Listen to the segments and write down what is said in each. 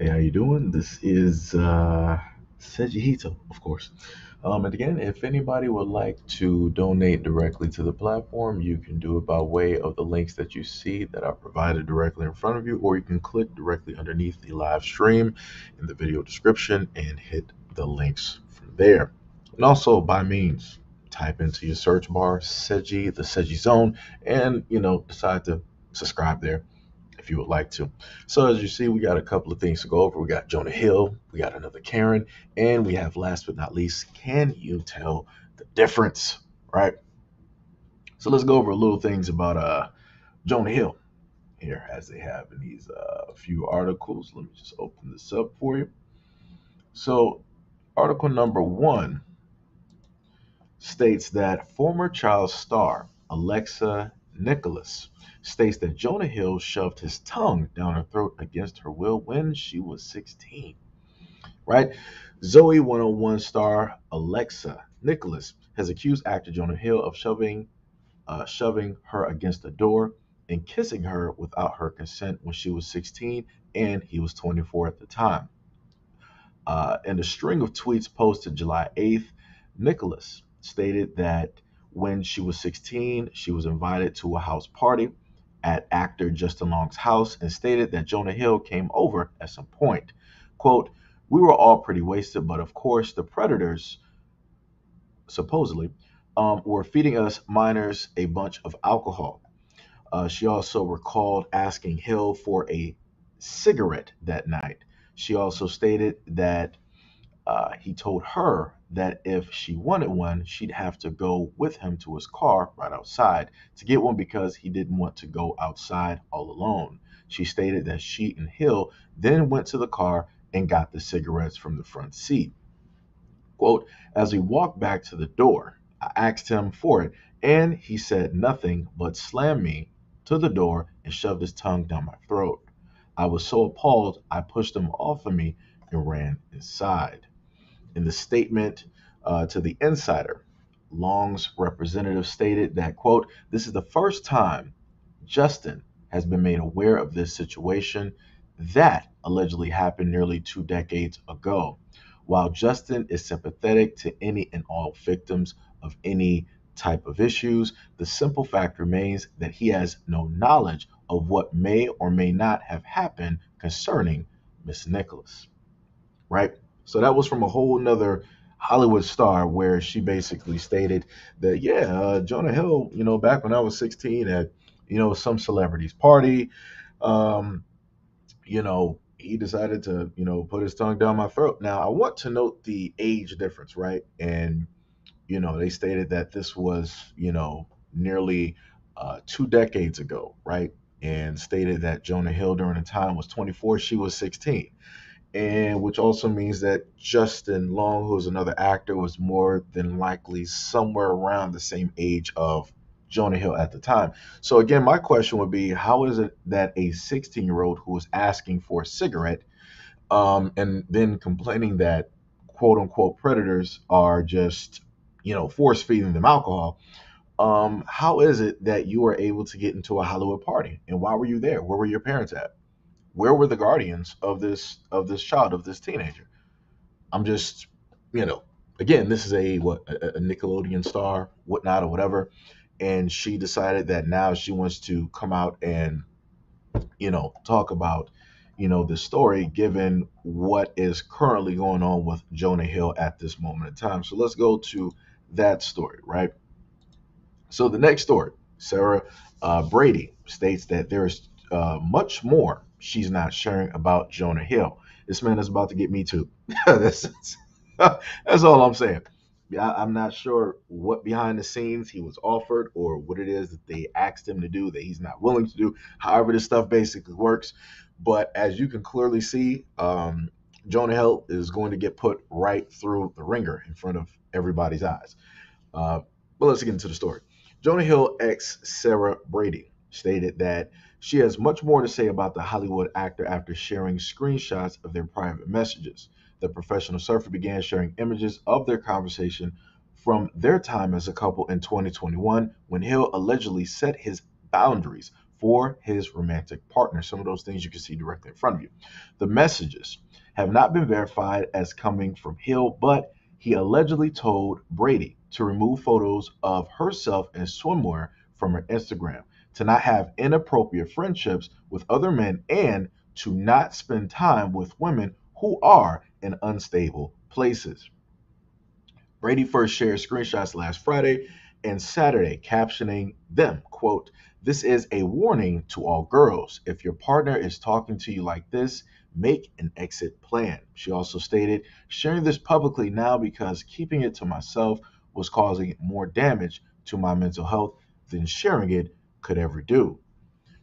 Hey, how you doing? This is Seiji Hito, of course. And again, if anybody would like to donate directly to the platform, you can do it by way of the links that you see that are provided directly in front of you, or you can click directly underneath the live stream in the video description and hit the links from there. And also, by means, type into your search bar Seiji, the Seiji Zone, and decide to subscribe there if you would like to. So as you see, we got a couple of things to go over. We got Jonah Hill, we got another Karen, and we have last but not least, can you tell the difference? Right? So let's go over a little things about Jonah Hill here as they have in these few articles. Let me just open this up for you. So article number one states that former child star Alexa Nicholas states that Jonah Hill shoved his tongue down her throat against her will when she was 16. Right? Zoe 101 star Alexa Nicholas has accused actor Jonah Hill of shoving her against the door and kissing her without her consent when she was 16 and he was 24 at the time. In a string of tweets posted July 8th, Nicholas stated that when she was 16, she was invited to a house party at actor Justin Long's house and stated that Jonah Hill came over at some point. Quote, we were all pretty wasted, but of course, the predators supposedly were feeding us minors a bunch of alcohol. She also recalled asking Hill for a cigarette that night. She also stated that he told her that if she wanted one, she'd have to go with him to his car right outside to get one because he didn't want to go outside all alone. She stated that she and Hill then went to the car and got the cigarettes from the front seat. Quote, as we walked back to the door, I asked him for it, and he said nothing but slammed me to the door and shoved his tongue down my throat. I was so appalled, I pushed him off of me and ran inside. In the statement to the Insider, Long's representative stated that, quote, this is the first time Justin has been made aware of this situation that allegedly happened nearly 2 decades ago. While Justin is sympathetic to any and all victims of any type of issues, the simple fact remains that he has no knowledge of what may or may not have happened concerning Miss Nicholas. Right? So that was from a whole nother Hollywood star where she basically stated that, yeah, Jonah Hill, back when I was 16 at, some celebrity's party, um, he decided to, put his tongue down my throat. Now, I want to note the age difference, right? And, they stated that this was, nearly 2 decades ago, right? And stated that Jonah Hill during the time was 24, she was 16, and which also means that Justin Long, who's another actor, was more than likely somewhere around the same age of Jonah Hill at the time. So again, my question would be, how is it that a 16-year-old who is asking for a cigarette, and then complaining that quote unquote predators are just, force feeding them alcohol? How is it that you were able to get into a Hollywood party, and why were you there? Where were your parents at? Where were the guardians of this child, of this teenager? I'm just, you know, again, this is a Nickelodeon star, whatnot, or whatever, and she decided that now she wants to come out and talk about this story, given what is currently going on with Jonah Hill at this moment in time. So let's go to that story, right? So the next story, Sarah Brady states that there is much more she's not sharing about Jonah Hill. This man is about to get me too. that's, that's all I'm saying. Yeah, I'm not sure what behind the scenes he was offered or what it is that they asked him to do that he's not willing to do. However, this stuff basically works. But as you can clearly see, Jonah Hill is going to get put right through the ringer in front of everybody's eyes. Uh, but let's get into the story. Jonah Hill ex Sarah Brady stated that she has much more to say about the Hollywood actor after sharing screenshots of their private messages. The professional surfer began sharing images of their conversation from their time as a couple in 2021 when Hill allegedly set his boundaries for his romantic partner. Some of those things you can see directly in front of you. The messages have not been verified as coming from Hill, but he allegedly told Brady to remove photos of herself in swimwear from her Instagram, to not have inappropriate friendships with other men, and to not spend time with women who are in unstable places. Brady first shared screenshots last Friday and Saturday, captioning them, quote, "This is a warning to all girls. If your partner is talking to you like this, make an exit plan." She also stated, "Sharing this publicly now because keeping it to myself was causing more damage to my mental health than sharing it could ever do."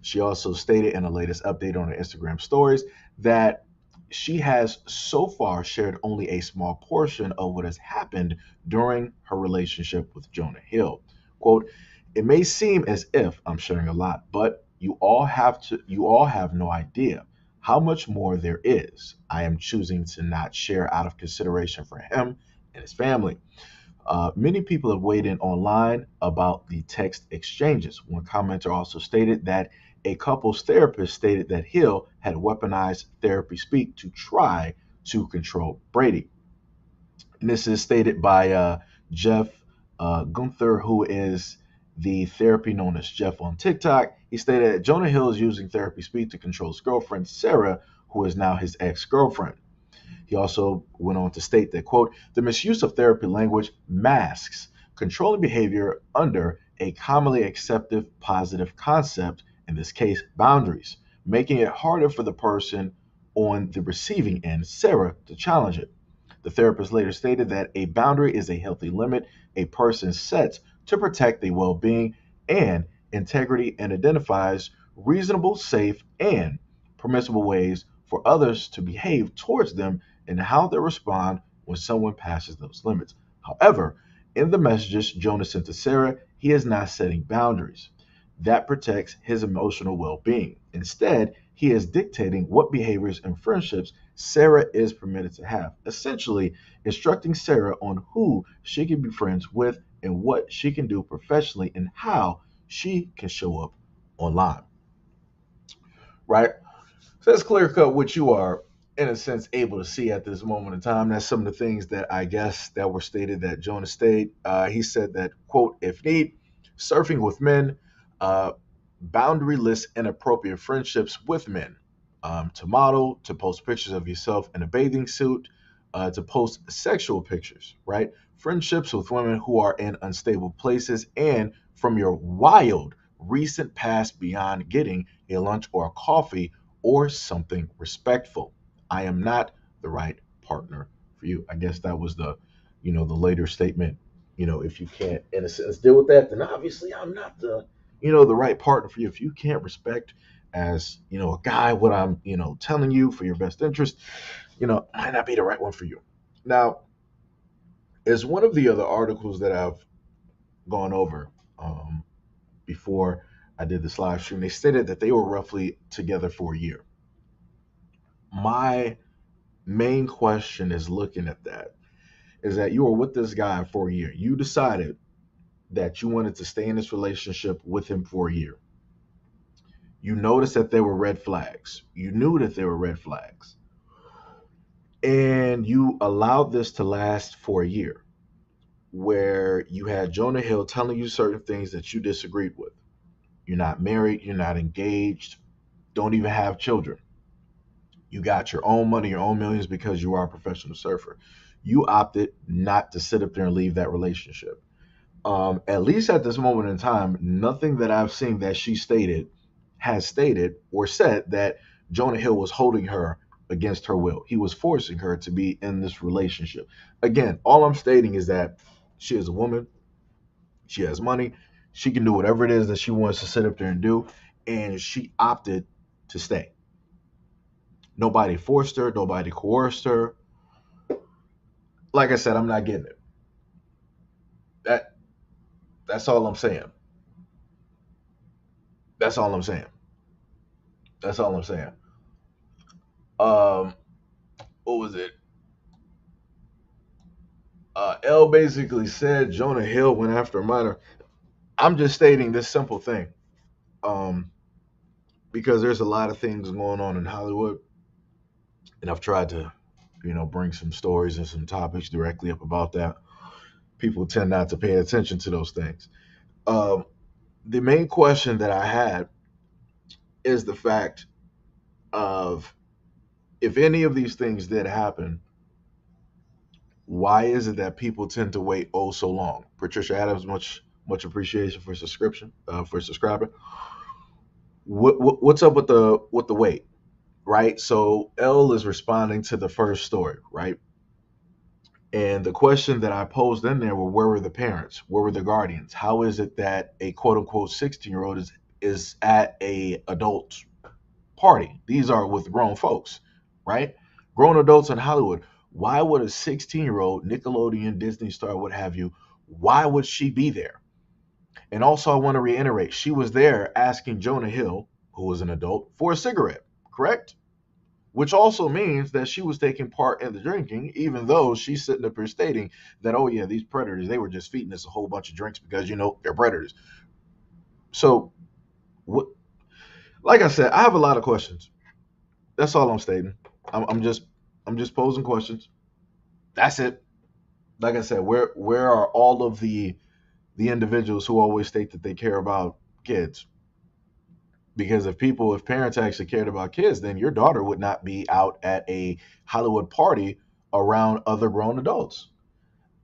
She also stated in the latest update on her Instagram stories that she has so far shared only a small portion of what has happened during her relationship with Jonah Hill. Quote, "It may seem as if I'm sharing a lot, but you all have no idea how much more there is. I am choosing to not share out of consideration for him and his family." Many people have weighed in online about the text exchanges. One commenter also stated that a couple's therapist stated that Hill had weaponized therapy speak to try to control Brady. And this is stated by Jeff Gunther, who is the therapy known as Jeff on TikTok. He stated that Jonah Hill is using therapy speak to control his girlfriend, Sarah, who is now his ex girlfriend. He also went on to state that, quote, "The misuse of therapy language masks controlling behavior under a commonly accepted positive concept, in this case, boundaries, making it harder for the person on the receiving end, Sarah, to challenge it." The therapist later stated that a boundary is a healthy limit a person sets to protect their well being and integrity, and identifies reasonable, safe, and permissible ways for others to behave towards them and how they respond when someone passes those limits. However, in the messages Jonah sent to Sarah, he is not setting boundaries that protects his emotional well-being. Instead, he is dictating what behaviors and friendships Sarah is permitted to have, essentially instructing Sarah on who she can be friends with and what she can do professionally and how she can show up online. Right? So that's clear cut what you are, in a sense, able to see at this moment in time. That's some of the things that I guess that were stated that Jonah stated. He said that, quote, "If need, surfing with men, uh, boundaryless, inappropriate friendships with men, to model, to post pictures of yourself in a bathing suit, to post sexual pictures, right? Friendships with women who are in unstable places, and from your wild recent past beyond getting a lunch or a coffee or something respectful. I am not the right partner for you." I guess that was the later statement. If you can't, in a sense, deal with that, then obviously I'm not the right partner for you. If you can't respect as, a guy, what I'm, telling you for your best interest, might not be the right one for you. Now, as one of the other articles that I've gone over before I did this live stream, they stated that they were roughly together for a year. My main question is looking at that is that you were with this guy for a year. You decided that you wanted to stay in this relationship with him for a year. You noticed that there were red flags. You knew that there were red flags. And you allowed this to last for a year, where you had Jonah Hill telling you certain things that you disagreed with. You're not married, you're not engaged, don't even have children. You got your own money, your own millions because you are a professional surfer. You opted not to sit up there and leave that relationship. At least at this moment in time, nothing that I've seen that she stated has stated or said that Jonah Hill was holding her against her will. He was forcing her to be in this relationship. Again, all I'm stating is that she is a woman, she has money, she can do whatever it is that she wants to sit up there and do, and she opted to stay. Nobody forced her, nobody coerced her. Like I said, I'm not getting it. That that's all I'm saying. That's all I'm saying. That's all I'm saying. Um, what was it? L basically said Jonah Hill went after a minor. I'm just stating this simple thing. Um, because there's a lot of things going on in Hollywood, and I've tried to, bring some stories and some topics directly up about that. People tend not to pay attention to those things. Um, the main question that I had is the fact of, if any of these things did happen, why is it that people tend to wait oh so long? Patricia Adams, much appreciation for subscribing. What's up with the wait, right? So L is responding to the first story, right? And the question that I posed in there were, where were the parents? Where were the guardians? How is it that a quote unquote 16-year-old is at a adult party? These are with grown folks, right? Grown adults in Hollywood. Why would a 16-year-old Nickelodeon, Disney star, what have you, why would she be there? And also, I want to reiterate, she was there asking Jonah Hill, who was an adult, for a cigarette, correct? Which also means that she was taking part in the drinking, even though she's sitting up here stating that, oh yeah, these predators, they were just feeding us a whole bunch of drinks because they're predators. So, what? Like I said, I have a lot of questions. That's all I'm stating. I'm just posing questions. That's it. Like I said, where are all of the individuals who always state that they care about kids? Because if parents actually cared about kids, then your daughter would not be out at a Hollywood party around other grown adults.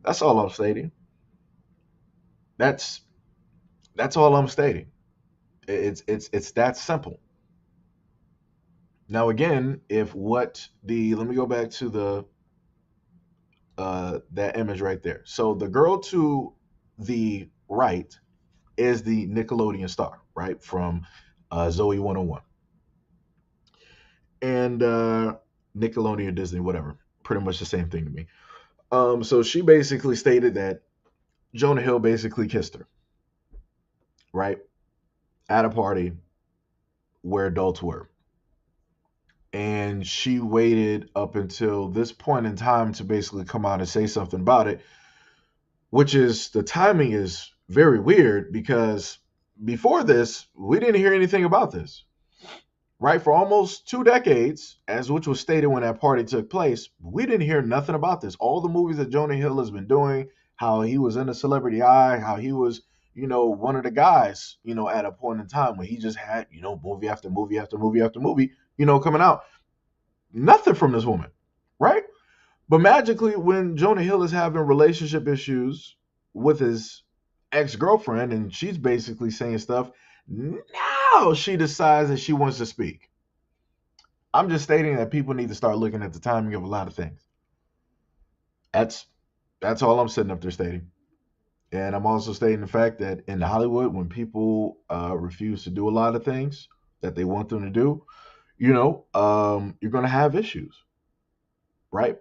That's all I'm stating. That's that's all I'm stating. It's that simple. Now again, if what the let me go back to the that image right there. So the girl to the right is the Nickelodeon star, right, from Zoe 101, and Nickelodeon, Disney, whatever, pretty much the same thing to me. So she basically stated that Jonah Hill basically kissed her, right, at a party where adults were. And she waited up until this point in time to basically come out and say something about it, which is the timing is very weird because before this, we didn't hear anything about this, right? For almost 2 decades, as which was stated when that party took place, we didn't hear nothing about this. All the movies that Jonah Hill has been doing, how he was in the celebrity eye, how he was, one of the guys, at a point in time when he just had, movie after movie after movie after movie, coming out. Nothing from this woman, right? But magically, when Jonah Hill is having relationship issues with his ex girlfriend and she's basically saying stuff, now she decides that she wants to speak. I'm just stating that people need to start looking at the timing of a lot of things. That's that's all I'm sitting up there stating. And I'm also stating the fact that in Hollywood, when people refuse to do a lot of things that they want them to do, you're going to have issues, right?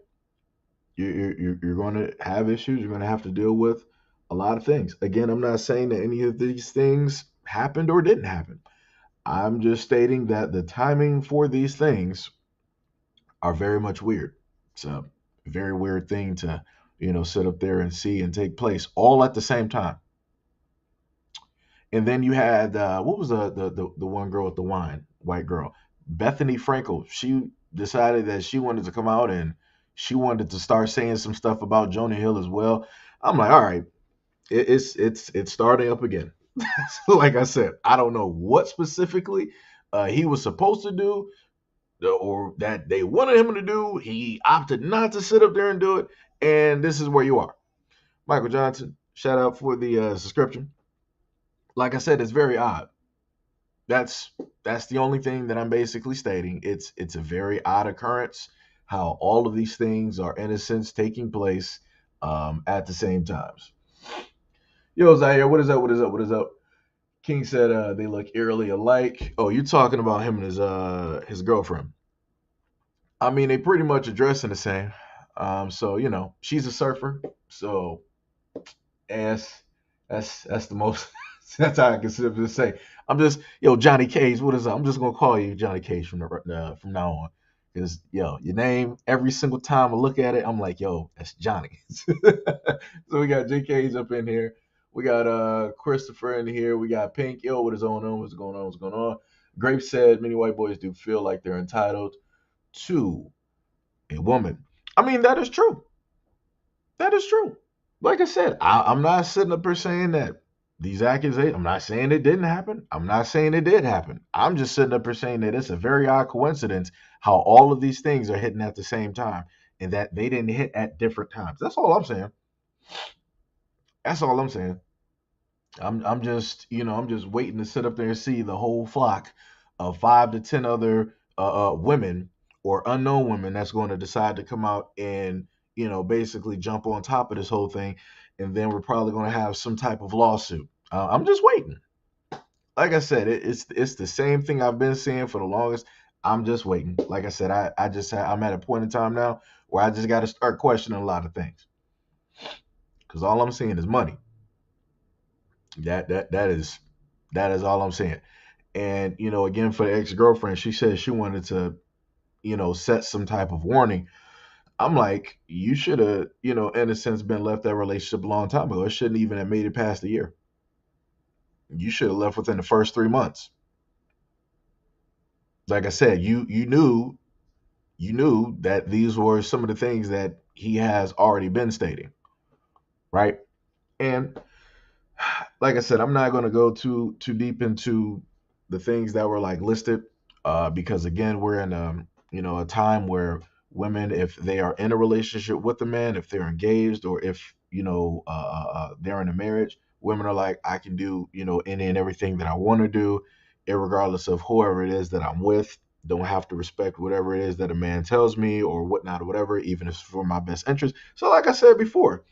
You're going to have issues. You're going to have to deal with a lot of things. Again, I'm not saying that any of these things happened or didn't happen. I'm just stating that the timing for these things are very much weird. It's a very weird thing to, sit up there and see and take place all at the same time. And then you had what was the one girl with the wine, white girl, Bethany Frankel. She decided that she wanted to come out and she wanted to start saying some stuff about Jonah Hill as well. I'm like, all right, it's starting up again. So like I said, I don't know what specifically he was supposed to do or that they wanted him to do. He opted not to sit up there and do it, and this is where you are. Michael Johnson, shout out for the subscription. Like I said, it's very odd. That's that's the only thing that I'm basically stating. It's a very odd occurrence how all of these things are in a sense taking place at the same times. Yo, Zaire, what is up? What is up? What is up? King said they look eerily alike. Oh, you're talking about him and his girlfriend. I mean, they pretty much are dressing the same. So she's a surfer. So ass. That's the most. That's how I can simply say. I'm just Johnny Cage. What is up? I'm just gonna call you Johnny Cage from now on. Because your name every single time I look at it, I'm like, that's Johnny. So we got J Cage up in here. We got Christopher in here. We got Pink. Yo, what is going on? What's going on? What's going on? Grape said many white boys do feel like they're entitled to a woman. I mean, that is true. That is true. Like I said, I'm not sitting up here saying that these accusations, I'm not saying it didn't happen. I'm not saying it did happen. I'm just sitting up here saying that it's a very odd coincidence how all of these things are hitting at the same time and that they didn't hit at different times. That's all I'm saying. That's all I'm saying. I'm just, I'm just waiting to sit up there and see the whole flock of 5 to 10 other women or unknown women that's going to decide to come out and, basically jump on top of this whole thing, and then we're probably going to have some type of lawsuit. I'm just waiting. Like I said, it's the same thing I've been seeing for the longest. I'm just waiting. Like I said, I'm at a point in time now where I just got to start questioning a lot of things because all I'm seeing is money. That is all I'm saying. And again, for the ex-girlfriend, she said she wanted to set some type of warning. I'm like, you should have, in a sense, been left that relationship a long time ago. It shouldn't even have made it past a year. You should have left within the first 3 months. Like I said, you knew that these were some of the things that he has already been stating, right? And like I said, I'm not going to go too deep into the things that were like listed, because again, we're in a time where women, if they are in a relationship with a man, if they're engaged, or if they're in a marriage, women are like, I can do any and everything that I want to do, regardless of whoever it is that I'm with. Don't have to respect whatever it is that a man tells me or whatnot or whatever, even if it's for my best interest. So, like I said before,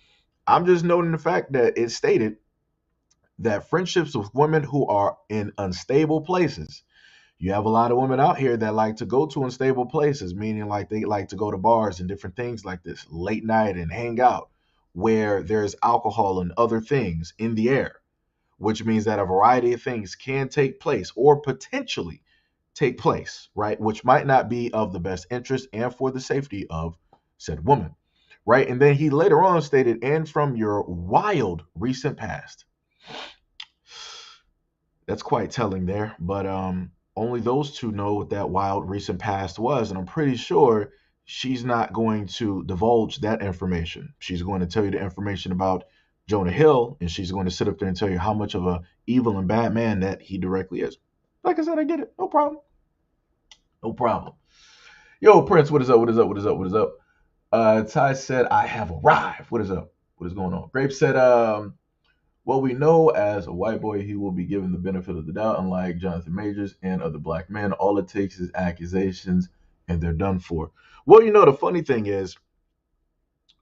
I'm just noting the fact that it's stated that friendships with women who are in unstable places. You have a lot of women out here that like to go to unstable places, meaning like they like to go to bars and different things like this late night and hang out where there's alcohol and other things in the air, which means that a variety of things can take place or potentially take place, right? Which might not be of the best interest and for the safety of said woman, right? And then he later on stated, and from your wild recent past. That's quite telling there. But only those two know what that wild recent past was, and I'm pretty sure she's not going to divulge that information. She's going to tell you the information about Jonah Hill, and she's going to sit up there and tell you how much of a evil and bad man that he directly is. Like I said, I get it. No problem. No problem. Yo, Prince, what is up? What is up? What is up? What is up? Ty said, I have arrived. What is up? What is going on? Grape said, well, we know as a white boy, he will be given the benefit of the doubt, unlike Jonathan Majors and other black men. All it takes is accusations, and they're done for. Well, the funny thing is,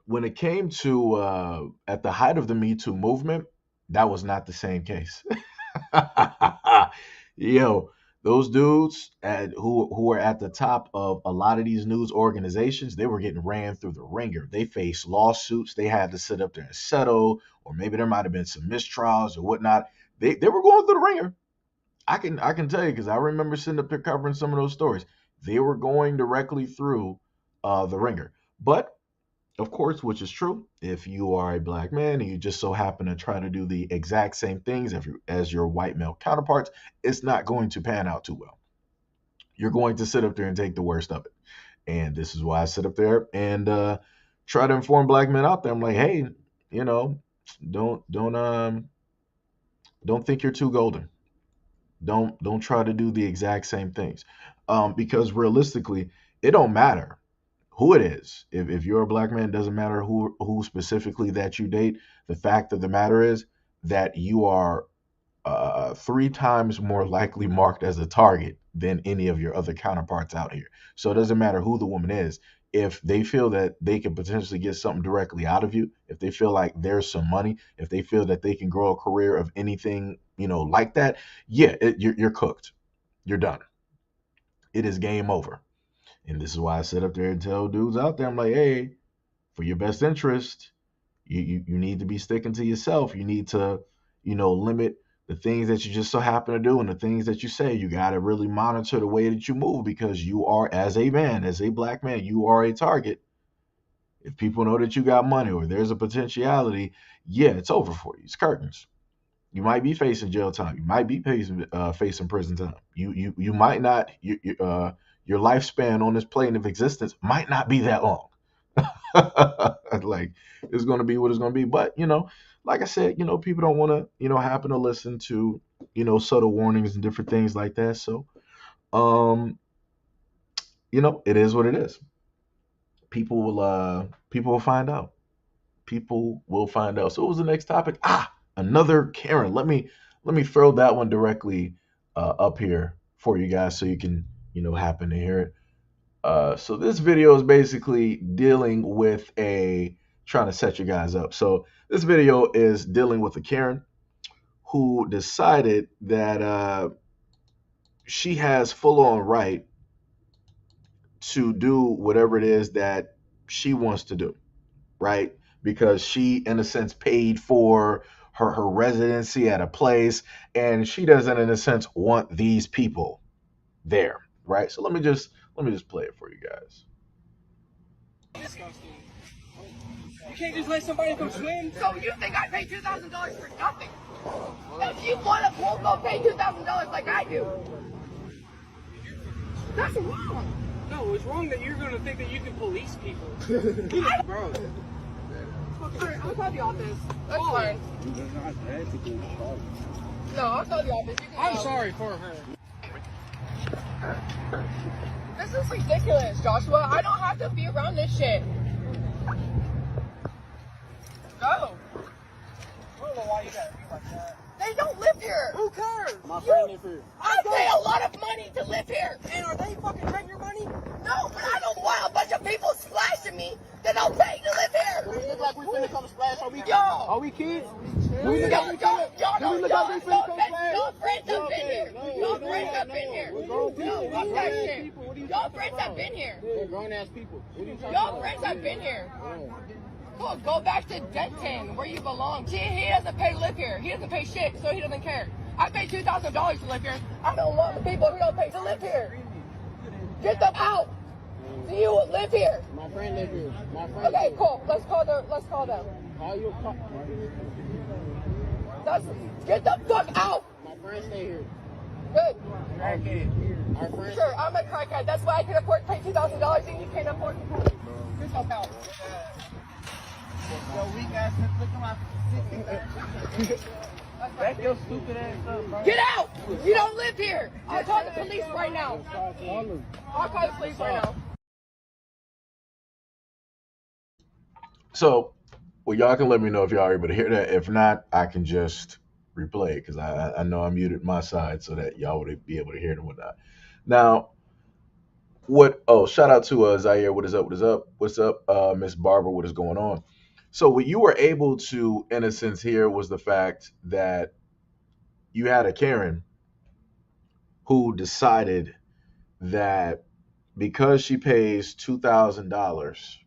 when it came to at the height of the Me Too movement, that was not the same case. Yo, those dudes who were at the top of a lot of these news organizations, they were getting ran through the ringer. They faced lawsuits. They had to sit up there and settle, or maybe there might have been some mistrials or whatnot. They were going through the ringer. I can tell you because I remember sitting up there covering some of those stories. They were going directly through the ringer. But of course, which is true, if you are a black man and you just so happen to try to do the exact same things as your white male counterparts, it's not going to pan out too well. You're going to sit up there and take the worst of it. And this is why I sit up there and try to inform black men out there. I'm like, hey, you know, don't think you're too golden. Don't try to do the exact same things, because realistically, it don't matter who it is. If you're a black man, it doesn't matter who specifically that you date. The fact of the matter is that you are 3 times more likely marked as a target than any of your other counterparts out here. So it doesn't matter who the woman is. If they feel that they can potentially get something directly out of you, if they feel like there's some money, if they feel that they can grow a career of anything, like that, yeah, you're cooked. You're done. It is game over. And this is why I sit up there and tell dudes out there, I'm like, hey, for your best interest, you need to be sticking to yourself. You need to, limit the things that you just so happen to do and the things that you say. You got to really monitor the way that you move, because you are, as a man, as a black man, you are a target. If people know that you got money or there's a potentiality, yeah, it's over for you. It's curtains. You might be facing jail time. You might be facing prison time. You might not. Your lifespan on this plane of existence might not be that long. Like it's going to be what it's going to be. But like I said, people don't want to happen to listen to subtle warnings and different things like that. So um, it is what it is. People will find out. People will find out. So what was the next topic? Another Karen. Let me throw that one directly up here for you guys so you can happen to hear it. So this video is basically dealing with trying to set you guys up. So this video is dealing with a Karen who decided that she has full on right to do whatever it is that she wants to do, right? Because she, in a sense, paid for her residency at a place, and she doesn't, in a sense, want these people there, right? So let me just play it for you guys. You can't just let somebody come swim. So you think I pay $2,000 for nothing? If you want to pool, go pay $2,000 like I do. That's wrong. No, it's wrong that you're gonna think that you can police people. Bro. Alright, I'll call the office. That's fine. No, I'll call the office. You can I'm go. sorry for her. This is ridiculous, Joshua. I don't have to be around this shit. Go. I don't know why you gotta be like that. They don't live here. Who cares? My friend live here. I pay a lot of money to live here. And are they fucking taking your money? No, but I don't want a bunch of people splashing me that I'll pay to live here. Do we look like we finna come splash? Are we Yo. Are we kids? Do we look like we finna Do we look like we finna come splash? Your friends have been here. Your friends have been here. No, fuck that shit. Your friends have been here. They're grown ass people. Your friends have been here. Cool, go back to Denton, where you belong. He doesn't pay to live here. He doesn't pay shit, so he doesn't care. I pay $2,000 to live here. I don't want the people who don't pay to live here. Get them out. Do you live here? My friend live here. My friend. Okay, cool. Let's call them. Call you. Get the fuck out. My friend stay here. Good. Our friend. Sure, I'm a crackhead. That's why I can afford to pay $2,000 and you can't afford to pay. Get the fuck out. Yo, weak ass, look at my Back your stupid ass up, bro. Get out! You don't live here! I'll call the police right now. I'll call the police right now. So, well, y'all can let me know if y'all are able to hear that. If not, I can just replay it because I know I muted my side so that y'all would be able to hear it and whatnot. Now, shout out to Zaire. What is up? What is up? What's up, Miss Barbara? What is going on? So what you were able to, in a sense, hear was the fact that you had a Karen who decided that because she pays $2,000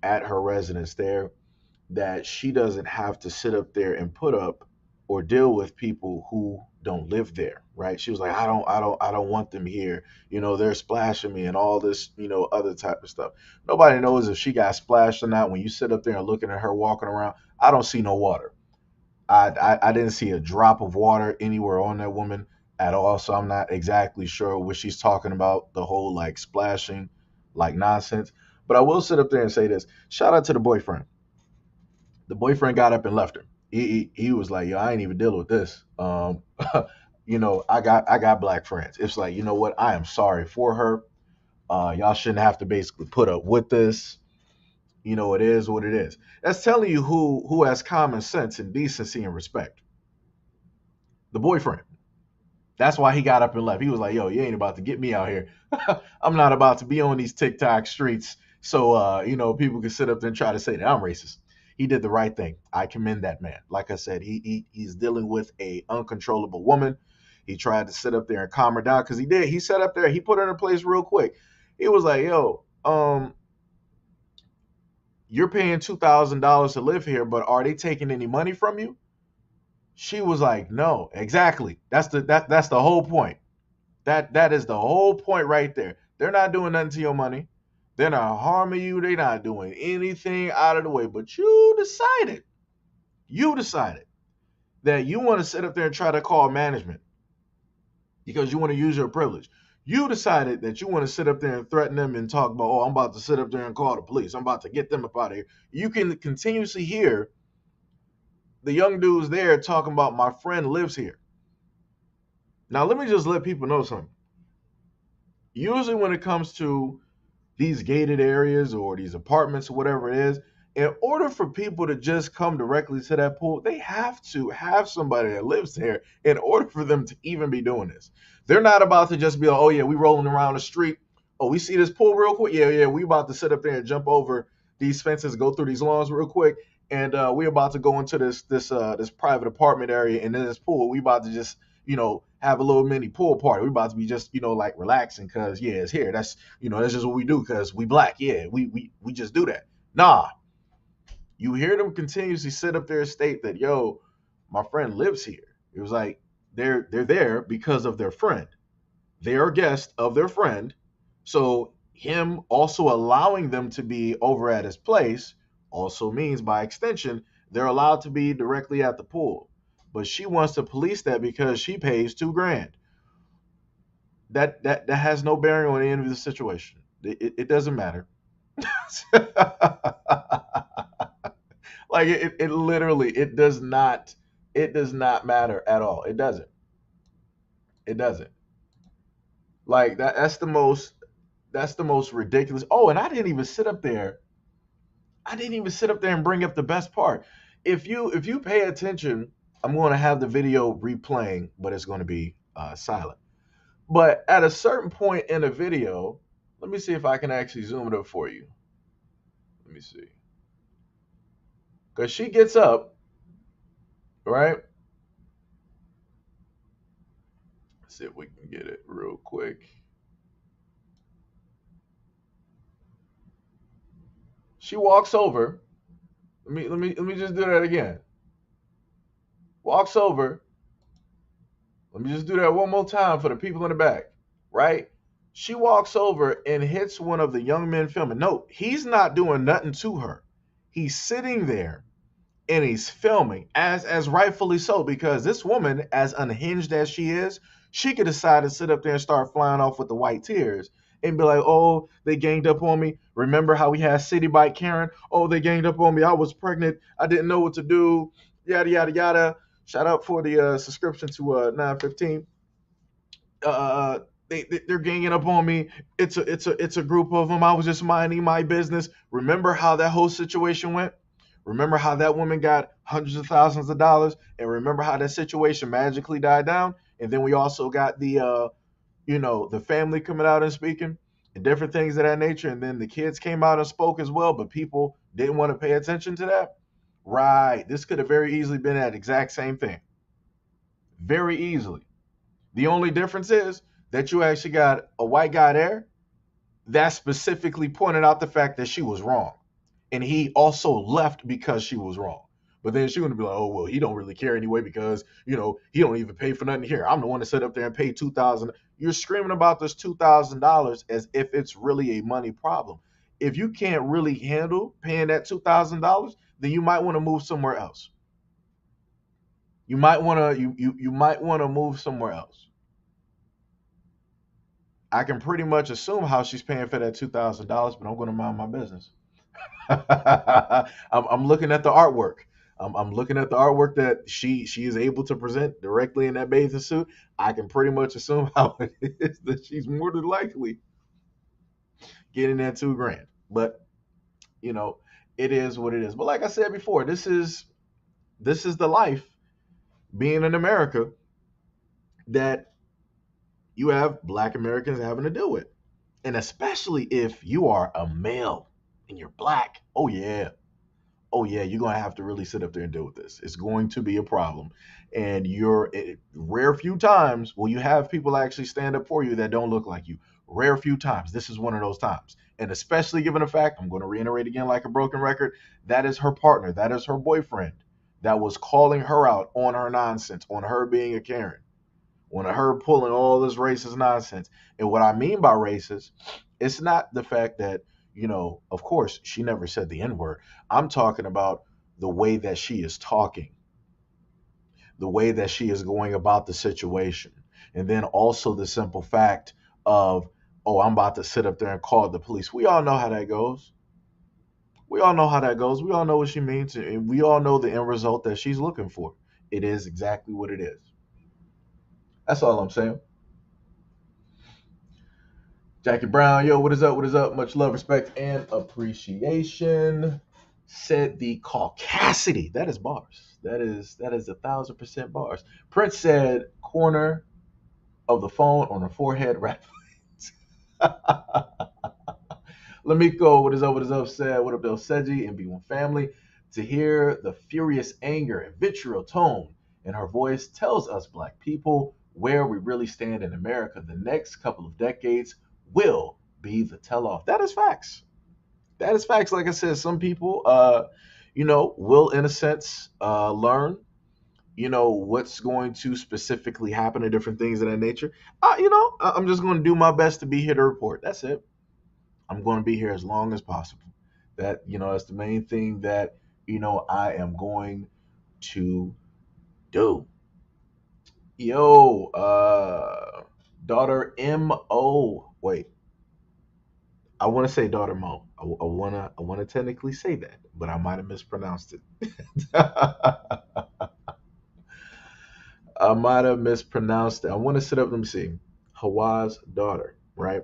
at her residence there, that she doesn't have to sit up there and put up or deal with people who don't live there, right? She was like, I don't want them here. They're splashing me and all this, other type of stuff. Nobody knows if she got splashed or not. When you sit up there and looking at her walking around, I don't see no water. I didn't see a drop of water anywhere on that woman at all. So I'm not exactly sure what she's talking about, the whole like splashing, like nonsense. But I will sit up there and say this. Shout out to the boyfriend. The boyfriend got up and left her. He was like, yo, I ain't even dealing with this. I got black friends. It's like, you know what? I am sorry for her. Y'all shouldn't have to basically put up with this. It is what it is. That's telling you who has common sense and decency and respect. The boyfriend. That's why he got up and left. He was like, yo, you ain't about to get me out here. I'm not about to be on these TikTok streets. So, people can sit up there and try to say that I'm racist. He did the right thing. I commend that man. Like I said, he's dealing with a uncontrollable woman. He tried to sit up there and calm her down because he did. He sat up there. He put her in her place real quick. He was like, yo, you're paying $2,000 to live here, but are they taking any money from you? She was like, no, exactly. That's the whole point. That is the whole point right there. They're not doing nothing to your money. They're not harming you. They're not doing anything out of the way. But you decided that you want to sit up there and try to call management because you want to use your privilege. You decided that you want to sit up there and threaten them and talk about, oh, I'm about to sit up there and call the police. I'm about to get them up out of here. You can continuously hear the young dudes there talking about my friend lives here. Now, let me just let people know something. Usually, when it comes to these gated areas or these apartments or whatever it is, in order for people to just come directly to that pool, they have to have somebody that lives there in order for them to even be doing this. They're not about to just be like, oh yeah, we rolling around the street. Oh, we see this pool real quick. Yeah, we about to sit up there and jump over these fences, go through these lawns real quick, and we about to go into this private apartment area, and then this pool. We about to just have a little mini pool party. We about to be just like relaxing because yeah, it's here. That's just what we do because we black. Yeah, we just do that. Nah, you hear them continuously sit up there and state that yo, my friend lives here. It was like they're there because of their friend. They are guests of their friend. So him also allowing them to be over at his place also means by extension they're allowed to be directly at the pool. But she wants to police that because she pays 2 grand. That has no bearing on the end of the situation. It doesn't matter. Like it literally it does not matter at all. It doesn't. Like that's the most ridiculous. Oh, and I didn't even sit up there and bring up the best part. If you pay attention, I'm going to have the video replaying, but it's going to be silent. But at a certain point in the video, let me see if I can actually zoom it up for you. Let me see. Because she gets up, right? Let's see if we can get it real quick. She walks over. Let me just do that again. Walks over. Let me just do that one more time for the people in the back, right? She walks over and hits one of the young men filming. No, he's not doing nothing to her. He's sitting there and he's filming as rightfully so, because this woman, as unhinged as she is, she could decide to sit up there and start flying off with the white tears and be like, oh, they ganged up on me. Remember how we had City Bike Karen? Oh, they ganged up on me. I was pregnant. I didn't know what to do. Yada yada yada. Shout out for the subscription to 915. uh they're ganging up on me. It's a group of them. I was just minding my business. Remember how that whole situation went? Remember how that woman got hundreds of thousands of dollars, and remember how that situation magically died down? And then we also got the family coming out and speaking and different things of that nature, and then the kids came out and spoke as well, but people didn't want to pay attention to that. Right, this could have very easily been that exact same thing, very easily. The only difference is that you actually got a white guy there that specifically pointed out the fact that she was wrong. And he also left because she was wrong. But then she would be like, oh, well, he don't really care anyway because, he don't even pay for nothing here. I'm the one that sat up there and paid 2000. You're screaming about this $2,000 as if it's really a money problem. If you can't really handle paying that $2,000, then you might want to move somewhere else. You might want to move somewhere else. I can pretty much assume how she's paying for that $2,000, but I'm going to mind my business. I'm looking at the artwork. I'm looking at the artwork that she is able to present directly in that bathing suit. I can pretty much assume how it is that she's more than likely getting that 2 grand. But you know, it is what it is. But like I said before, this is the life being in America that you have Black Americans having to deal with, and especially if you are a male and you're black. Oh yeah, you're gonna have to really sit up there and deal with this. It's going to be a problem, and rare few times will you have people actually stand up for you that don't look like you. Rare few times. This is one of those times, and especially given the fact, I'm going to reiterate again like a broken record, that is her partner, that is her boyfriend, that was calling her out on her nonsense, on her being a Karen, on her pulling all this racist nonsense. And what I mean by racist, it's not the fact that, of course, she never said the N word. I'm talking about the way that she is talking, the way that she is going about the situation. And then also the simple fact of, oh, I'm about to sit up there and call the police. We all know how that goes. We all know how that goes. We all know what she means. And we all know the end result that she's looking for. It is exactly what it is. That's all I'm saying. Jackie Brown, yo, what is up? What is up? Much love, respect, and appreciation. Said the caucasity. That is bars. That is 1,000% bars. Prince said corner of the phone on her forehead. Right. Lamiko, what is up? What is up? Said what up, Del Seji and B1 family. To hear the furious anger and vitriol tone in her voice tells us black people where we really stand in America. The next couple of decades will be the tell-off. That is facts. That is facts. Like I said, some people, will in a sense learn, what's going to specifically happen and different things of that nature. I'm just going to do my best to be here to report. That's it. I'm going to be here as long as possible. That's the main thing that, I am going to do. Yo, daughter M.O. Wait, I want to say daughter Mo. I wanna technically say that, but I might have mispronounced it. I might have mispronounced it. I want to sit up. Let me see. Hawa's daughter, right?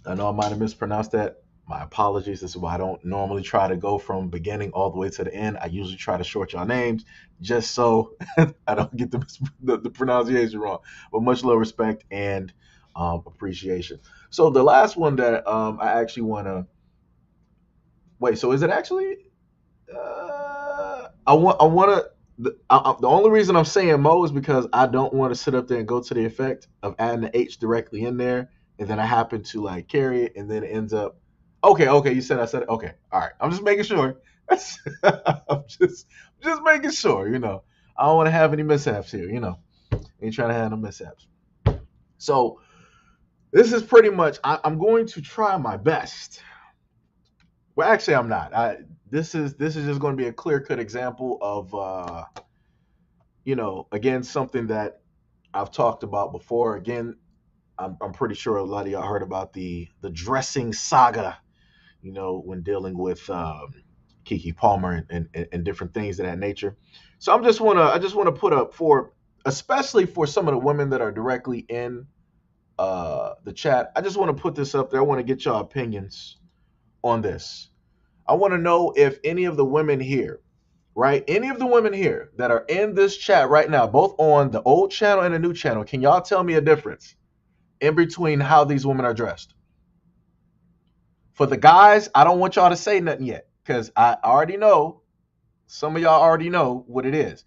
I know I might have mispronounced that. My apologies. This is why I don't normally try to go from beginning all the way to the end. I usually try to short y'all names just so I don't get the pronunciation wrong. But much love, respect, and appreciation. So the last one that I actually want to wait. So is it actually? I want to. The only reason I'm saying Mo is because I don't want to sit up there and go to the effect of adding the H directly in there, and then I happen to like carry it, and then it ends up. Okay. You said I said it. Okay, all right. I'm just making sure. I'm just making sure. I don't want to have any mishaps here. Ain't trying to have no mishaps. So this is pretty much. I'm going to try my best. Well, actually, I'm not. This is just going to be a clear cut example of again, something that I've talked about before. Again, I'm pretty sure a lot of y'all heard about the dressing saga, when dealing with Kiki Palmer and different things of that nature. So I just want to put up for, especially for some of the women that are directly in the chat. I just want to put this up there. I want to get y'all opinions on this. I want to know if any of the women here, right? Any of the women here that are in this chat right now, both on the old channel and the new channel, can y'all tell me a difference in between how these women are dressed? For the guys, I don't want y'all to say nothing yet because I already know, some of y'all already know what it is.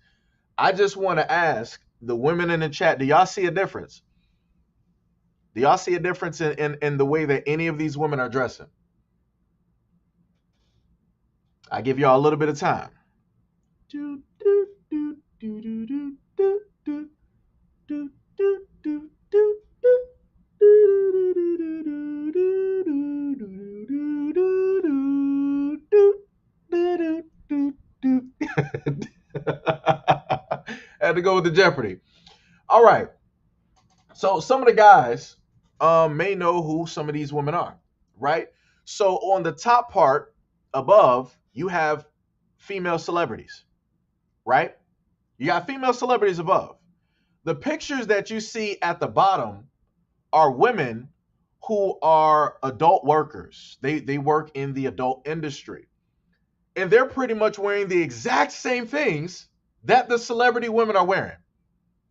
I just want to ask the women in the chat, do y'all see a difference? Do y'all see a difference in the way that any of these women are dressing? I give y'all a little bit of time. Had to go with the Jeopardy. All right. So some of the guys may know who some of these women are, right? So on the top part above, you have female celebrities, right? You got female celebrities above. The pictures that you see at the bottom are women who are adult workers. They work in the adult industry. And they're pretty much wearing the exact same things that the celebrity women are wearing.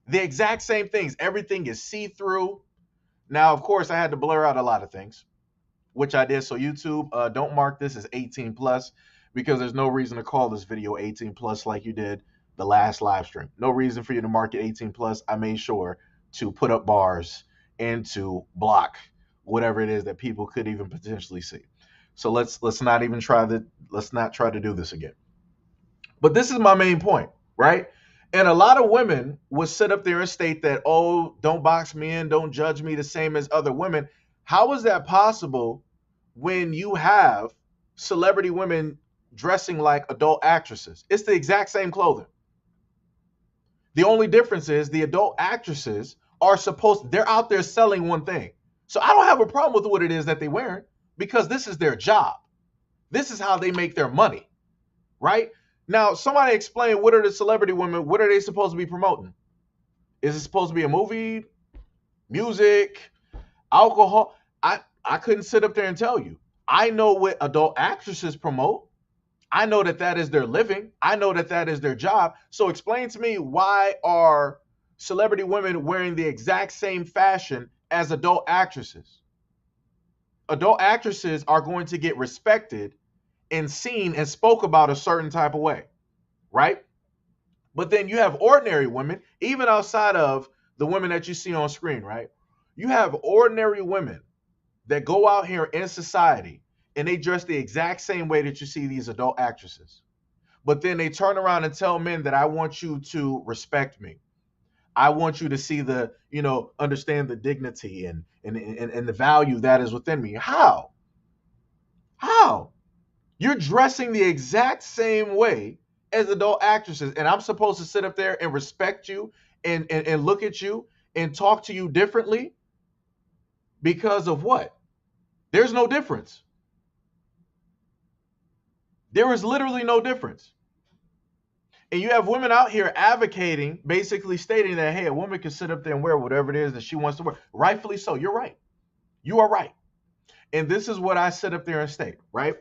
The exact same things. Everything is see-through. Now, of course, I had to blur out a lot of things, which I did. So YouTube, don't mark this as 18 plus because there's no reason to call this video 18 plus like you did the last live stream. No reason for you to mark it 18 plus. I made sure to put up bars and to block whatever it is that people could even potentially see. So let's not try to do this again. But this is my main point, right? And a lot of women would sit up there and state that, oh, don't box me in, don't judge me the same as other women. How is that possible when you have celebrity women dressing like adult actresses? It's the exact same clothing. The only difference is the adult actresses are they're out there selling one thing. So I don't have a problem with what it is that they're wearing because this is their job. This is how they make their money, right? Now, somebody explain, what are the celebrity women? What are they supposed to be promoting? Is it supposed to be a movie, music, alcohol? I couldn't sit up there and tell you. I know what adult actresses promote. I know that that is their living. I know that that is their job. So explain to me, why are celebrity women wearing the exact same fashion as adult actresses? Adult actresses are going to get respected and seen and spoke about a certain type of way, right? But then you have ordinary women, even outside of the women that you see on screen, right? You have ordinary women that go out here in society and they dress the exact same way that you see these adult actresses. But then they turn around and tell men that I want you to respect me. I want you to see the, understand the dignity and the value that is within me. How? How? You're dressing the exact same way as adult actresses, and I'm supposed to sit up there and respect you and look at you and talk to you differently because of what? There's no difference. There is literally no difference. And you have women out here advocating, basically stating that, hey, a woman can sit up there and wear whatever it is that she wants to wear. Rightfully so. You're right. You are right. And this is what I sit up there and state, right?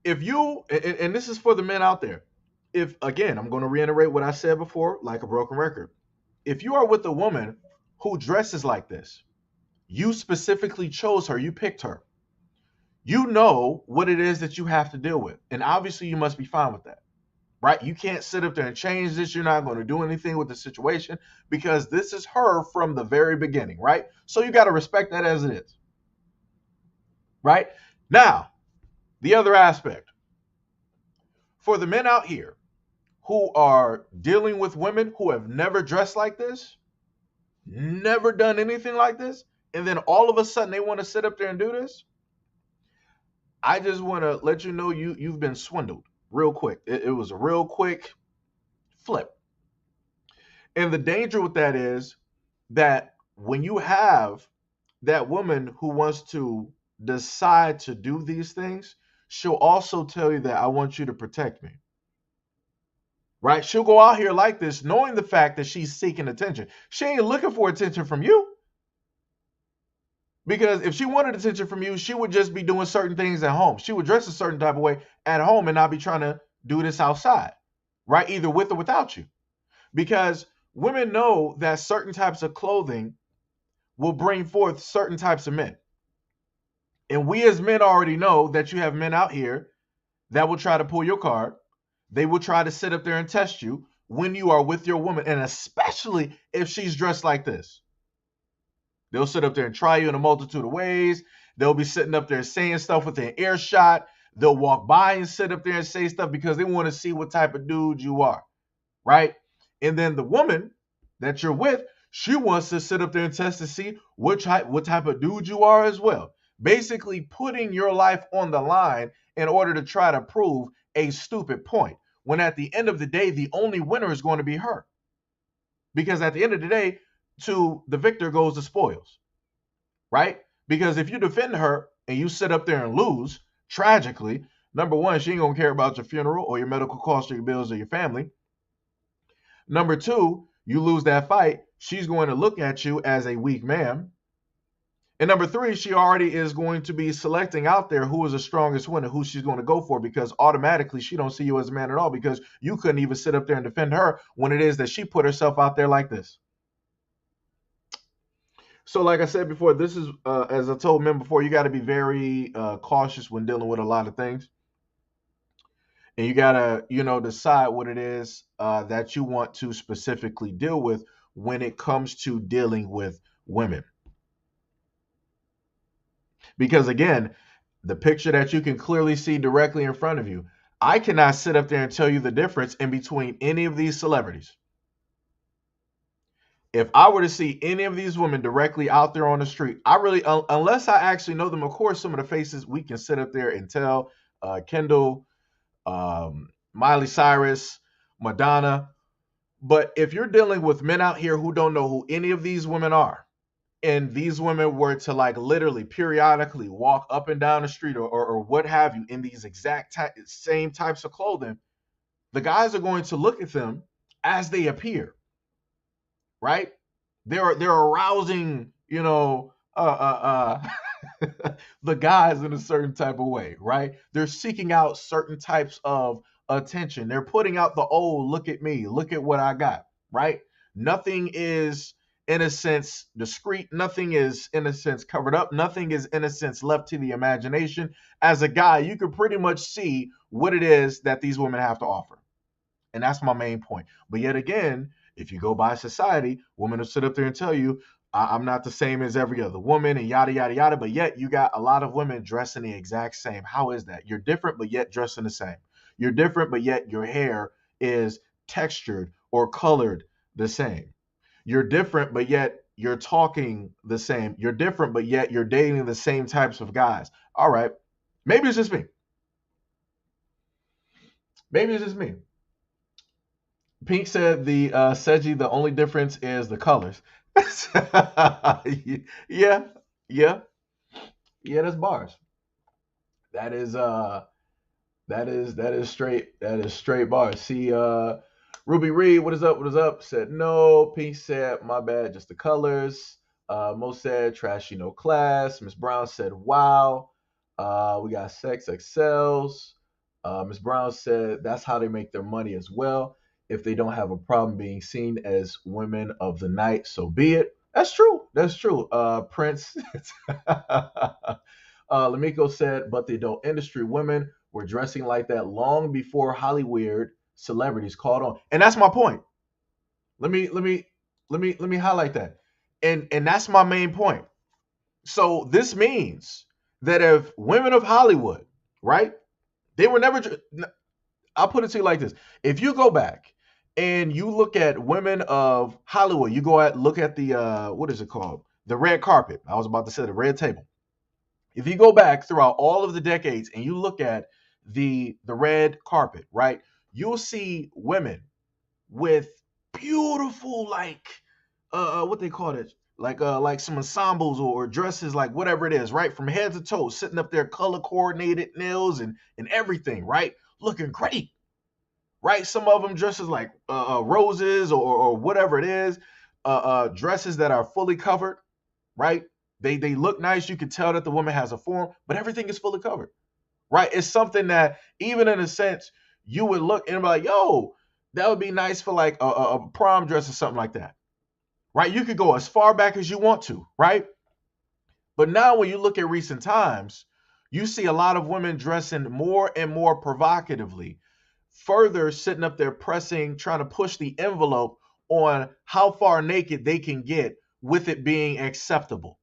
If you, and this is for the men out there, if, again, I'm going to reiterate what I said before, like a broken record. If you are with a woman who dresses like this, you specifically chose her, you picked her, you know what it is that you have to deal with. And obviously you must be fine with that, right? You can't sit up there and change this. You're not going to do anything with the situation because this is her from the very beginning, right? So you got to respect that as it is, right? Now, the other aspect, for the men out here who are dealing with women who have never dressed like this, never done anything like this, and then all of a sudden they want to sit up there and do this, I just want to let you know you've been swindled real quick. It was a real quick flip. And the danger with that is that when you have that woman who wants to decide to do these things, she'll also tell you that I want you to protect me. Right? She'll go out here like this, knowing the fact that she's seeking attention. She ain't looking for attention from you. Because if she wanted attention from you, she would just be doing certain things at home. She would dress a certain type of way at home and not be trying to do this outside, right? Either with or without you. Because women know that certain types of clothing will bring forth certain types of men. And we as men already know that you have men out here that will try to pull your card. They will try to sit up there and test you when you are with your woman, and especially if she's dressed like this. They'll sit up there and try you in a multitude of ways. They'll be sitting up there saying stuff within earshot. They'll walk by and sit up there and say stuff because they want to see what type of dude you are, right? And then the woman that you're with, she wants to sit up there and test to see what type of dude you are as well. Basically putting your life on the line in order to try to prove a stupid point. When at the end of the day, the only winner is going to be her. Because at the end of the day, to the victor goes the spoils, right? Because if you defend her and you sit up there and lose, tragically, number one, she ain't gonna care about your funeral or your medical costs or your bills or your family. Number two, you lose that fight, she's going to look at you as a weak man. And number three, she already is going to be selecting out there who is the strongest winner, who she's going to go for, because automatically she don't see you as a man at all because you couldn't even sit up there and defend her when it is that she put herself out there like this. So like I said before, this is, as I told men before, you got to be very cautious when dealing with a lot of things. And you got to, decide what it is that you want to specifically deal with when it comes to dealing with women. Because again, the picture that you can clearly see directly in front of you, I cannot sit up there and tell you the difference in between any of these celebrities. If I were to see any of these women directly out there on the street, I really, unless I actually know them, of course, some of the faces we can sit up there and tell, Kendall, Miley Cyrus, Madonna. But if you're dealing with men out here who don't know who any of these women are, and these women were to like literally periodically walk up and down the street or what have you in these same types of clothing, the guys are going to look at them as they appear, right? They're arousing, the guys in a certain type of way, right? They're seeking out certain types of attention. They're putting out the, oh, look at me, look at what I got, right? Nothing is in a sense discreet, nothing is in a sense covered up, nothing is in a sense left to the imagination. As a guy, you can pretty much see what it is that these women have to offer. And that's my main point. But yet again, if you go by society, women will sit up there and tell you, I'm not the same as every other woman and yada, yada, yada. But yet you got a lot of women dressing the exact same. How is that? You're different, but yet dressing the same. You're different, but yet your hair is textured or colored the same. You're different, but yet you're talking the same. You're different, but yet you're dating the same types of guys. All right. Maybe it's just me. Maybe it's just me. Pink said the Seji, the only difference is the colors. Yeah, yeah, yeah, that's bars. That is that is straight bars. See, Ruby Reed, what is up? What is up? Said no. Pink said my bad, just the colors. Mo said trashy, no class. Miss Brown said wow. We got sex excels. Miss Brown said that's how they make their money as well. If they don't have a problem being seen as women of the night, so be it. That's true. That's true. Prince. Lamiko said, but the adult industry women were dressing like that long before Hollywood celebrities caught on. And that's my point. Let me highlight that. And that's my main point. So this means that if women of Hollywood, right? They were never I'll put it to you like this. If you go back and you look at women of Hollywood, you go at look at the what is it called? The red carpet. I was about to say the red table. If you go back throughout all of the decades and you look at the red carpet, right? You'll see women with beautiful like what they call it? Like some ensembles or dresses, like whatever it is, right? From head to toe, sitting up there, color coordinated nails and everything, right? Looking great, right? Some of them dresses like roses or whatever it is, dresses that are fully covered, right? They look nice. You can tell that the woman has a form, but everything is fully covered, right? It's something that even in a sense you would look and be like, yo, that would be nice for like a prom dress or something like that, right? You could go as far back as you want to, right? But now when you look at recent times, you see a lot of women dressing more and more provocatively, further sitting up there pressing, trying to push the envelope on how far naked they can get with it being acceptable.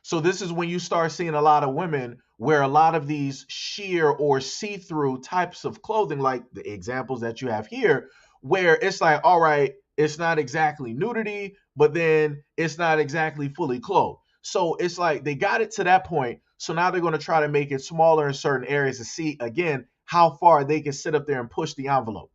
So this is when you start seeing a lot of women wear a lot of these sheer or see-through types of clothing, like the examples that you have here, where it's like, all right, it's not exactly nudity, but then it's not exactly fully clothed. So it's like they got it to that point. So now they're going to try to make it smaller in certain areas to see again how far they can sit up there and push the envelope.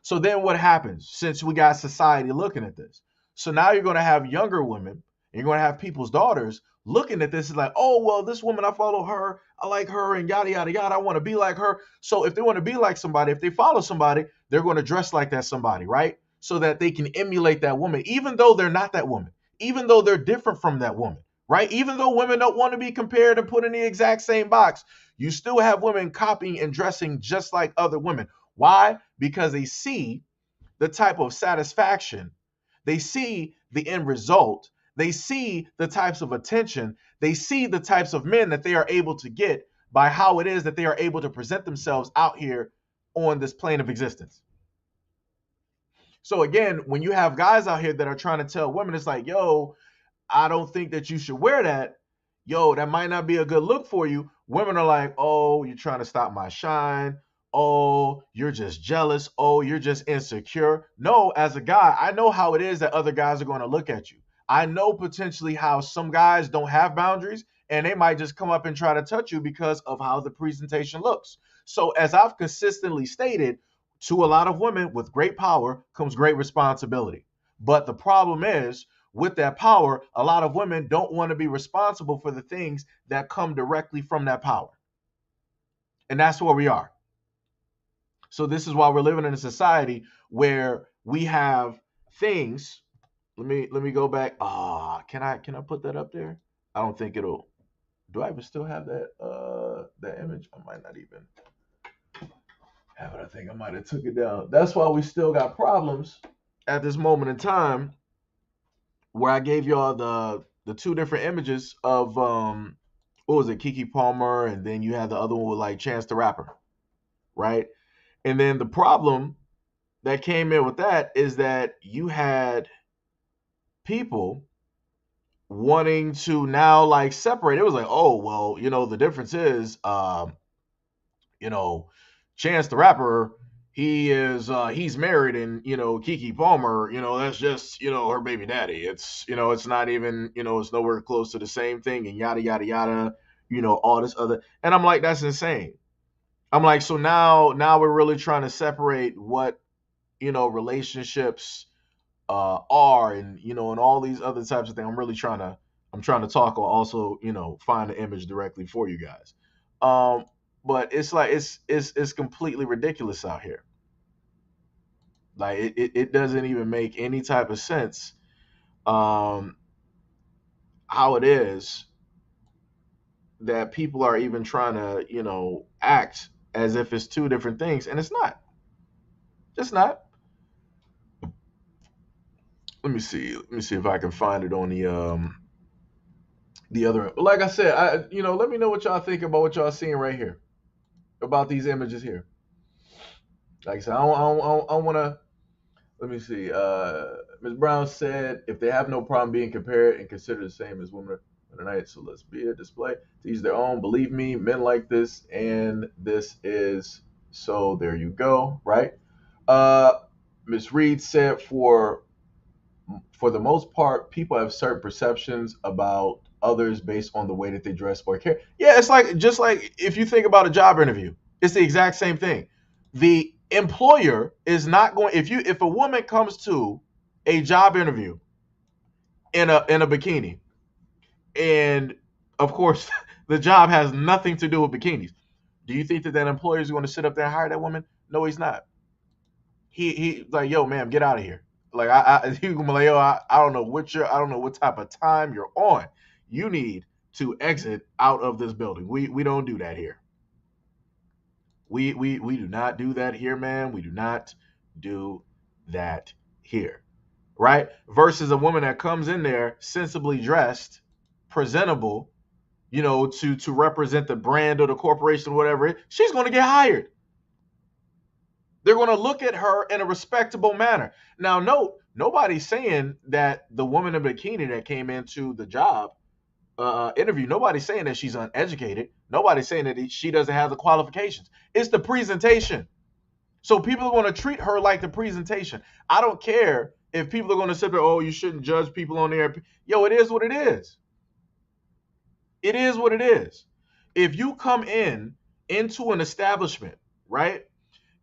So then what happens since we got society looking at this? So now you're going to have younger women, and you're going to have people's daughters looking at this is like, oh, well, this woman, I follow her, I like her, and yada, yada, yada. I want to be like her. So if they want to be like somebody, if they follow somebody, they're going to dress like that somebody, right? So that they can emulate that woman, even though they're not that woman, even though they're different from that woman, right? Even though women don't want to be compared and put in the exact same box, you still have women copying and dressing just like other women. Why? Because they see the type of satisfaction, they see the end result, they see the types of attention, they see the types of men that they are able to get by how it is that they are able to present themselves out here on this plane of existence. So again, when you have guys out here that are trying to tell women, it's like, yo, I don't think that you should wear that. Yo, that might not be a good look for you. Women are like, oh, you're trying to stop my shine. Oh, you're just jealous. Oh, you're just insecure. No, as a guy, I know how it is that other guys are going to look at you. I know potentially how some guys don't have boundaries and they might just come up and try to touch you because of how the presentation looks. So, as I've consistently stated, To a lot of women with great power comes great responsibility. But the problem is, with that power, a lot of women don't want to be responsible for the things that come directly from that power. And that's where we are. So this is why we're living in a society where we have things. Let me go back. Can I put that up there? I don't think it'll. Do I even still have that image? I might not even have it. I think I might have took it down. That's why we still got problems at this moment in time, where I gave y'all the two different images of what was it, Kiki Palmer, and then you had the other one with like Chance the Rapper, right? And then the problem that came in with that is that you had people wanting to now like separate. It was like, oh well, the difference is you know, Chance the Rapper, he's married, and Kiki Palmer, that's just her baby daddy. It's not even, it's nowhere close to the same thing, and yada yada yada, all this other. And I'm like, that's insane. I'm like, so now we're really trying to separate what relationships are, and all these other types of things. I'm trying to talk, or also find the image directly for you guys. But it's like it's completely ridiculous out here. Like it doesn't even make any type of sense, um how it is that people are even trying to act as if it's two different things, and it's not. It's not. Let me see if I can find it on the other. Like I said, let me know what y'all think about what y'all seeing right here, about these images here. Like I said, I don't want to. Let me see. Ms. Brown said, if they have no problem being compared and considered the same as women of the night, so let's be a display to each their own. Believe me, men like this, and this is so. There you go. Right. Ms. Reed said, for the most part, people have certain perceptions about others based on the way that they dress or care. Yeah, it's like, just like if you think about a job interview, it's the exact same thing. The employer is not going, if a woman comes to a job interview in a bikini, and of course the job has nothing to do with bikinis. Do you think that employer is going to sit up there and hire that woman? No, he's not. He like, yo, ma'am, get out of here. Like he gonna be like, yo, I don't know I don't know what type of time you're on. You need to exit out of this building. We don't do that here. We do not do that here, man. We do not do that here. Right? Versus a woman that comes in there sensibly dressed, presentable, to represent the brand or the corporation or whatever, she's gonna get hired. They're going to look at her in a respectable manner. Now, note, nobody's saying that the woman in bikini that came into the job interview, nobody's saying that she's uneducated. Nobody's saying that she doesn't have the qualifications. It's the presentation. So people are going to treat her like the presentation. I don't care if people are going to sit there, oh, you shouldn't judge people on there. Yo, it is what it is. It is what it is. If you come into an establishment, right,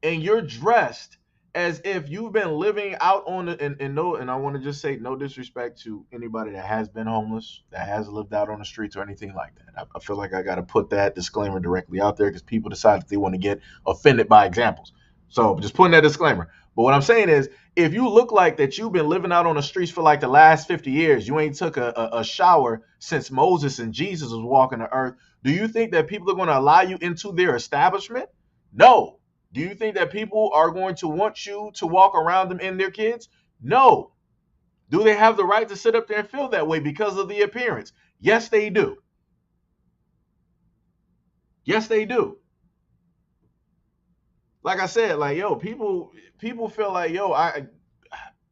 and you're dressed as if you've been living out on the, and I want to just say, no disrespect to anybody that has been homeless, that has lived out on the streets or anything like that. I feel like I got to put that disclaimer directly out there, because people decide that they want to get offended by examples. So just putting that disclaimer. But what I'm saying is, if you look like that you've been living out on the streets for like the last 50 years, you ain't took a shower since Moses and Jesus was walking the earth, do you think that people are going to allow you into their establishment? No. Do you think that people are going to want you to walk around them and their kids? No. Do they have the right to sit up there and feel that way because of the appearance? Yes, they do. Yes, they do. Like I said, like, yo, people feel like, yo, like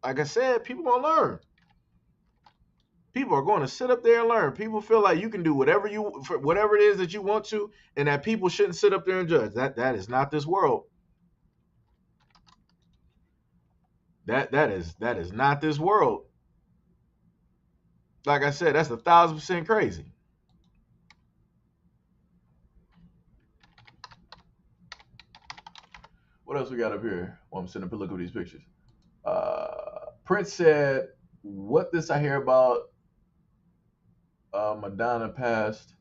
I said, people gonna learn. People are going to sit up there and learn. People feel like you can do whatever it is that you want to, and that people shouldn't sit up there and judge. That is not this world. That is not this world. Like I said, that's 1,000% crazy. What else we got up here? While I'm sitting up and looking at these pictures. Prince said, "What this I hear about Madonna passed."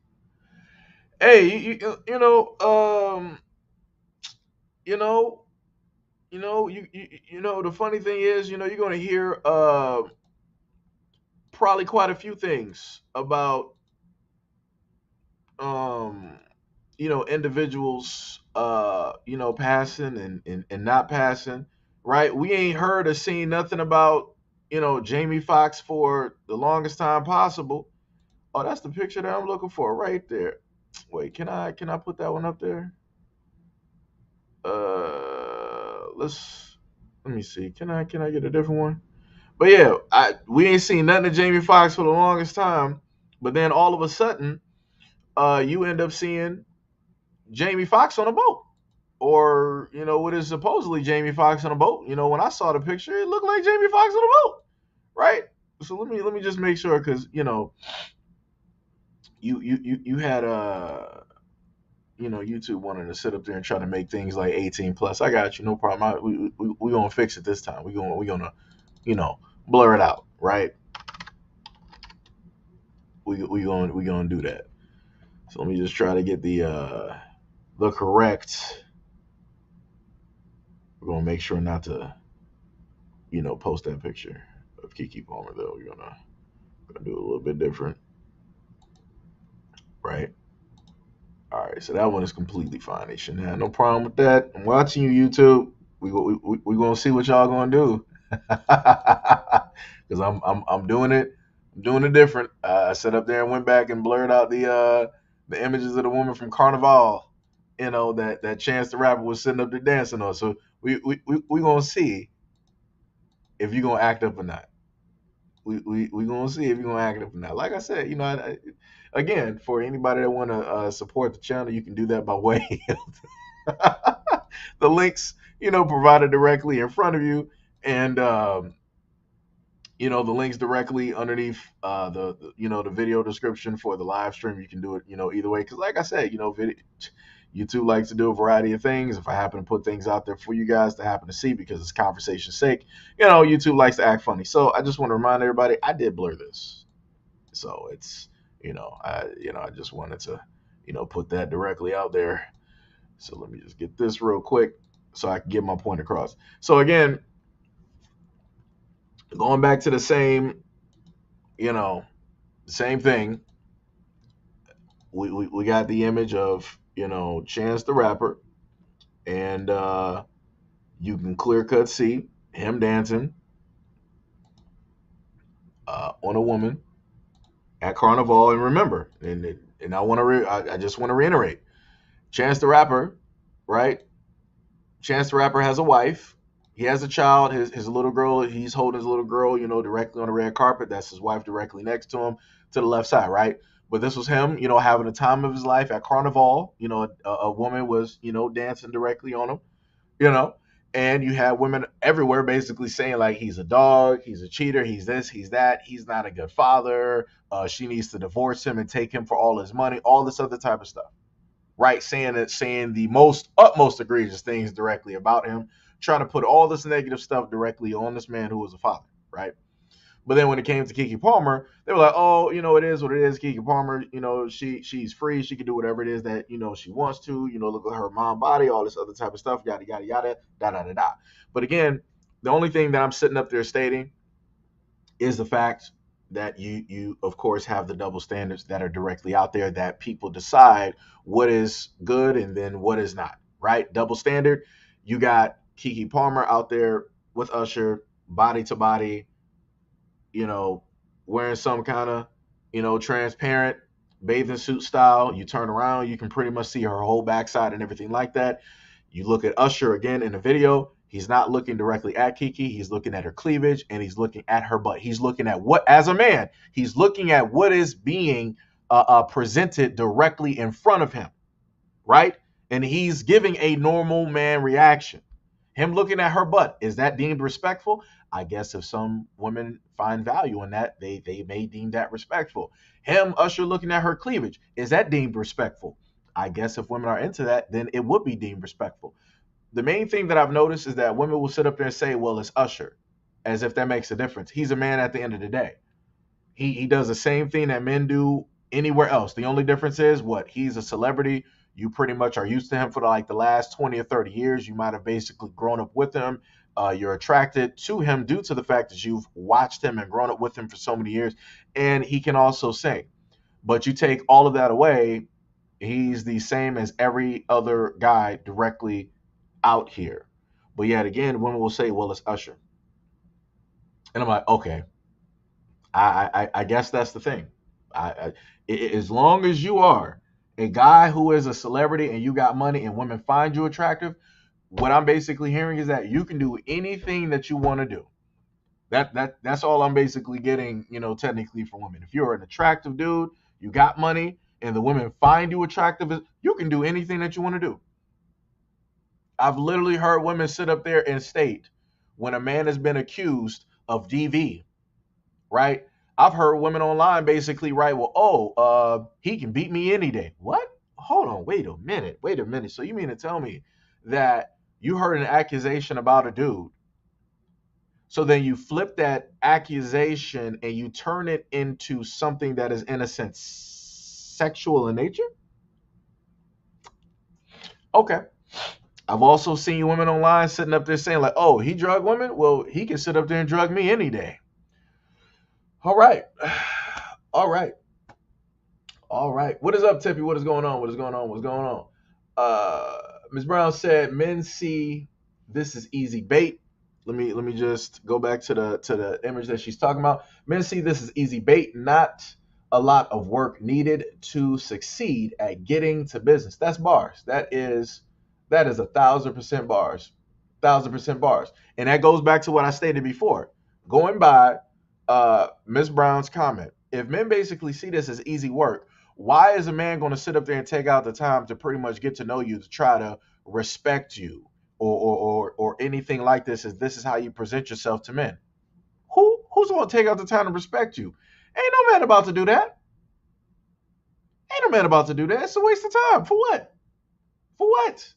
Hey, you know, the funny thing is, you're gonna hear probably quite a few things about um individuals passing and not passing, right? We ain't heard or seen nothing about Jamie Foxx for the longest time possible. Oh, that's the picture that I'm looking for right there. Wait, can I put that one up there? Let me see. Can I get a different one? But yeah, we ain't seen nothing of Jamie Foxx for the longest time. But then all of a sudden, you end up seeing Jamie Foxx on a boat, or what is supposedly Jamie Foxx on a boat. When I saw the picture, it looked like Jamie Foxx on a boat, right? So let me just make sure, because you had YouTube wanting to sit up there and try to make things like 18 plus. I got you, no problem. We gonna fix it this time. We gonna you know blur it out, right? We gonna do that. So let me just try to get the correct. We're gonna make sure not to post that picture of Kiki Palmer, though. We're gonna do a little bit different, right? All right, so that one is completely fine. They shouldn't have no problem with that. I'm watching you, YouTube. We gonna see what y'all gonna do, because I'm doing it. I'm doing it different. I sat up there and went back and blurred out the images of the woman from Carnival. That Chance the Rapper was sitting up there dancing on. So we gonna see if you gonna act up or not. We gonna see if you're gonna act up or not. Like I said, again, for anybody that want to support the channel, you can do that by way of the links, provided directly in front of you, and the links directly underneath the video description for the live stream. You can do it, either way. Because like I said, YouTube likes to do a variety of things. If I happen to put things out there for you guys to happen to see, because it's conversation's sake, YouTube likes to act funny. So I just want to remind everybody, I did blur this. So it's, I just wanted to, put that directly out there. So let me just get this real quick so I can get my point across. So again, going back to the same, same thing. We got the image of, Chance the Rapper, and you can clear cut see him dancing on a woman at Carnival. And remember, and I just want to reiterate, Chance the Rapper, right? Chance the Rapper has a wife. He has a child. His little girl. He's holding his little girl, directly on the red carpet. That's his wife directly next to him, to the left side, right? But this was him, having the time of his life at Carnival. A woman was, dancing directly on him, you know. And you have women everywhere basically saying like he's a dog, he's a cheater, he's this, he's that, he's not a good father. She needs to divorce him and take him for all his money, all this other type of stuff, right? Saying the most utmost egregious things directly about him, trying to put all this negative stuff directly on this man who was a father, right? But then when it came to Keke Palmer, they were like, "Oh, it is what it is. Keke Palmer, she's free. She can do whatever it is that she wants to. Look at her mom body, all this other type of stuff, yada yada yada, da da da da." But again, the only thing that I'm sitting up there stating is the fact that you of course have the double standards that are directly out there, that people decide what is good and then what is not, right? Double standard. You got Keke Palmer out there with Usher, body to body, wearing some kind of, transparent bathing suit style. You turn around, you can pretty much see her whole backside and everything like that. You look at Usher again in the video. He's not looking directly at Keke. He's looking at her cleavage and he's looking at her butt. He's looking at what, as a man, he's looking at what is being presented directly in front of him, right? And he's giving a normal man reaction. Him looking at her butt, is that deemed respectful? I guess if some women find value in that, they may deem that respectful. Him, Usher, looking at her cleavage, is that deemed respectful? I guess if women are into that, then it would be deemed respectful. the main thing that I've noticed is that women will sit up there and say, well, it's Usher, as if that makes a difference. He's a man at the end of the day. He does the same thing that men do anywhere else. The only difference is what? He's a celebrity. You pretty much are used to him for like the last 20 or 30 years. You might have basically grown up with him. You're attracted to him due to the fact that you've watched him and grown up with him for so many years. And he can also sing. But you take all of that away, he's the same as every other guy directly out here. But yet again, women will say, well, it's Usher. And I'm like, okay, I guess that's the thing. As long as you are a guy who is a celebrity and you got money and women find you attractive, what I'm basically hearing is that you can do anything that you want to do. That's all I'm basically getting, technically from women. If you're an attractive dude, you got money, and the women find you attractive, you can do anything that you want to do. I've literally heard women sit up there and state when a man has been accused of DV, right? I've heard women online basically write, well, he can beat me any day. What? Hold on, wait a minute. So you mean to tell me that you heard an accusation about a dude, so then you flip that accusation and you turn it into something that is, in a sense, sexual in nature? Okay. I've also seen women online sitting up there saying, like, oh, he drug women? Well, he can sit up there and drug me any day. All right. All right. All right. What is up, Tippy? What is going on? What is going on? What's going on? Ms. Brown said, men see this is easy bait. Let me just go back to the image that she's talking about. Men see this as easy bait, not a lot of work needed to succeed at getting to business. That's bars. That is 1,000% bars. 1,000% bars. And that goes back to what I stated before. Going by Ms. Brown's comment. If men basically see this as easy work, why is a man going to sit up there and take out the time to pretty much get to know you, to try to respect you, or anything like this? Is this is how you present yourself to men? Who's going to take out the time to respect you? Ain't no man about to do that. Ain't no man about to do that. It's a waste of time. For what? For what?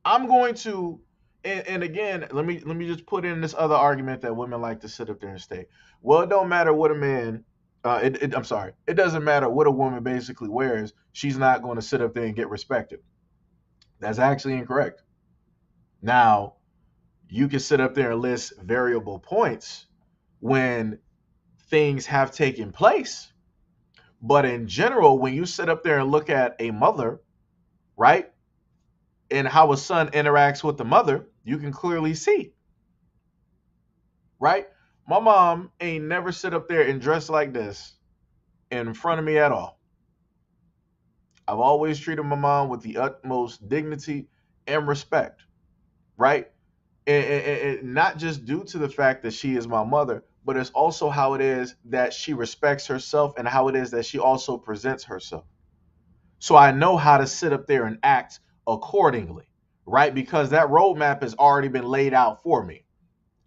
I'm going to, and again, let me just put in this other argument that women like to sit up there and state. Well, it don't matter what a man. I'm sorry. It doesn't matter what a woman basically wears. She's not going to sit up there and get respected. That's actually incorrect. Now, you can sit up there and list variable points when things have taken place. But in general, when you sit up there and look at a mother, right, and how a son interacts with the mother, you can clearly see, right? My mom ain't never sit up there and dress like this in front of me at all. I've always treated my mom with the utmost dignity and respect, right? And not just due to the fact that she is my mother, but it's also how it is that she respects herself and how it is that she also presents herself. So I know how to sit up there and act accordingly, right? Because that roadmap has already been laid out for me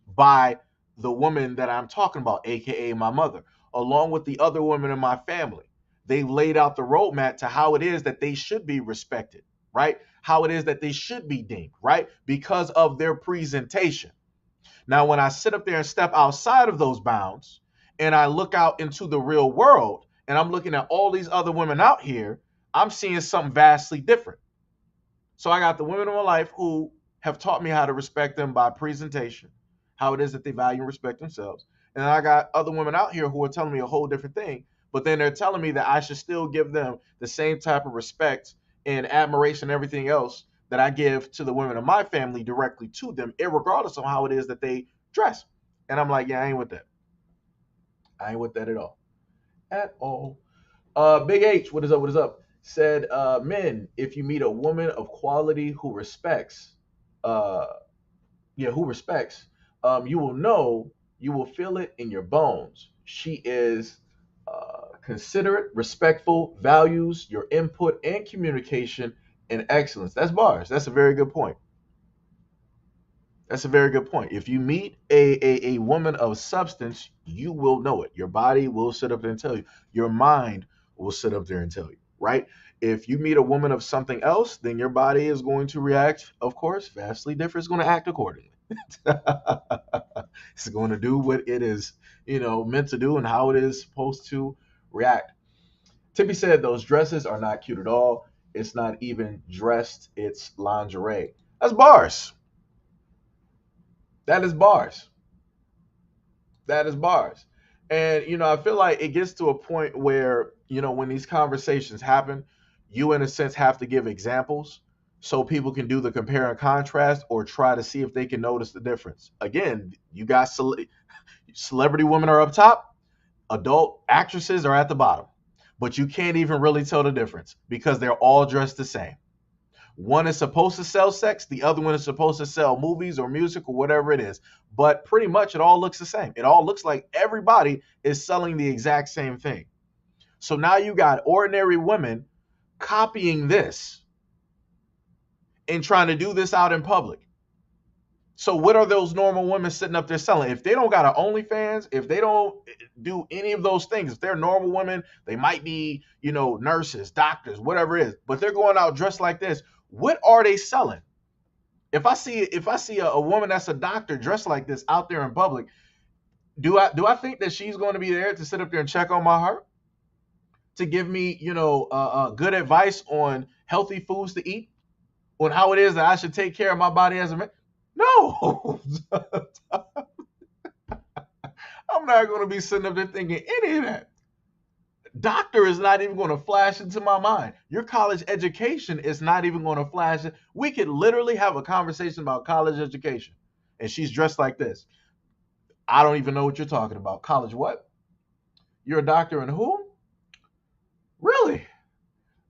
by the woman that I'm talking about, aka my mother, along with the other women in my family. They've laid out the roadmap to how it is that they should be respected, right? How it is that they should be deemed, right? Because of their presentation. Now, when I sit up there and step outside of those bounds and I look out into the real world and I'm looking at all these other women out here, I'm seeing something vastly different. So I got the women in my life who have taught me how to respect them by presentation, how it is that they value and respect themselves. And I got other women out here who are telling me a whole different thing, but then they're telling me that I should still give them the same type of respect and admiration and everything else that I give to the women of my family directly to them, irregardless of how it is that they dress. And I'm like, yeah, I ain't with that. I ain't with that at all. At all. Big H, what is up? What is up? Said, men, if you meet a woman of quality who respects, uh, you will know, you will feel it in your bones. She is considerate, respectful, values your input and communication and excellence. That's bars. That's a very good point. That's a very good point. If you meet a woman of substance, you will know it. Your body will sit up there and tell you. Your mind will sit up there and tell you. right? If you meet a woman of something else, then your body is going to react, of course, vastly different. It's going to act accordingly. It's going to do what it is, meant to do and how it is supposed to react. Tippy said those dresses are not cute at all. It's not even dressed, it's lingerie. That's bars. That is bars. That is bars. And I feel like it gets to a point where, when these conversations happen, you in a sense have to give examples so people can do the compare and contrast or try to see if they can notice the difference. Again, you got celebrity women are up top, adult actresses are at the bottom. But you can't even really tell the difference because they're all dressed the same. One is supposed to sell sex, the other one is supposed to sell movies or music or whatever it is. But pretty much it all looks the same. It all looks like everybody is selling the exact same thing. So now you got ordinary women copying this and trying to do this out in public. So what are those normal women sitting up there selling? If they don't got an OnlyFans, if they don't do any of those things, if they're normal women, they might be, nurses, doctors, whatever it is, but they're going out dressed like this. What are they selling? If I see a woman that's a doctor dressed like this out there in public, do I think that she's going to be there to sit up there and check on my heart, to give me, good advice on healthy foods to eat, on how it is that I should take care of my body as a man? No. I'm not going to be sitting up there thinking any of that. Doctor is not even going to flash into my mind. Your college education is not even going to flash. We could literally have a conversation about college education, and she's dressed like this. I don't even know what you're talking about. College what? You're a doctor in who? Really?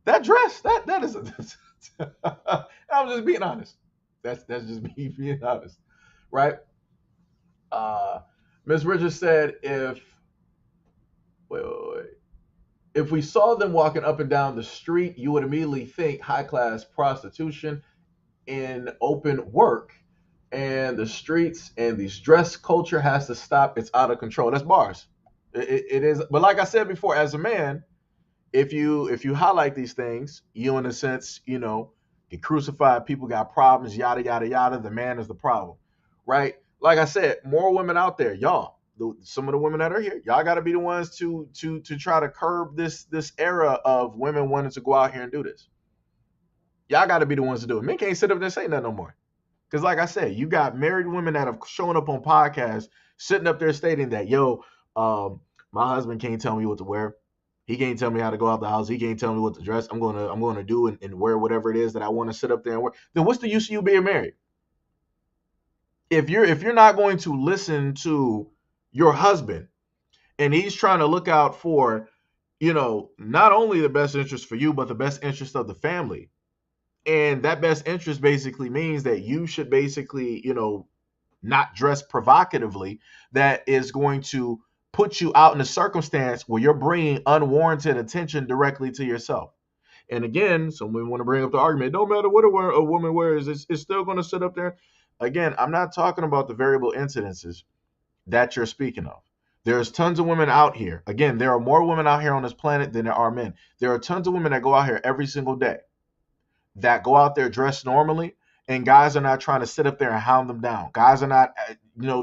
That dress? That is a. I'm just being honest. That's just me being honest, right? Ms. Richards said wait. If we saw them walking up and down the street, you would immediately think high class prostitution in open work, and the streets and these dress culture has to stop. It's out of control. That's bars. It is. But like I said before, as a man, if you highlight these things, you in a sense, get crucified. People got problems. Yada yada yada. The man is the problem, right? Like I said, more women out there, y'all. Some of the women that are here, y'all got to be the ones to try to curb this era of women wanting to go out here and do this. Y'all got to be the ones to do it. Men can't sit up there and say nothing no more. Because like I said, you got married women that have shown up on podcasts, sitting up there stating that, my husband can't tell me what to wear. He can't tell me how to go out the house. He can't tell me what to dress. I'm gonna do and wear whatever it is that I want to sit up there and wear. Then what's the use of you being married? If you're not going to listen to your husband and he's trying to look out for, not only the best interest for you, but the best interest of the family. And that best interest basically means that you should basically, not dress provocatively, that is going to put you out in a circumstance where you're bringing unwarranted attention directly to yourself. And again, someone want to bring up the argument, no matter what a woman wears, it's still going to sit up there. Again, I'm not talking about the variable incidences that you're speaking of. There's tons of women out here. Again, there are more women out here on this planet than there are men. There are tons of women that go out here every single day, that go out there dressed normally, and guys are not trying to sit up there and hound them down. Guys are not,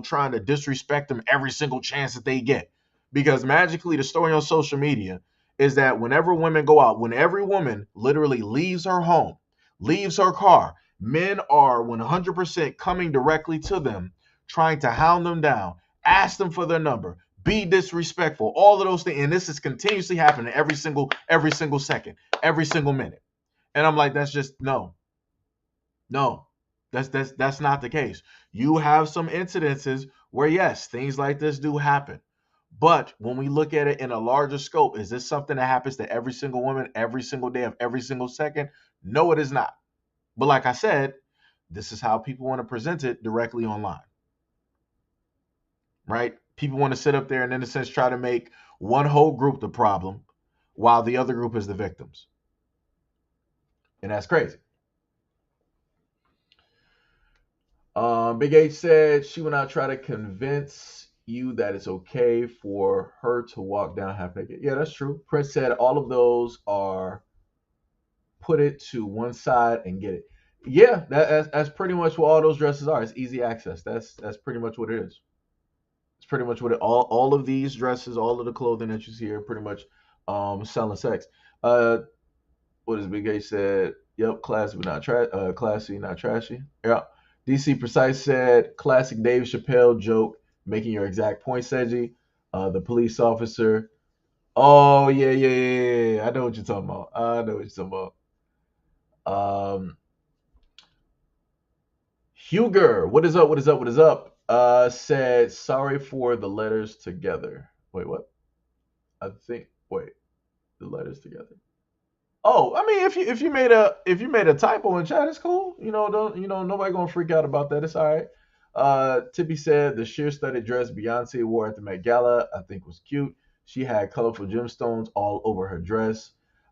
trying to disrespect them every single chance that they get. Because magically, the story on social media is that whenever women go out, when every woman literally leaves her home, leaves her car, men are 100% coming directly to them, trying to hound them down, ask them for their number, be disrespectful, all of those things. And this is continuously happening every single second, every single minute. And I'm like, that's just no, that's not the case. You have some incidences where yes, things like this do happen. But when we look at it in a larger scope, is this something that happens to every single woman, every single day of every single second? No, it is not. But like I said, this is how people want to present it directly online, right? People want to sit up there and in a sense try to make one whole group the problem while the other group is the victims. And that's crazy. Big H said she will not try to convince you that it's okay for her to walk down half naked. Yeah, that's true. Prince said all of those are put it to one side and get it. Yeah, that's pretty much what all those dresses are. It's easy access. That's pretty much what it is. It's pretty much what it all of these dresses, all of the clothing that you see here, pretty much selling sex. Uh, what is Big A said? Yep, classy but not classy, not trashy. Yeah. DC Precise said classic Dave Chappelle joke, making your exact point, Seji. The police officer. Oh yeah, yeah, yeah, yeah, yeah. I know what you're talking about. I know what you're talking about. Huger, what is up? What is up? What is up? Said sorry for the letters together. Wait, what? I think. Wait, the letters together. Oh, I mean, if you made a typo in chat, it's cool. Don't nobody gonna freak out about that. It's all right. Tippy said the sheer studded dress Beyonce wore at the Met Gala, I think was cute. She had colorful gemstones all over her dress.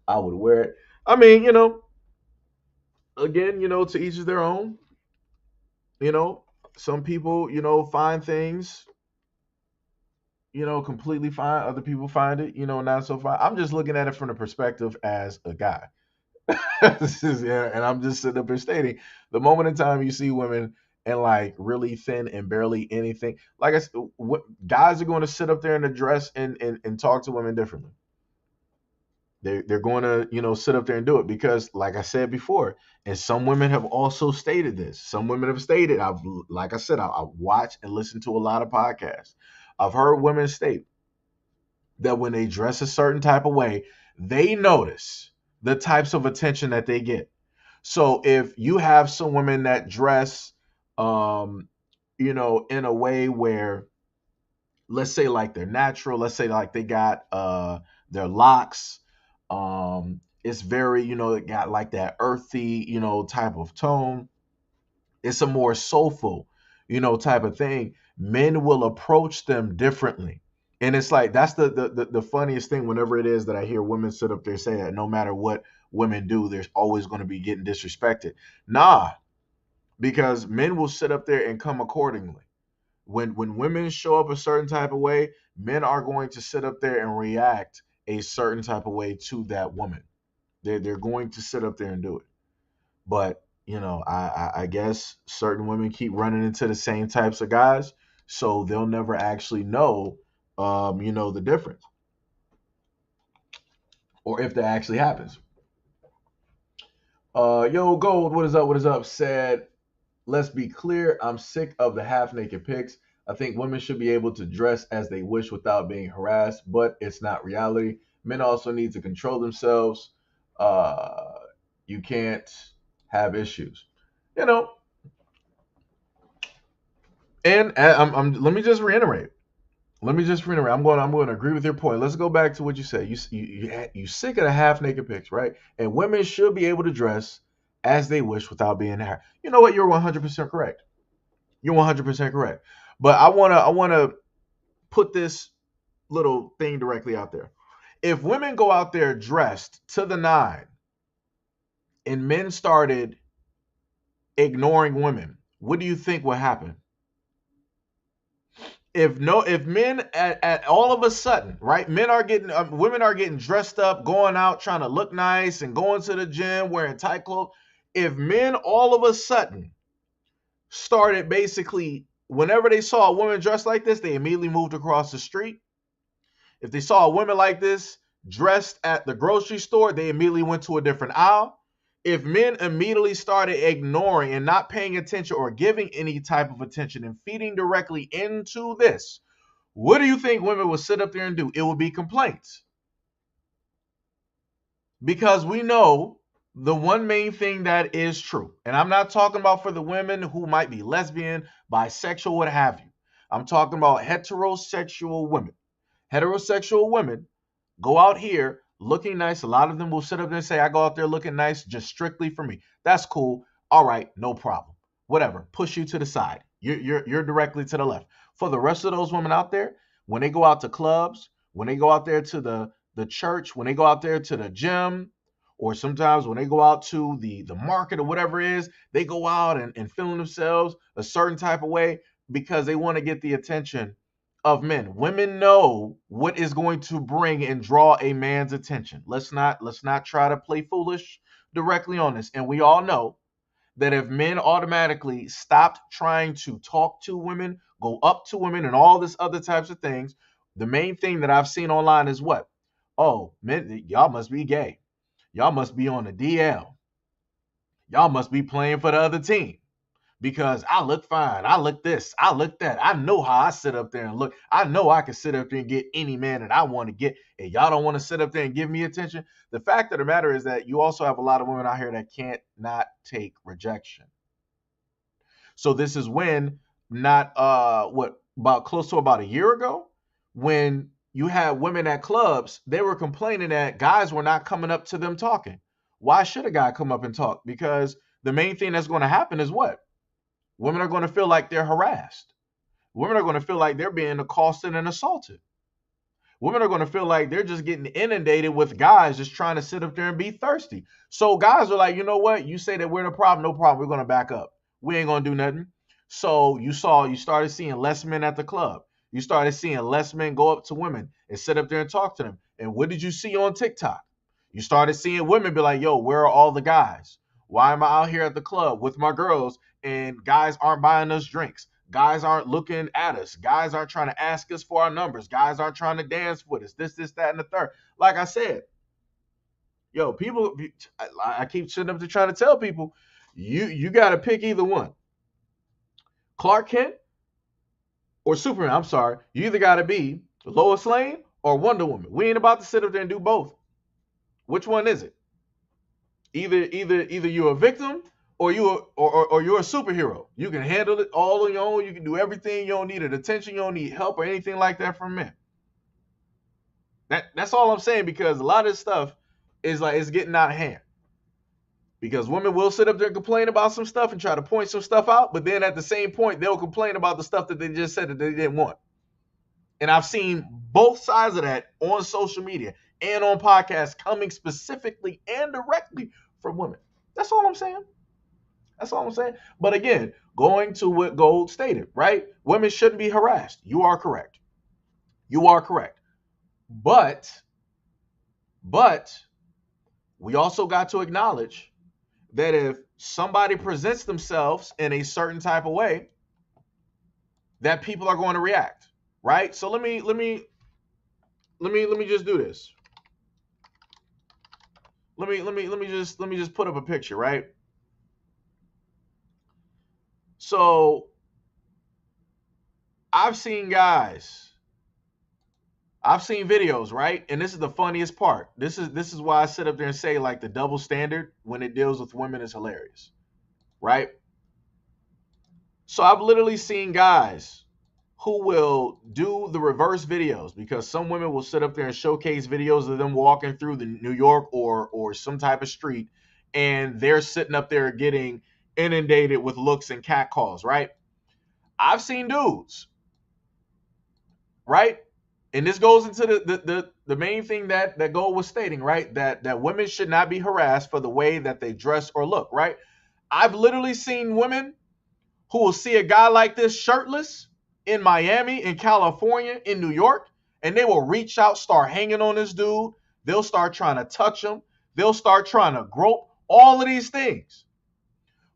I would wear it. I mean, again, to each is their own. You know, some people, find things, completely fine. Other people find it, not so fine. I'm just looking at it from the perspective as a guy. Yeah, and I'm just sitting up here stating the moment in time you see women and like really thin and barely anything. Like I said, guys are going to sit up there and address and talk to women differently. They're going to sit up there and do it because, like I said before, and some women have also stated this. Some women have stated, like I said, I watch and listen to a lot of podcasts. I've heard women state that when they dress a certain type of way, they notice the types of attention that they get. So if you have some women that dress, in a way where, let's say like they're natural, let's say like they got their locks, it's very, it got like that earthy, type of tone. It's a more soulful, type of thing. Men will approach them differently. And it's like that's the funniest thing whenever it is that I hear women sit up there say that no matter what women do, there's always going to be getting disrespected. Nah, because men will sit up there and come accordingly. When women show up a certain type of way, men are going to sit up there and react a certain type of way to that woman. They're going to sit up there and do it. But I guess certain women keep running into the same types of guys, so they'll never actually know, the difference, or if that actually happens. Yo, Gold, what is up? What is up? Said, let's be clear. I'm sick of the half naked pics. I think women should be able to dress as they wish without being harassed, but it's not reality. Men also need to control themselves. Uh, you can't have issues, you know. And let me just reiterate. I'm going to agree with your point. Let's go back to what you said. You sick of the half naked pics, right? And women should be able to dress as they wish without being there. You know what? You're 100% correct. You're 100% correct. But I want to put this little thing directly out there. If women go out there dressed to the nine and men started ignoring women, what do you think will happen? If men at all of a sudden, right, men are getting women are getting dressed up, going out trying to look nice and going to the gym wearing tight clothes. If men all of a sudden started basically whenever they saw a woman dressed like this, they immediately moved across the street. If they saw a woman like this dressed at the grocery store, they immediately went to a different aisle. If men immediately started ignoring and not paying attention or giving any type of attention and feeding directly into this, what do you think women would sit up there and do? It would be complaints. Because we know the one main thing that is true, and I'm not talking about for the women who might be lesbian, bisexual, what have you. I'm talking about heterosexual women. Heterosexual women go out here looking nice. A lot of them will sit up there and say, I go out there looking nice just strictly for me. That's cool. All right, no problem. Whatever. Push you to the side. You're directly to the left. For the rest of those women out there, when they go out to clubs, when they go out there to the church, when they go out there to the gym, or sometimes when they go out to the market or whatever it is, they go out and feeling themselves a certain type of way because they want to get the attention of men. Women know what is going to bring and draw a man's attention. Let's not try to play foolish. directly on this, and we all know that if men automatically stopped trying to talk to women, go up to women, and all this other types of things, the main thing that I've seen online is what? Oh, men, y'all must be gay. Y'all must be on the DL. Y'all must be playing for the other team because I look fine. I look this. I look that. I know how I sit up there and look. I know I can sit up there and get any man that I want to get. And y'all don't want to sit up there and give me attention. The fact of the matter is that you also have a lot of women out here that can't not take rejection. So this is when not what about close to about a year ago when you had women at clubs, they were complaining that guys were not coming up to them talking. Why should a guy come up and talk? Because the main thing that's going to happen is what? Women are going to feel like they're harassed. Women are going to feel like they're being accosted and assaulted. Women are going to feel like they're just getting inundated with guys just trying to sit up there and be thirsty. So guys are like, you know what? You say that we're the problem, no problem. We're going to back up. We ain't going to do nothing. So you started seeing less men at the club. You started seeing less men go up to women and sit up there and talk to them. And what did you see on TikTok? You started seeing women be like, yo, where are all the guys? Why am I out here at the club with my girls and guys aren't buying us drinks? Guys aren't looking at us. Guys aren't trying to ask us for our numbers. Guys aren't trying to dance with us. This, that, and the third. Like I said, yo, people, I keep sitting up to trying to tell people, you got to pick either one. Clark Kent or Superman. I'm sorry. You either got to be Lois Lane or Wonder Woman. We ain't about to sit up there and do both. Which one is it? Either you're a victim or you're a superhero. You can handle it all on your own. You can do everything. You don't need attention. You don't need help or anything like that from men. That's all I'm saying, because a lot of this stuff is like it's getting out of hand. Because women will sit up there and complain about some stuff and try to point some stuff out, but then at the same point they'll complain about the stuff that they just said that they didn't want. And I've seen both sides of that on social media and on podcasts coming specifically and directly from women. That's all I'm saying. That's all I'm saying. But again, going to what Gold stated, right? Women shouldn't be harassed. You are correct. You are correct. But we also got to acknowledge that if somebody presents themselves in a certain type of way, that people are going to react, right? So let me just do this. Let me just put up a picture, right? So I've seen videos, right? And this is the funniest part. This is why I sit up there and say, like, the double standard when it deals with women is hilarious, right? So I've literally seen guys who will do the reverse videos, because some women will sit up there and showcase videos of them walking through the New York or some type of street, and they're sitting up there getting inundated with looks and catcalls, right? I've seen dudes, right? And this goes into the main thing that Gold was stating, right? That women should not be harassed for the way that they dress or look, right? I've literally seen women who will see a guy like this shirtless in Miami, in California, in New York, and they will reach out, start hanging on this dude. They'll start trying to touch him. They'll start trying to grope, all of these things.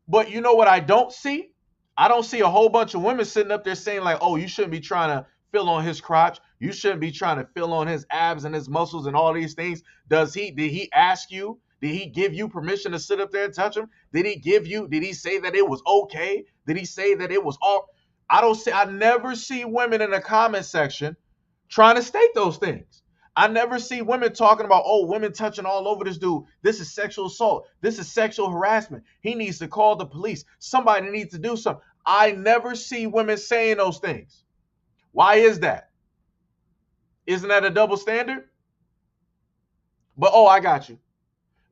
But you know what I don't see? I don't see a whole bunch of women sitting up there saying like, oh, you shouldn't be trying to feel on his crotch. You shouldn't be trying to feel on his abs and his muscles and all these things. Did he ask you? Did he give you permission to sit up there and touch him? Did he say that it was okay? Did he say that it was all? I never see women in the comment section trying to state those things. I never see women talking about, oh, women touching all over this dude. This is sexual assault. This is sexual harassment. He needs to call the police. Somebody needs to do something. I never see women saying those things. Why is that? Isn't that a double standard? But, oh, I got you.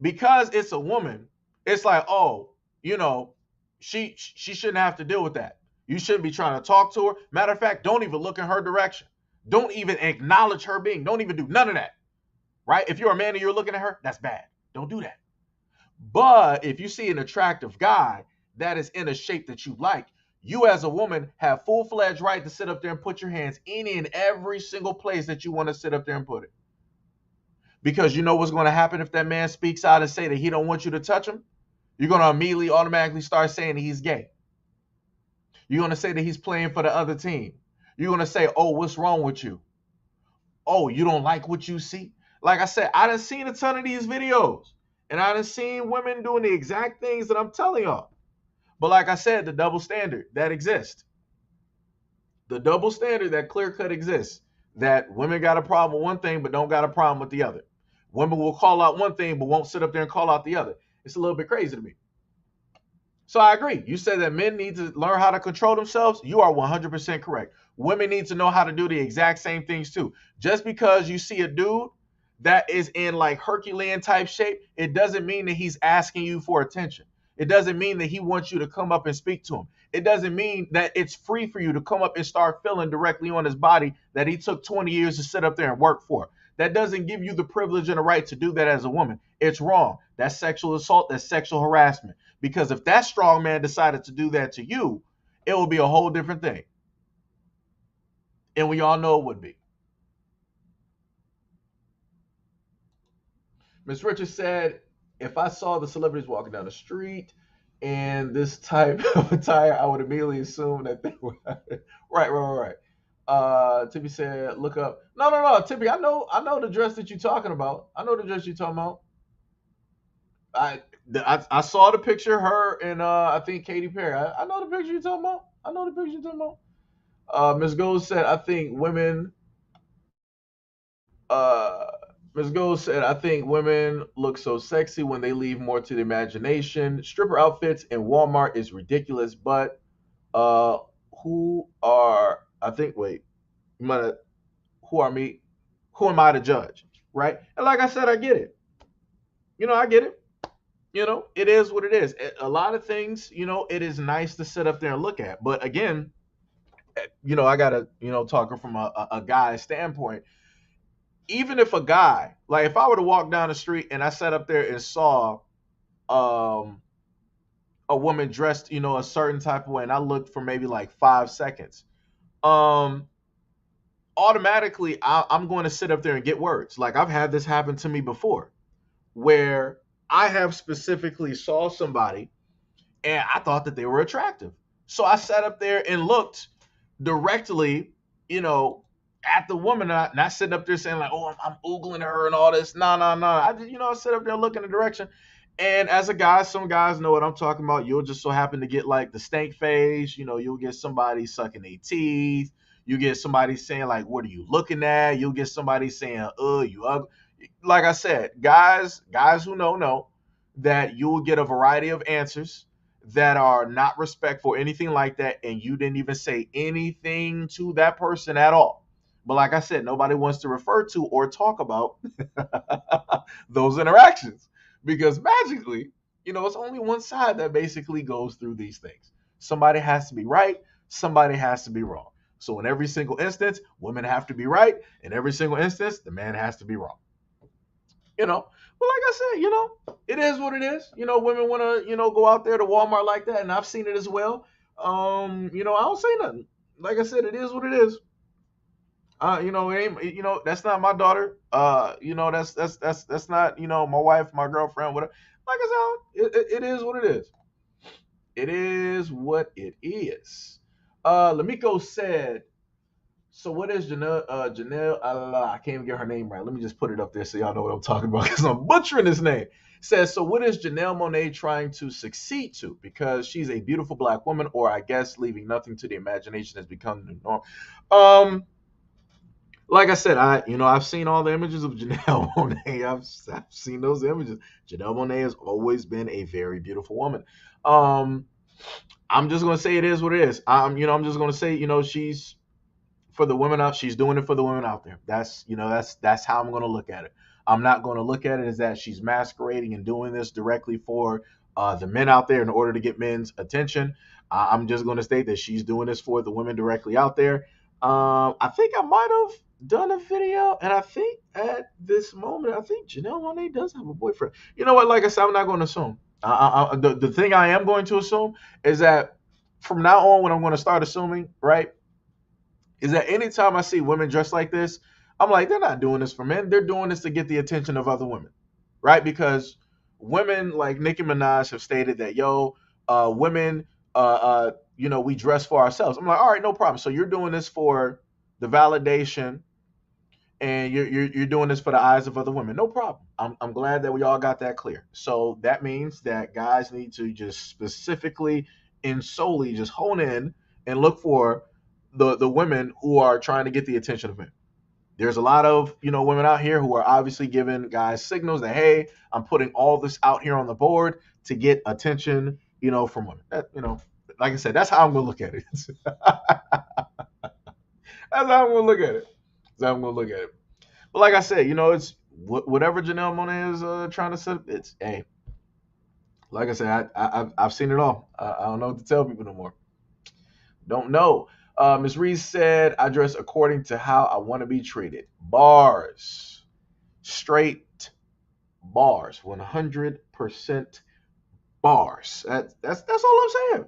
Because it's a woman, it's like, oh, she shouldn't have to deal with that. You shouldn't be trying to talk to her. Matter of fact, don't even look in her direction. Don't even acknowledge her being. Don't even do none of that. Right? If you're a man and you're looking at her, that's bad. Don't do that. But if you see an attractive guy that is in a shape that you like, you as a woman have full-fledged right to sit up there and put your hands any and every single place that you want to sit up there and put it. Because you know what's going to happen if that man speaks out and say that he don't want you to touch him? You're going to immediately automatically start saying that he's gay. You're going to say that he's playing for the other team. You're going to say, oh, what's wrong with you? Oh, you don't like what you see? Like I said, I done seen a ton of these videos. And I done seen women doing the exact things that I'm telling y'all. But like I said, the double standard that exists. The double standard that clear cut exists. That women got a problem with one thing but don't got a problem with the other. Women will call out one thing but won't sit up there and call out the other. It's a little bit crazy to me. So I agree. You said that men need to learn how to control themselves. You are 100% correct. Women need to know how to do the exact same things too. Just because you see a dude that is in like Herculean type shape, it doesn't mean that he's asking you for attention. It doesn't mean that he wants you to come up and speak to him. It doesn't mean that it's free for you to come up and start feeling directly on his body that he took 20 years to sit up there and work for. That doesn't give you the privilege and the right to do that as a woman. It's wrong. That's sexual assault. That's sexual harassment. Because if that strong man decided to do that to you, it would be a whole different thing. And we all know it would be. Miss Richards said, if I saw the celebrities walking down the street and this type of attire, I would immediately assume that they were right. Tippy said, look up. No, Tippy, I know the dress that you're talking about. I know the dress you're talking about. I saw the picture of her and I think Katy Perry. I know the picture you're talking about. I know the picture you're talking about. Ms. Gold said, I think women. Uh, Ms. Gold said, I think women look so sexy when they leave more to the imagination. Stripper outfits in Walmart is ridiculous, but uh, who are I think? Wait, you might have, who are me? Who am I to judge? Right? And like I said, I get it. I get it. It is what it is. A lot of things, it is nice to sit up there and look at. But again, I gotta, talking from a guy's standpoint. Even if a guy, like if I were to walk down the street and I sat up there and saw um a woman dressed, a certain type of way, and I looked for maybe like 5 seconds, um, automatically I'm going to sit up there and get words. Like I've had this happen to me before, where I have specifically saw somebody and I thought that they were attractive. So I sat up there and looked directly, you know, at the woman, not sitting up there saying like, "Oh, I'm oogling her and all this." No, no, no. I just, I sit up there looking in the direction. And as a guy, some guys know what I'm talking about. You'll just so happen to get like the stank face. You'll get somebody sucking their teeth. You get somebody saying like, "What are you looking at?" You'll get somebody saying, you ugly." Like I said, guys who know that you will get a variety of answers that are not respectful or anything like that, and you didn't even say anything to that person at all. But like I said, nobody wants to refer to or talk about those interactions because magically, it's only one side that basically goes through these things. Somebody has to be right, somebody has to be wrong. So in every single instance, women have to be right. In every single instance, the man has to be wrong. But like I said, it is what it is. Women want to, go out there to Walmart like that, and I've seen it as well. I don't say nothing. Like I said, it is what it is. It ain't, that's not my daughter. That's not, my wife, my girlfriend, whatever. Like I said, it is what it is. It is what it is. Lamiko said, so what is Janelle? I can't even get her name right. Let me just put it up there so y'all know what I'm talking about because I'm butchering this name. Says, so what is Janelle Monáe trying to succeed to? Because she's a beautiful black woman, or I guess leaving nothing to the imagination has become the norm. Like I said, I've seen all the images of Janelle Monáe. I've seen those images. Janelle Monáe has always been a very beautiful woman. I'm just gonna say it is what it is. I'm just gonna say, she's for the women out. She's doing it for the women out there. That's how I'm going to look at it. I'm not going to look at it as that she's masquerading and doing this directly for the men out there in order to get men's attention. I'm just going to state that she's doing this for the women directly out there. I think I might have done a video, and I think at this moment, I think Janelle Monáe does have a boyfriend. You know what? Like I said, I'm not going to assume. The thing I am going to assume is that from now on, when I'm going to start assuming, right, is that anytime I see women dressed like this, I'm like, they're not doing this for men. They're doing this to get the attention of other women, right? Because women like Nicki Minaj have stated that, yo, women, we dress for ourselves. I'm like, all right, no problem. So you're doing this for the validation, and you're doing this for the eyes of other women. No problem. I'm glad that we all got that clear. So that means that guys need to just specifically and solely just hone in and look for the women who are trying to get the attention of men. There's a lot of women out here who are obviously giving guys signals that, hey, I'm putting all this out here on the board to get attention, from women. Like I said, that's how I'm gonna look at it. That's how I'm gonna look at it. That's how I'm gonna look at it. But like I said, it's whatever Janelle Monáe is trying to set. It's hey, like I said, I've seen it all. I don't know what to tell people no more. Don't know. Ms. Reese said, "I dress according to how I want to be treated." Bars, straight bars, 100% bars. That's all I'm saying.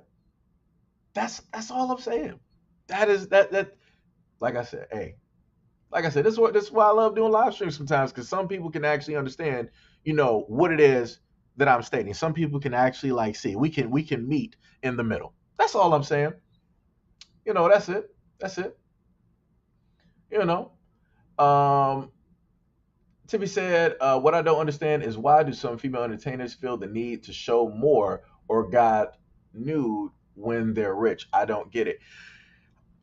That's all I'm saying. That is that. Like I said, hey, like I said, this is why I love doing live streams sometimes, because some people can actually understand, what it is that I'm stating. Some people can actually like see. We can meet in the middle. That's all I'm saying. That's it. That's it. You know. Um, Timmy said, "What I don't understand is why do some female entertainers feel the need to show more or got nude when they're rich? I don't get it."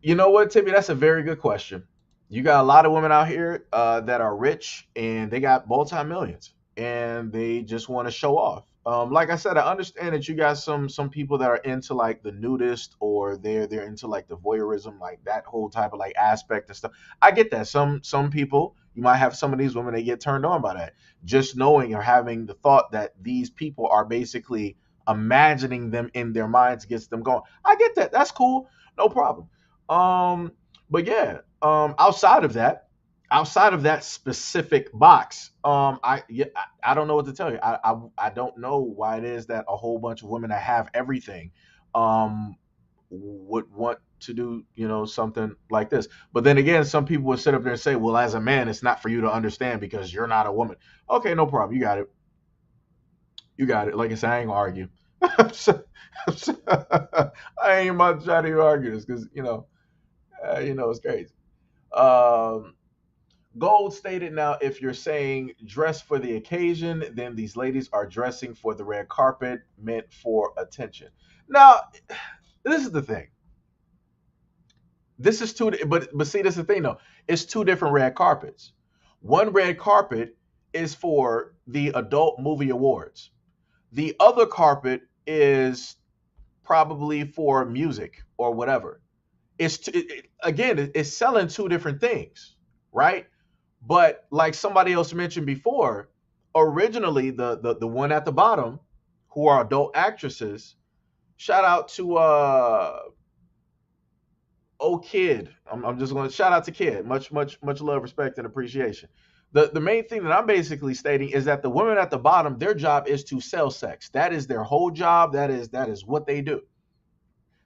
You know what, Timmy? That's a very good question. You got a lot of women out here that are rich and they got multi-millions and they just want to show off. Like I said, I understand that you got some people that are into like the nudist, or they're into like the voyeurism, like that whole type of like aspect and stuff. I get that. Some people, you might have some of these women, they get turned on by that. Just knowing or having the thought that these people are basically imagining them in their minds gets them going. I get that. That's cool. No problem. Um, but yeah, outside of that specific box, I don't know what to tell you. I don't know why it is that a whole bunch of women that have everything, um, would want to do something like this. But then again, some people would sit up there and say, well, as a man, it's not for you to understand because you're not a woman. Okay, no problem. You got it. You got it. Like I said, I ain't gonna argue. I ain't about to try to argue this because it's crazy. Um, Gold stated, now, if you're saying dress for the occasion, then these ladies are dressing for the red carpet meant for attention. Now, this is the thing. This is two, but see, this is the thing though. It's two different red carpets. One red carpet is for the adult movie awards. The other carpet is probably for music or whatever. Again, it's selling two different things, right? But like somebody else mentioned before, originally the one at the bottom, who are adult actresses. Shout out to Kid. I'm just going to shout out to Kid. Much love, respect, and appreciation. The main thing that I'm basically stating is that the women at the bottom, their job is to sell sex. That is their whole job. That is what they do.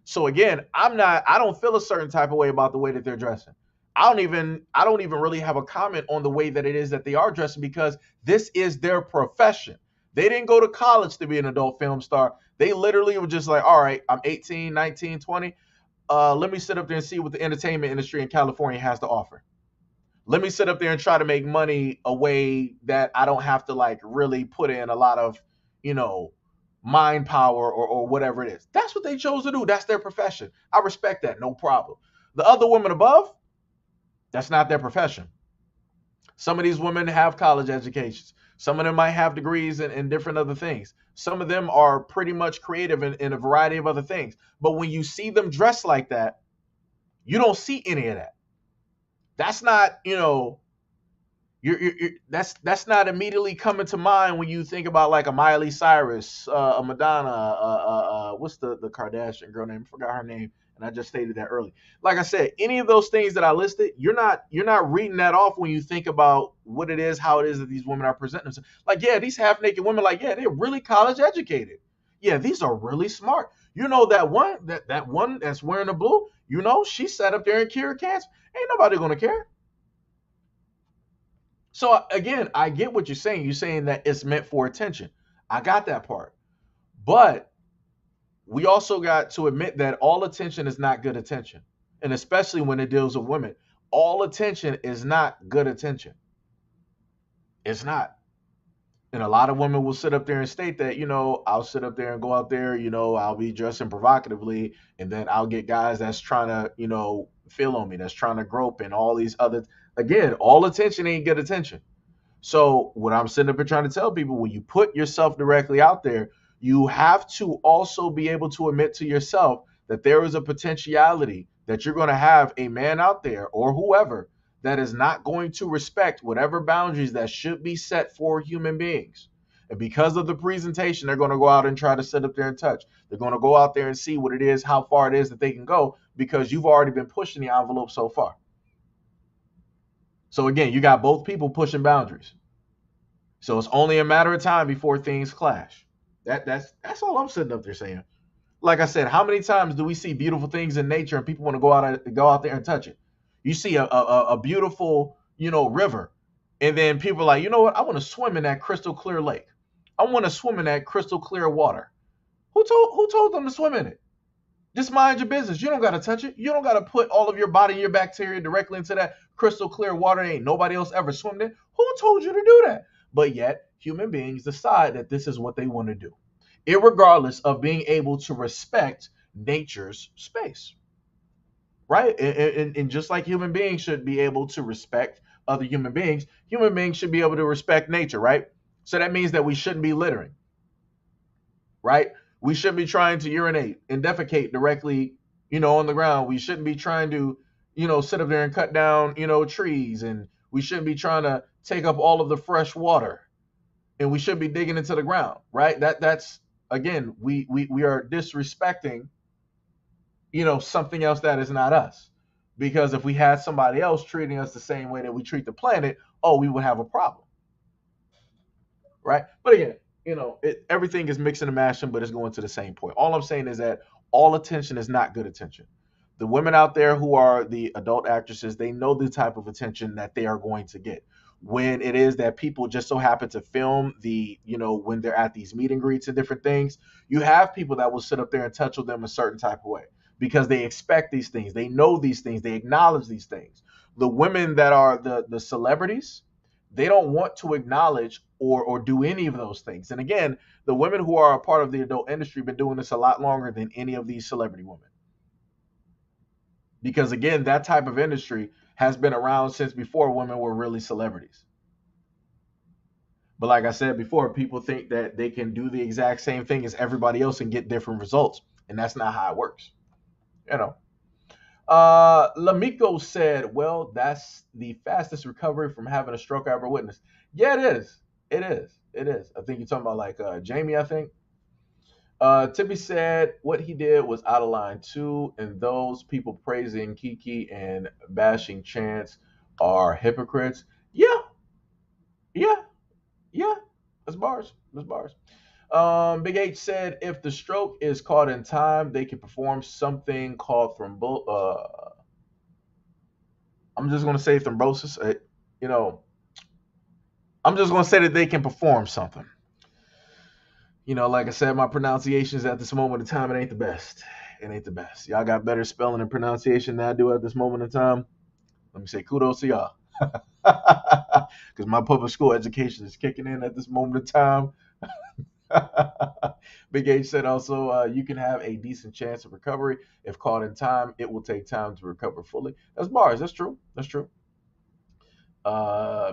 So again, I don't feel a certain type of way about the way that they're dressing. I don't even really have a comment on the way that it is that they are dressing, because this is their profession. They didn't go to college to be an adult film star. They literally were just like, all right, I'm 18, 19, 20. Let me sit up there and see what the entertainment industry in California has to offer. Let me sit up there and try to make money a way that I don't have to like really put in a lot of, you know, mind power or whatever it is. That's what they chose to do. That's their profession. I respect that. No problem. The other women above, that's not their profession. Some of these women have college educations. Some of them might have degrees in different other things. Some of them are pretty much creative in a variety of other things. But when you see them dressed like that, you don't see any of that. That's not, that's not immediately coming to mind when you think about like a Miley Cyrus, a Madonna, what's the Kardashian girl name? I forgot her name, and I just stated that early. Like I said, any of those things that I listed, you're not reading that off when you think about what it is, how it is that these women are presenting themselves. Like, yeah, these half naked women, like, yeah, they're really college educated. Yeah, these are really smart. That one that's wearing the blue, she sat up there and cured cancer. Ain't nobody gonna care. So again, I get what you're saying. You're saying that it's meant for attention. I got that part. But we also got to admit that all attention is not good attention. And especially when it deals with women, all attention is not good attention. It's not. And a lot of women will sit up there and state that, I'll sit up there and go out there, I'll be dressing provocatively, and then I'll get guys that's trying to, feel on me, that's trying to grope, and all these other. Again, all attention ain't good attention. So what I'm sitting up here trying to tell people, when you put yourself directly out there, you have to also be able to admit to yourself that there is a potentiality that you're going to have a man out there or whoever that is not going to respect whatever boundaries that should be set for human beings. And because of the presentation, they're going to go out and try to sit up there and touch. They're going to go out there and see what it is, how far it is that they can go, because you've already been pushing the envelope so far. So again, you got both people pushing boundaries. So it's only a matter of time before things clash. That's all I'm sitting up there saying. Like I said, how many times do we see beautiful things in nature and people want to go out there and touch it? You see a beautiful, river, and then people are like, you know what? I want to swim in that crystal clear lake. I want to swim in that crystal clear water. Who told them to swim in it? Just mind your business. You don't got to touch it. You don't got to put all of your body and your bacteria directly into that crystal clear water. Ain't nobody else ever swum in. Who told you to do that? But yet, human beings decide that this is what they want to do, irregardless of being able to respect nature's space, right? And just like human beings should be able to respect other human beings should be able to respect nature, right? So that means that we shouldn't be littering, right? We shouldn't be trying to urinate and defecate directly, on the ground. We shouldn't be trying to, sit up there and cut down, trees. And we shouldn't be trying to take up all of the fresh water. And we should be digging into the ground, right? That's again, we are disrespecting, something else that is not us. Because if we had somebody else treating us the same way that we treat the planet, oh, we would have a problem, right? But again, everything is mixing and mashing, but it's going to the same point. All I'm saying is that all attention is not good attention. The women out there who are the adult actresses, they know the type of attention that they are going to get. When it is that people just so happen to film when they're at these meet and greets and different things, you have people that will sit up there and touch on them a certain type of way because they expect these things. They know these things. They acknowledge these things. The women that are the celebrities, they don't want to acknowledge or do any of those things. And again, the women who are a part of the adult industry have been doing this a lot longer than any of these celebrity women. Because again, that type of industry has been around since before women were really celebrities. But like I said before, people think that they can do the exact same thing as everybody else and get different results. And that's not how it works. You know. Lamiko said, well, that's the fastest recovery from having a stroke I ever witnessed. Yeah, it is. It is. It is. I think you're talking about like Jamie, I think. Tippy said what he did was out of line too, and those people praising Kiki and bashing Chance are hypocrites. Yeah, yeah, yeah. That's bars. That's bars. Big H said if the stroke is caught in time, they can perform something called I'm just gonna say thrombosis. You know, I'm just gonna say that they can perform something. Like I said, my pronunciations at this moment in time, it ain't the best. It ain't the best. Y'all got better spelling and pronunciation than I do at this moment in time. Let me say kudos to y'all. Because my public school education is kicking in at this moment in time. Big H said also, you can have a decent chance of recovery. If caught in time, it will take time to recover fully. That's bars. That's true. That's true.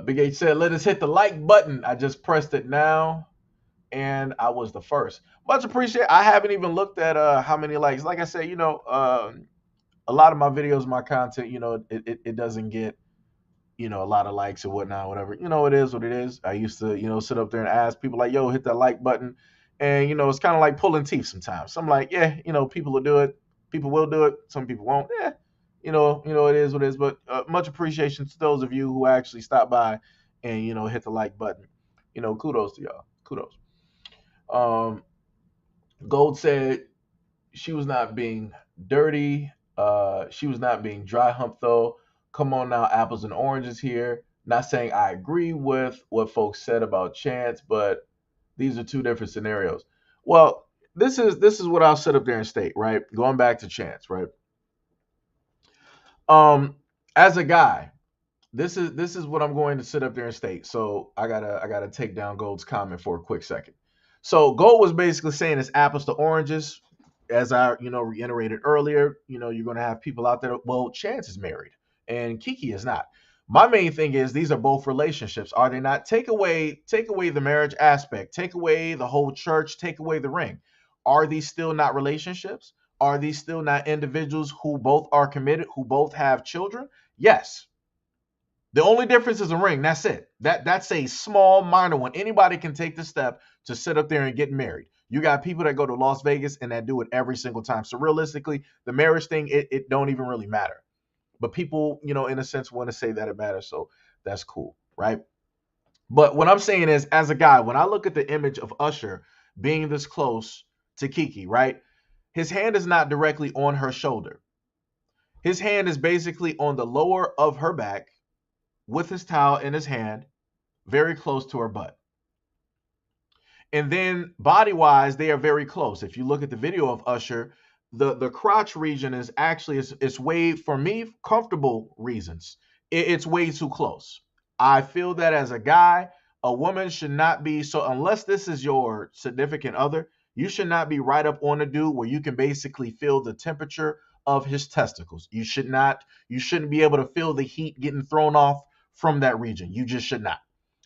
Big H said, let us hit the like button. I just pressed it now. And I was the first. Much appreciated. I haven't even looked at how many likes. Like I said, a lot of my videos, my content, it doesn't get, a lot of likes or whatnot, whatever. It is what it is. I used to, sit up there and ask people like, yo, hit that like button. And, it's kind of like pulling teeth sometimes. So I'm like, yeah, people will do it. People will do it. Some people won't. Yeah, it is what it is. But much appreciation to those of you who actually stop by and, hit the like button. Kudos to y'all. Kudos. Gold said she was not being dirty. She was not being dry hump though. Come on now, apples and oranges here. Not saying I agree with what folks said about Chance, but these are two different scenarios. Well, this is what I'll sit up there and state, right? Going back to Chance, right? Um, as a guy, this is what I'm going to sit up there and state. So I gotta take down Gold's comment for a quick second. So Gold was basically saying it's apples to oranges. As I reiterated earlier, you're gonna have people out there. Well, Chance is married and Kiki is not. My main thing is these are both relationships. Are they not? Take away the marriage aspect, take away the whole church, take away the ring. Are these still not relationships? Are these still not individuals who both are committed, who both have children? Yes. The only difference is a ring. That's it. That's a small minor one. Anybody can take the step to sit up there and get married. You got people that go to Las Vegas and that do it every single time. So realistically, the marriage thing, it don't even really matter. But people, in a sense, want to say that it matters. So that's cool, right? But what I'm saying is, as a guy, when I look at the image of Usher being this close to Kiki, right? His hand is not directly on her shoulder. His hand is basically on the lower of her back with his towel in his hand, very close to her butt. And then body wise, they are very close. If you look at the video of Usher, the crotch region is actually it's way, for me, comfortable reasons. It's way too close. I feel that as a guy, a woman should not be so, unless this is your significant other, you should not be right up on a dude where you can basically feel the temperature of his testicles. You shouldn't be able to feel the heat getting thrown off from that region. You just should not.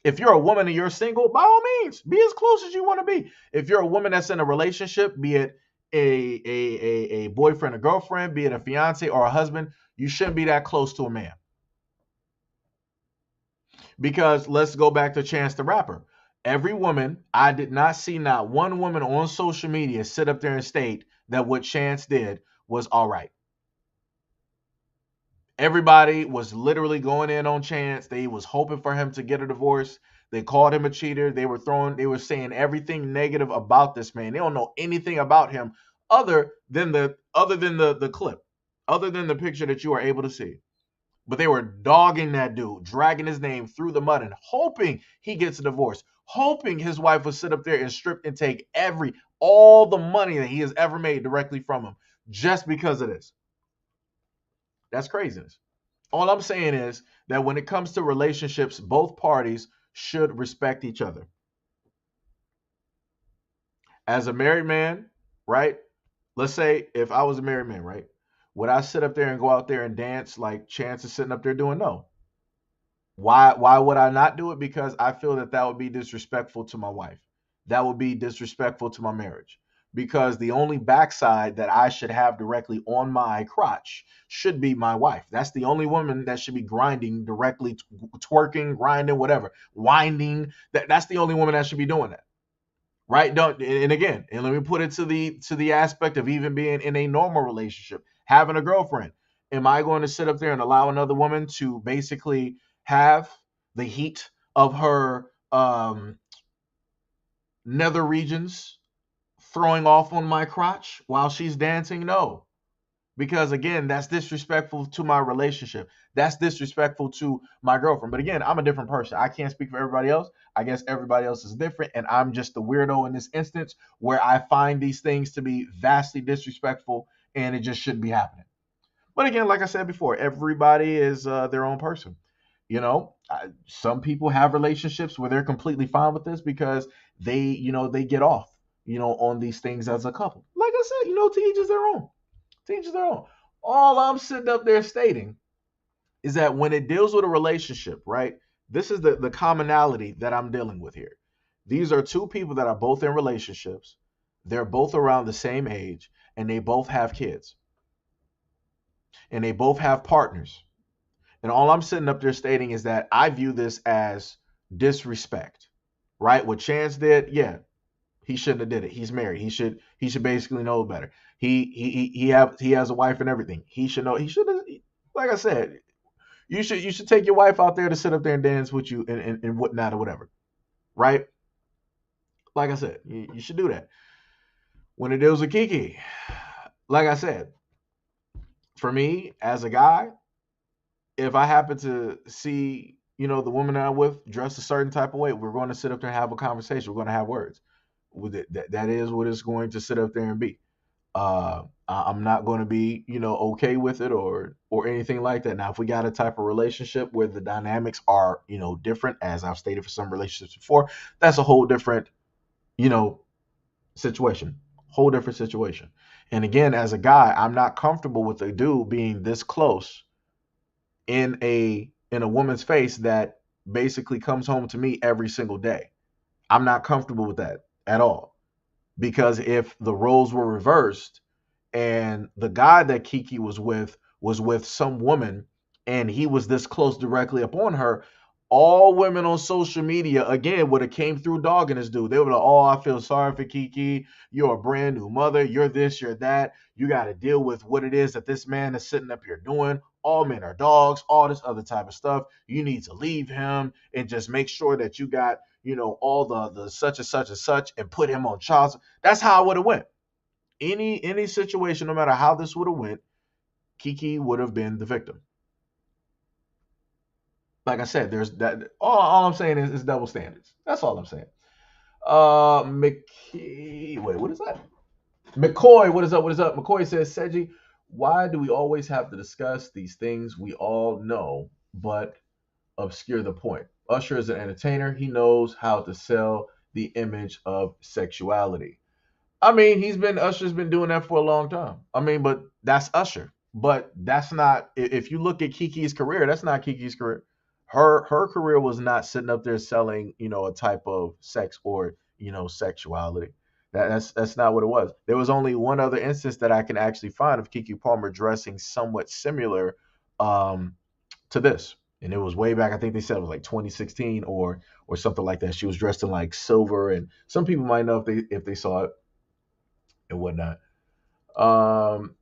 If you're a woman and you're single, by all means, be as close as you want to be. If you're a woman that's in a relationship, be it a boyfriend or girlfriend, be it a fiance or a husband, you shouldn't be that close to a man. Because let's go back to Chance the Rapper. Every woman, I did not see not one woman on social media sit up there and state that what Chance did was all right. Everybody was literally going in on Chance. They was hoping for him to get a divorce. They called him a cheater. They were saying everything negative about this man. They don't know anything about him other than the clip, other than the picture that you are able to see. But they were dogging that dude, dragging his name through the mud and hoping he gets a divorce, hoping his wife would sit up there and strip and take all the money that he has ever made directly from him just because of this. That's craziness. All I'm saying is that when it comes to relationships, both parties should respect each other. As a married man, right? Let's say if I was a married man, right? Would I sit up there and go out there and dance like Chance is sitting up there doing? No. Why would I not do it? Because I feel that that would be disrespectful to my wife. That would be disrespectful to my marriage. Because the only backside that I should have directly on my crotch should be my wife. That's the only woman that should be grinding directly, twerking, grinding, whatever, winding. That's the only woman that should be doing that, right? Don't, and again, and let me put it to the aspect of even being in a normal relationship, having a girlfriend. Am I going to sit up there and allow another woman to basically have the heat of her nether regions throwing off on my crotch while she's dancing? No, because again, that's disrespectful to my relationship. That's disrespectful to my girlfriend. But again, I'm a different person. I can't speak for everybody else. I guess everybody else is different, and I'm just the weirdo in this instance where I find these things to be vastly disrespectful, and it just shouldn't be happening. But again, like I said before, everybody is their own person. Some people have relationships where they're completely fine with this because they get off, on these things as a couple. Like I said, to each is their own. To each is their own. All I'm sitting up there stating is that when it deals with a relationship, right? This is the commonality that I'm dealing with here. These are two people that are both in relationships. They're both around the same age, and they both have kids, and they both have partners. And all I'm sitting up there stating is that I view this as disrespect, right? What Chance did, yeah, he shouldn't have did it. He's married. He should basically know better. He has a wife and everything. He should know. He should have, like I said, you should take your wife out there to sit up there and dance with you and whatnot or whatever, right? Like I said, you should do that. When it deals with Kiki, like I said, for me as a guy, if I happen to see the woman that I'm with dressed a certain type of way, we're going to sit up there and have a conversation. We're going to have words. With it, that is what it's going to sit up there and be. I'm not going to be, okay with it or anything like that. Now, if we got a type of relationship where the dynamics are, different, as I've stated for some relationships before, that's a whole different, you know, situation. Whole different situation. And again, as a guy, I'm not comfortable with a dude being this close in a woman's face that basically comes home to me every single day. I'm not comfortable with that at all. Because if the roles were reversed and the guy that Kiki was with some woman and he was this close directly upon her, all women on social media again would have came through dogging this dude. They would have, oh, I feel sorry for Kiki. You're a brand new mother. You're this, you're that. You got to deal with what it is that this man is sitting up here doing. All men are dogs, all this other type of stuff. You need to leave him and just make sure that you got, all the such and such and put him on child. That's how it would have went. Any situation, no matter how this would have went, Kiki would have been the victim. Like I said, there's that. All I'm saying is double standards. That's all I'm saying. Wait, what is that? McCoy, what is up? What is up? McCoy says, Seji, why do we always have to discuss these things we all know, but obscure the point? Usher is an entertainer. He knows how to sell the image of sexuality. I mean, Usher's been doing that for a long time. I mean, but that's Usher. But that's not, if you look at Kiki's career, that's not Kiki's career. Her career was not sitting up there selling, a type of sex or, sexuality. That's not what it was. There was only one other instance that I can actually find of Kiki Palmer dressing somewhat similar um, to this. And it was way back, I think they said it was like 2016 or something like that. She was dressed in like silver, and some people might know if they saw it and whatnot. Um,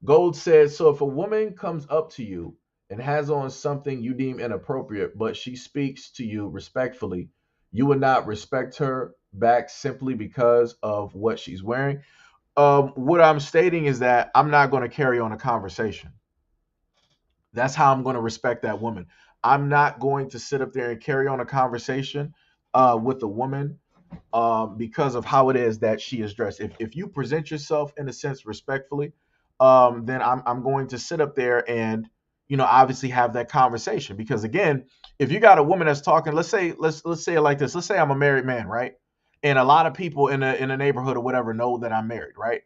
Gold says, so if a woman comes up to you and has on something you deem inappropriate, but she speaks to you respectfully, you would not respect her back simply because of what she's wearing. What I'm stating is that I'm not going to carry on a conversation. That's how I'm going to respect that woman. I'm not going to sit up there and carry on a conversation with a woman because of how it is that she is dressed. If you present yourself in a sense respectfully, then I'm going to sit up there and obviously have that conversation. Because again, if you got a woman that's talking, let's say it like this. Let's say I'm a married man, right? And a lot of people in a neighborhood or whatever know that I'm married, right?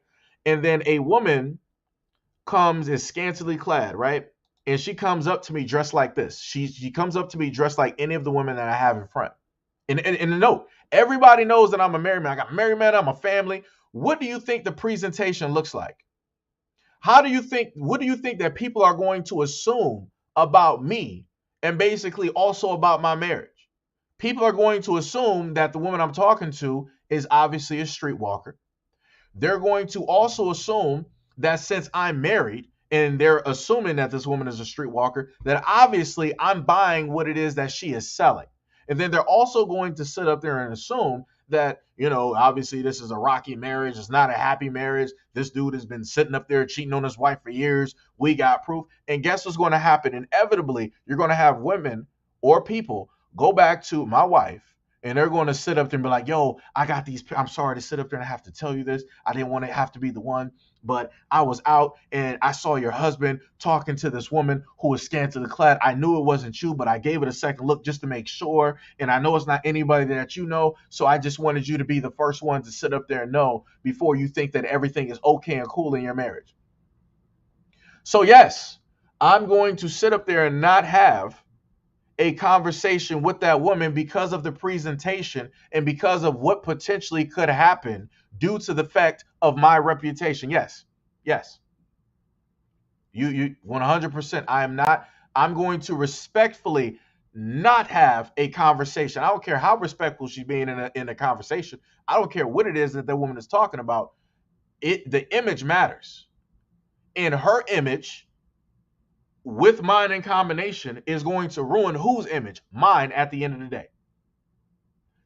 And then a woman comes is scantily clad, right? And she comes up to me dressed like this. She comes up to me dressed like any of the women that I have in front. And no, everybody knows that I'm a married man. I got a married man, I'm a family. What do you think the presentation looks like? What do you think that people are going to assume about me and basically also about my marriage? People are going to assume that the woman I'm talking to is obviously a streetwalker. They're going to also assume that since I'm married and they're assuming that this woman is a streetwalker, that obviously I'm buying what it is that she is selling. And then they're also going to sit up there and assume that, obviously this is a rocky marriage. It's not a happy marriage. This dude has been sitting up there cheating on his wife for years. We got proof. And guess what's going to happen? Inevitably, you're going to have women or people go back to my wife and they're going to sit up there and be like, yo, I got these. I'm sorry to sit up there and have to tell you this. I didn't want to have to be the one, but I was out and I saw your husband talking to this woman who was scantily clad. I knew it wasn't you, but I gave it a second look just to make sure. And I know it's not anybody that you know. So I just wanted you to be the first one to sit up there and know before you think that everything is okay and cool in your marriage. So, yes, I'm going to sit up there and not have a conversation with that woman because of the presentation and because of what potentially could happen due to the fact of my reputation. Yes. Yes. You 100%. I'm going to respectfully not have a conversation. I don't care how respectful she's being in a conversation. I don't care what it is that woman is talking about. The image matters. And her image with mine in combination is going to ruin whose image? Mine at the end of the day.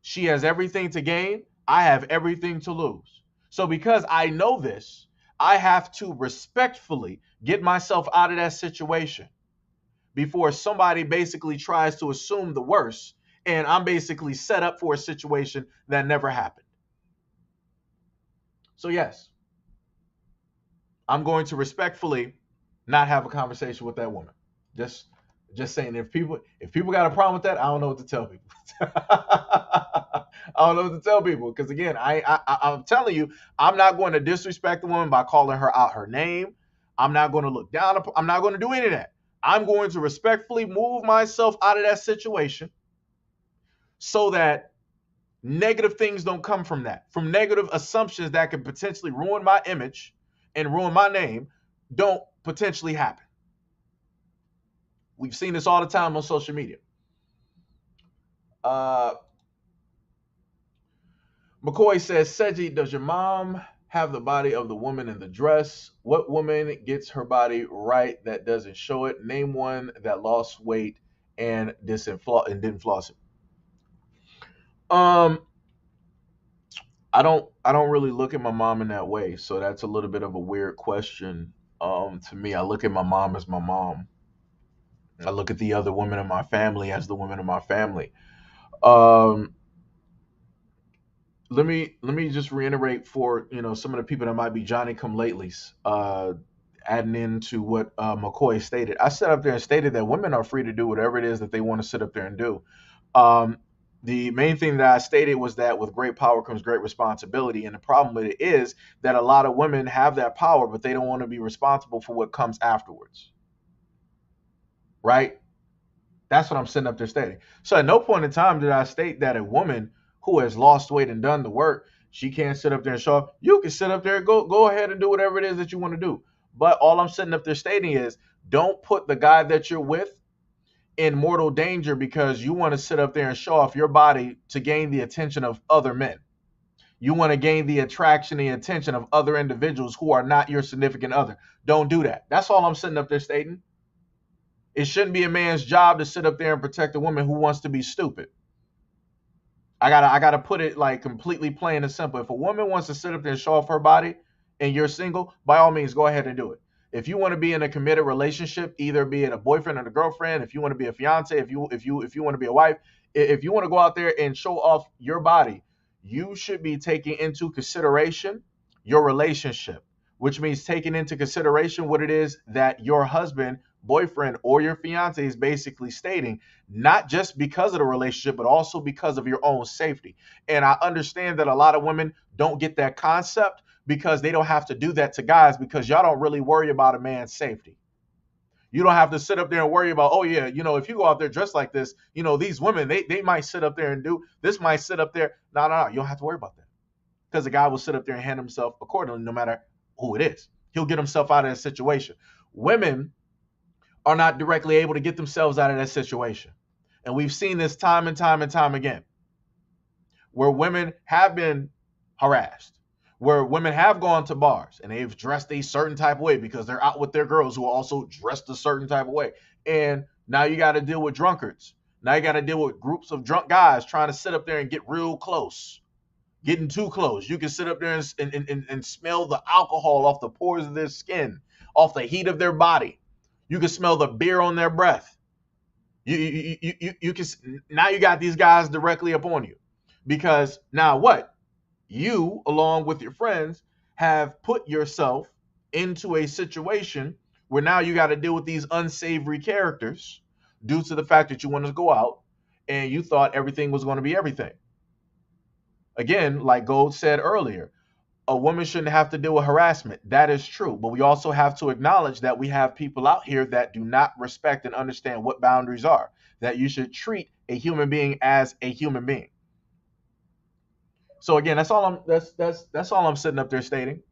She has everything to gain. I have everything to lose. So because I know this, I have to respectfully get myself out of that situation before somebody basically tries to assume the worst, and I'm basically set up for a situation that never happened. So yes, I'm going to respectfully not have a conversation with that woman. Just just saying, if people got a problem with that, I don't know what to tell people. I don't know what to tell people because again, I'm telling you, I'm not going to disrespect the woman by calling her out her name. I'm not going to look down. I'm not going to do any of that. I'm going to respectfully move myself out of that situation so that negative things don't come from that, from negative assumptions that could potentially ruin my image and ruin my name, don't potentially happen. We've seen this all the time on social media. Uh, McCoy says, Seji, does your mom have the body of the woman in the dress? What woman gets her body right that doesn't show it? Name one that lost weight and didn't floss it. Um, I don't really look at my mom in that way, so that's a little bit of a weird question. To me, I look at my mom as my mom. I look at the other women in my family as the women in my family. Um, let me just reiterate for some of the people that might be Johnny come latelys, adding into what McCoy stated. I sat up there and stated that women are free to do whatever it is that they want to sit up there and do. Um, the main thing that I stated was that with great power comes great responsibility, and the problem with it is that a lot of women have that power, but they don't want to be responsible for what comes afterwards. Right? That's what I'm sitting up there stating. So at no point in time did I state that a woman who has lost weight and done the work, she can't sit up there and show up. You can sit up there, go ahead and do whatever it is that you want to do. But all I'm sitting up there stating is don't put the guy that you're with in mortal danger because you want to sit up there and show off your body to gain the attention of other men. You want to gain the attraction, the attention of other individuals who are not your significant other. Don't do that. That's all I'm sitting up there stating. It shouldn't be a man's job to sit up there and protect a woman who wants to be stupid. I gotta put it like completely plain and simple. If a woman wants to sit up there and show off her body and you're single, by all means go ahead and do it. If you want to be in a committed relationship, either be it a boyfriend or a girlfriend, if you want to be a fiance, if you want to be a wife, if you want to go out there and show off your body, you should be taking into consideration your relationship, which means taking into consideration what it is that your husband, boyfriend, or your fiance is basically stating, not just because of the relationship, but also because of your own safety. And I understand that a lot of women don't get that concept because they don't have to do that to guys because y'all don't really worry about a man's safety. You don't have to sit up there and worry about, oh yeah, if you go out there dressed like this, these women, they might sit up there and do this, might sit up there. No, you don't have to worry about that because the guy will sit up there and handle himself accordingly, no matter who it is. He'll get himself out of that situation. Women are not directly able to get themselves out of that situation. And we've seen this time and time and time again, where women have been harassed, where women have gone to bars and they've dressed a certain type of way because they're out with their girls who are also dressed a certain type of way. And now you got to deal with drunkards. Now you got to deal with groups of drunk guys trying to sit up there and get real close, getting too close. You can sit up there and smell the alcohol off the pores of their skin, off the heat of their body. You can smell the beer on their breath. You can now you got these guys directly upon you because now what? You, along with your friends, have put yourself into a situation where now you got to deal with these unsavory characters due to the fact that you want to go out and you thought everything was going to be everything. Again, like Gold said earlier, a woman shouldn't have to deal with harassment. That is true. But we also have to acknowledge that we have people out here that do not respect and understand what boundaries are, that you should treat a human being as a human being. So again, that's all I'm sitting up there stating.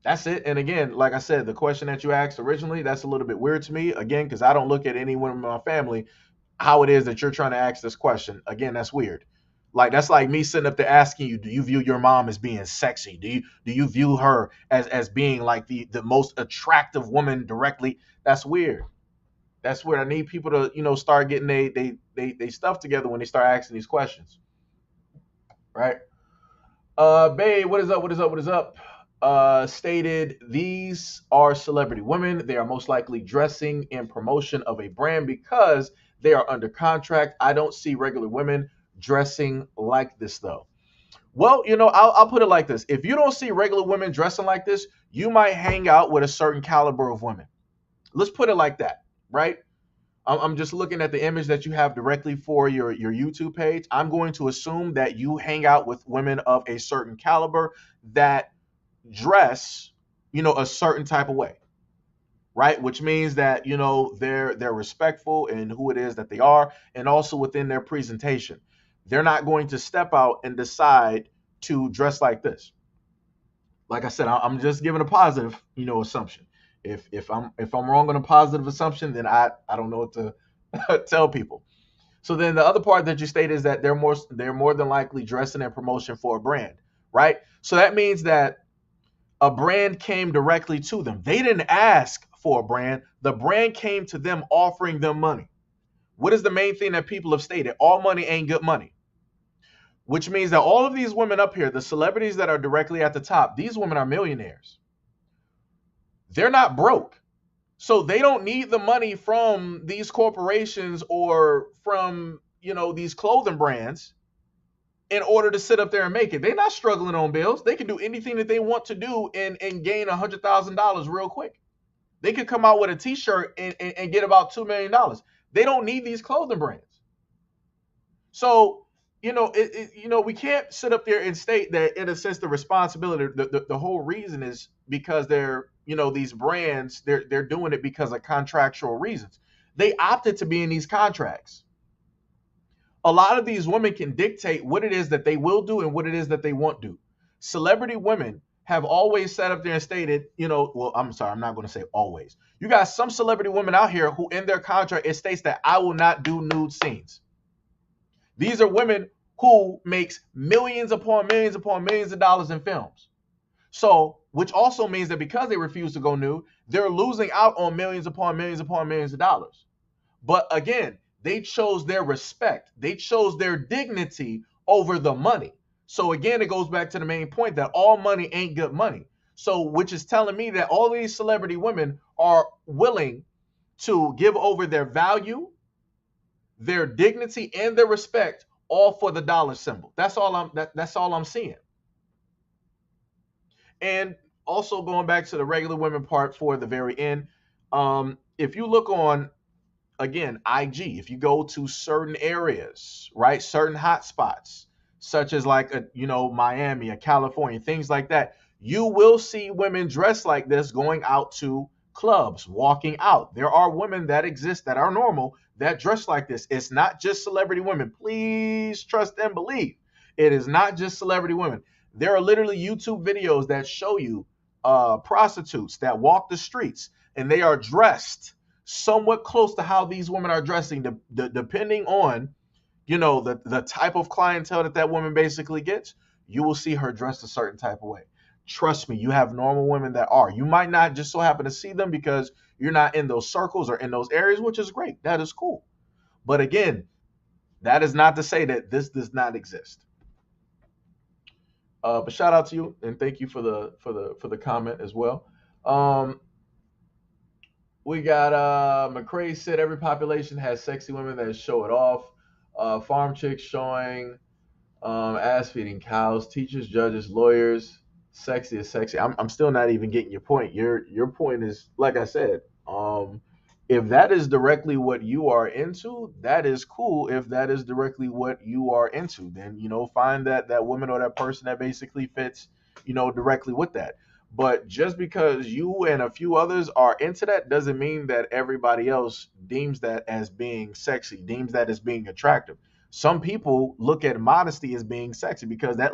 That's it. And again, like I said, the question that you asked originally, that's a little bit weird to me. Again, because I don't look at anyone in my family how it is that you're trying to ask this question. Again, that's weird. Like that's like me sitting up there asking you, do you view your mom as being sexy? Do you view her as being like the most attractive woman directly? That's weird. That's weird. I need people to, start getting they stuff together when they start asking these questions. Right? Babe, what is up? What is up? What is up? stated these are celebrity women. They are most likely dressing in promotion of a brand because they are under contract. I don't see regular women dressing like this though. Well, I'll put it like this. If you don't see regular women dressing like this, you might hang out with a certain caliber of women. Let's put it like that, right? I'm just looking at the image that you have directly for your YouTube page. I'm going to assume that you hang out with women of a certain caliber that dress, a certain type of way, right? Which means that they're respectful in who it is that they are, and also within their presentation. They're not going to step out and decide to dress like this. Like I said, I'm just giving a positive, assumption. If I'm wrong on a positive assumption, then I don't know what to tell people. So then the other part that you state is that they're more than likely dressing in promotion for a brand, right? So that means that a brand came directly to them. They didn't ask for a brand. The brand came to them offering them money. What is the main thing that people have stated? All money ain't good money. Which means that all of these women up here, the celebrities that are directly at the top, these women are millionaires. They're not broke. So they don't need the money from these corporations or from, these clothing brands in order to sit up there and make it. They're not struggling on bills. They can do anything that they want to do and gain $100,000 real quick. They could come out with a T-shirt and get about $2 million. They don't need these clothing brands. So we can't sit up there and state that in a sense the responsibility, the whole reason is because they're these brands they're doing it because of contractual reasons. They opted to be in these contracts. A lot of these women can dictate what it is that they will do and what it is that they won't do. Celebrity women have always sat up there and stated, well, I'm sorry, I'm not going to say always. You got some celebrity women out here who in their contract, it states that I will not do nude scenes. These are women who makes millions upon millions of dollars in films. So, which also means that because they refuse to go nude, they're losing out on millions upon millions of dollars. But again, they chose their respect. They chose their dignity over the money. So again, it goes back to the main point that all money ain't good money. So, which is telling me that all these celebrity women are willing to give over their value, their dignity, and their respect, all for the dollar symbol. That's all I'm seeing. And also going back to the regular women part for the very end, if you look on again, IG, if you go to certain areas, right, certain hot spots, such as like Miami, or California, things like that, you will see women dressed like this going out to clubs, walking out. There are women that exist that are normal that dress like this. It's not just celebrity women. Please trust and believe. It is not just celebrity women. There are literally YouTube videos that show you prostitutes that walk the streets and they are dressed somewhat close to how these women are dressing, depending on the type of clientele that woman basically gets. You will see her dressed a certain type of way. Trust me, you have normal women that are. You might not just so happen to see them because you're not in those circles or in those areas, which is great. That is cool. But again, that is not to say that this does not exist. But shout out to you and thank you for the comment as well. Um, We got McCrae said every population has sexy women that show it off. Farm chicks showing ass feeding cows, teachers, judges, lawyers. Sexy is sexy. I'm still not even getting your point. Your point is like I said. If that is directly what you are into, that is cool. If that is directly what you are into, then find that woman or that person that basically fits directly with that. But just because you and a few others are into that doesn't mean that everybody else deems that as being sexy, deems that as being attractive. Some people look at modesty as being sexy because that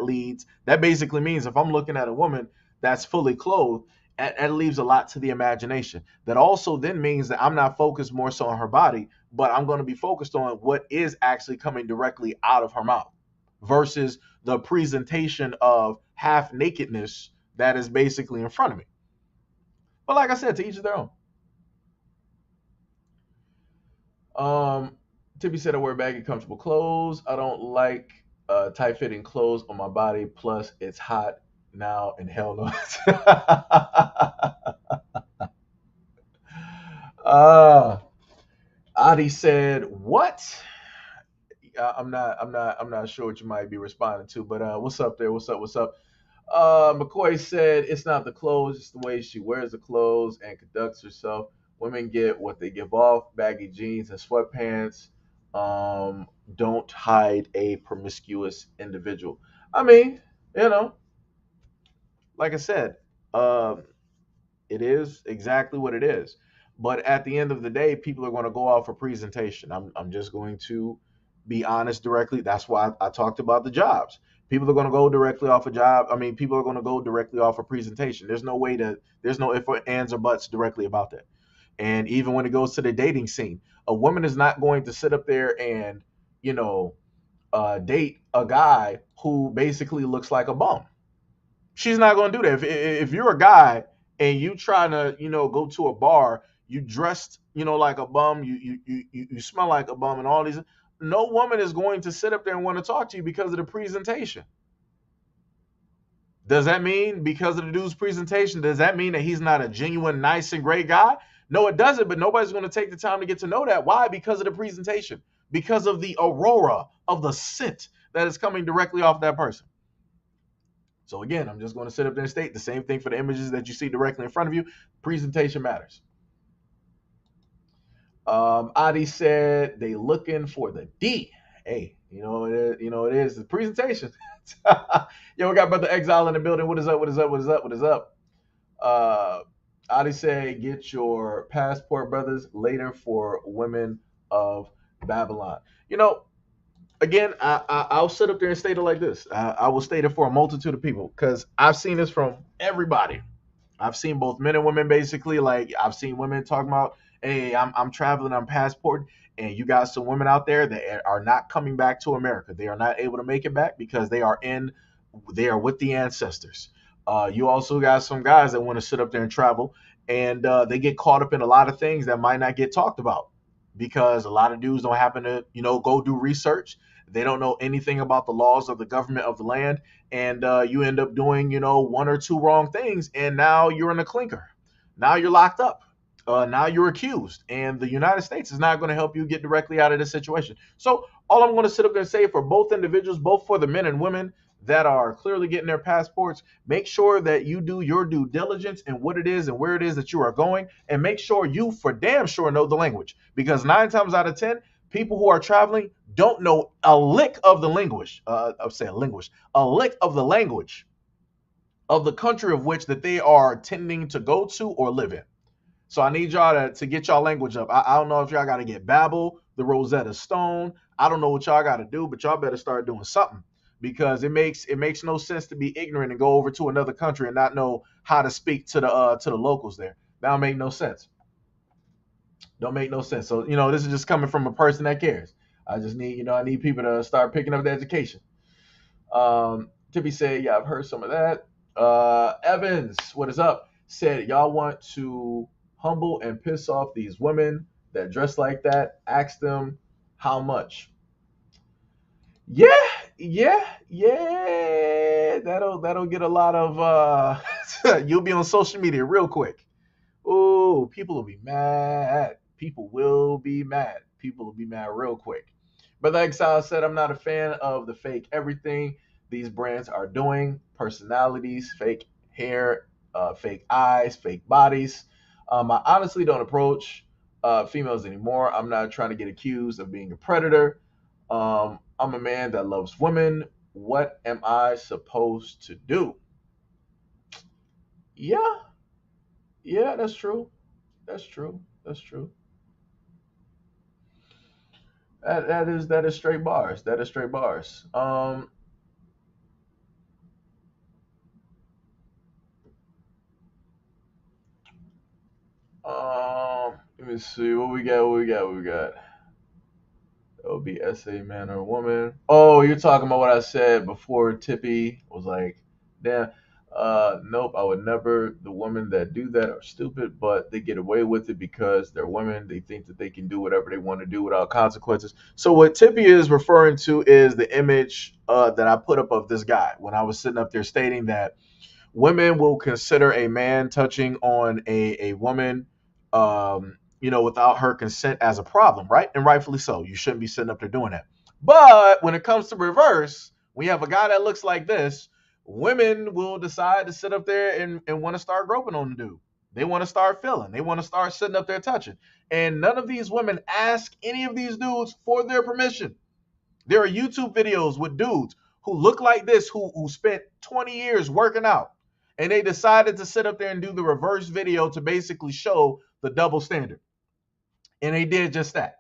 basically means if I'm looking at a woman that's fully clothed, that leaves a lot to the imagination. That also then means that I'm not focused more so on her body, but I'm going to be focused on what is actually coming directly out of her mouth versus the presentation of half nakedness that is basically in front of me. But like I said, to each their own. Tippy said I wear baggy, comfortable clothes. I don't like tight fitting clothes on my body. Plus, it's hot. now and hell no. uh Adi said, "What?" I'm not sure what you might be responding to, but what's up there? What's up? What's up? McCoy said, "It's not the clothes, it's the way she wears the clothes and conducts herself. Women get what they give off: baggy jeans and sweatpants. Um, don't hide a promiscuous individual." I mean, you know, like I said, um, it is exactly what it is. But at the end of the day, people are going to go off for presentation. I'm just going to be honest directly. That's why I talked about the jobs. People are going to go directly off a job. I mean, people are going to go directly off a presentation. There's no if, ands, or buts directly about that. And even when it goes to the dating scene, a woman is not going to sit up there and, you know, date a guy who basically looks like a bum. She's not going to do that. If you're a guy and you trying to, go to a bar, you dressed, like a bum, you smell like a bum, and all these. No woman is going to sit up there and want to talk to you because of the presentation. Does that mean because of the dude's presentation? Does that mean that he's not a genuine, nice, and great guy? No, it doesn't. But nobody's going to take the time to get to know that. Why? Because of the presentation. Because of the aurora of the scent that is coming directly off that person. So again, I'm just going to sit up there and state the same thing for the images that you see directly in front of you. Presentation matters. Adi said they looking for the D. Hey, it is the presentation. Yo, we got Brother Exile in the building. What is up? What is up? What is up? What is up? Uh, Adi said, get your passport, brothers, later for women of Babylon. Again, I'll sit up there and state it like this. I will state it for a multitude of people because I've seen this from everybody. I've seen both men and women basically. Like I've seen women talking about, "Hey, I'm traveling on passport," and you got some women out there that are not coming back to America. They are not able to make it back because they are with the ancestors. You also got some guys that want to sit up there and travel, and they get caught up in a lot of things that might not get talked about because a lot of dudes don't happen to, go do research. They don't know anything about the laws of the government of the land, and you end up doing, one or two wrong things, and now you're in a clinker. Now you're locked up. Now you're accused, and the United States is not going to help you get directly out of this situation. So all I'm going to sit up there and say for both individuals, both for the men and women that are clearly getting their passports, make sure that you do your due diligence in what it is and where it is that you are going, and make sure you for damn sure know the language, because 9 times out of 10, people who are traveling don't know a lick of the language. I'm saying language, a lick of the language of the country of which that they are tending to go to or live in. So I need y'all to get y'all language up. I don't know if y'all got to get Babbel, the Rosetta Stone. I don't know what y'all got to do, but y'all better start doing something because it makes no sense to be ignorant and go over to another country and not know how to speak to the locals there. That don't make no sense. Don't make no sense. So this is just coming from a person that cares. I just need I need people to start picking up the education. Tippy said, yeah, I've heard some of that. Evans, what is up? Said, y'all want to humble and piss off these women that dress like that? Ask them how much. Yeah, yeah, yeah. That'll get a lot of you'll be on social media real quick. Oh, people will be mad. People will be mad. People will be mad real quick. But like Sal said, I'm not a fan of the fake everything these brands are doing. Personalities, fake hair, fake eyes, fake bodies. I honestly don't approach females anymore. I'm not trying to get accused of being a predator. I'm a man that loves women. What am I supposed to do? Yeah, yeah, that's true. That's true. That's true. That is straight bars. That is straight bars. Let me see what we got. What we got. What we got. It would be SA man or woman. Oh, you're talking about what I said before. Tippy was like, damn. Nope, I would never. The women that do that are stupid, but they get away with it because they're women. They think that they can do whatever they want to do without consequences. So what Tippy is referring to is the image that I put up of this guy when I was sitting up there stating that women will consider a man touching on a woman, without her consent as a problem, right? And rightfully so. You shouldn't be sitting up there doing that. But when it comes to reverse, we have a guy that looks like this. Women will decide to sit up there and want to start groping on the dude. They want to start feeling. They want to start sitting up there touching. And none of these women ask any of these dudes for their permission. There are YouTube videos with dudes who look like this, who spent 20 years working out, and they decided to sit up there and do the reverse video to basically show the double standard. And they did just that.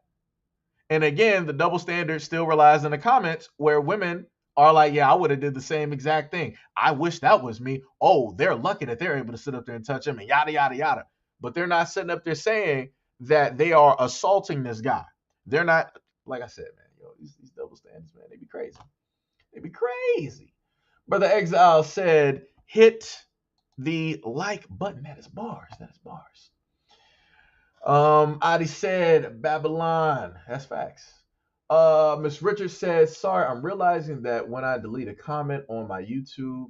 And again, the double standard still relies in the comments where women are like, yeah, I would have did the same exact thing. I wish that was me. Oh, they're lucky that they're able to sit up there and touch him and yada, yada, yada. But they're not sitting up there saying that they are assaulting this guy. They're not, like I said, man, these double standards, man, they be crazy. They be crazy. Brother Exile said, hit the like button. That is bars. That is bars. Adi said Babylon. That's facts. Miss Richards said, sorry, I'm realizing that when I delete a comment on my YouTube,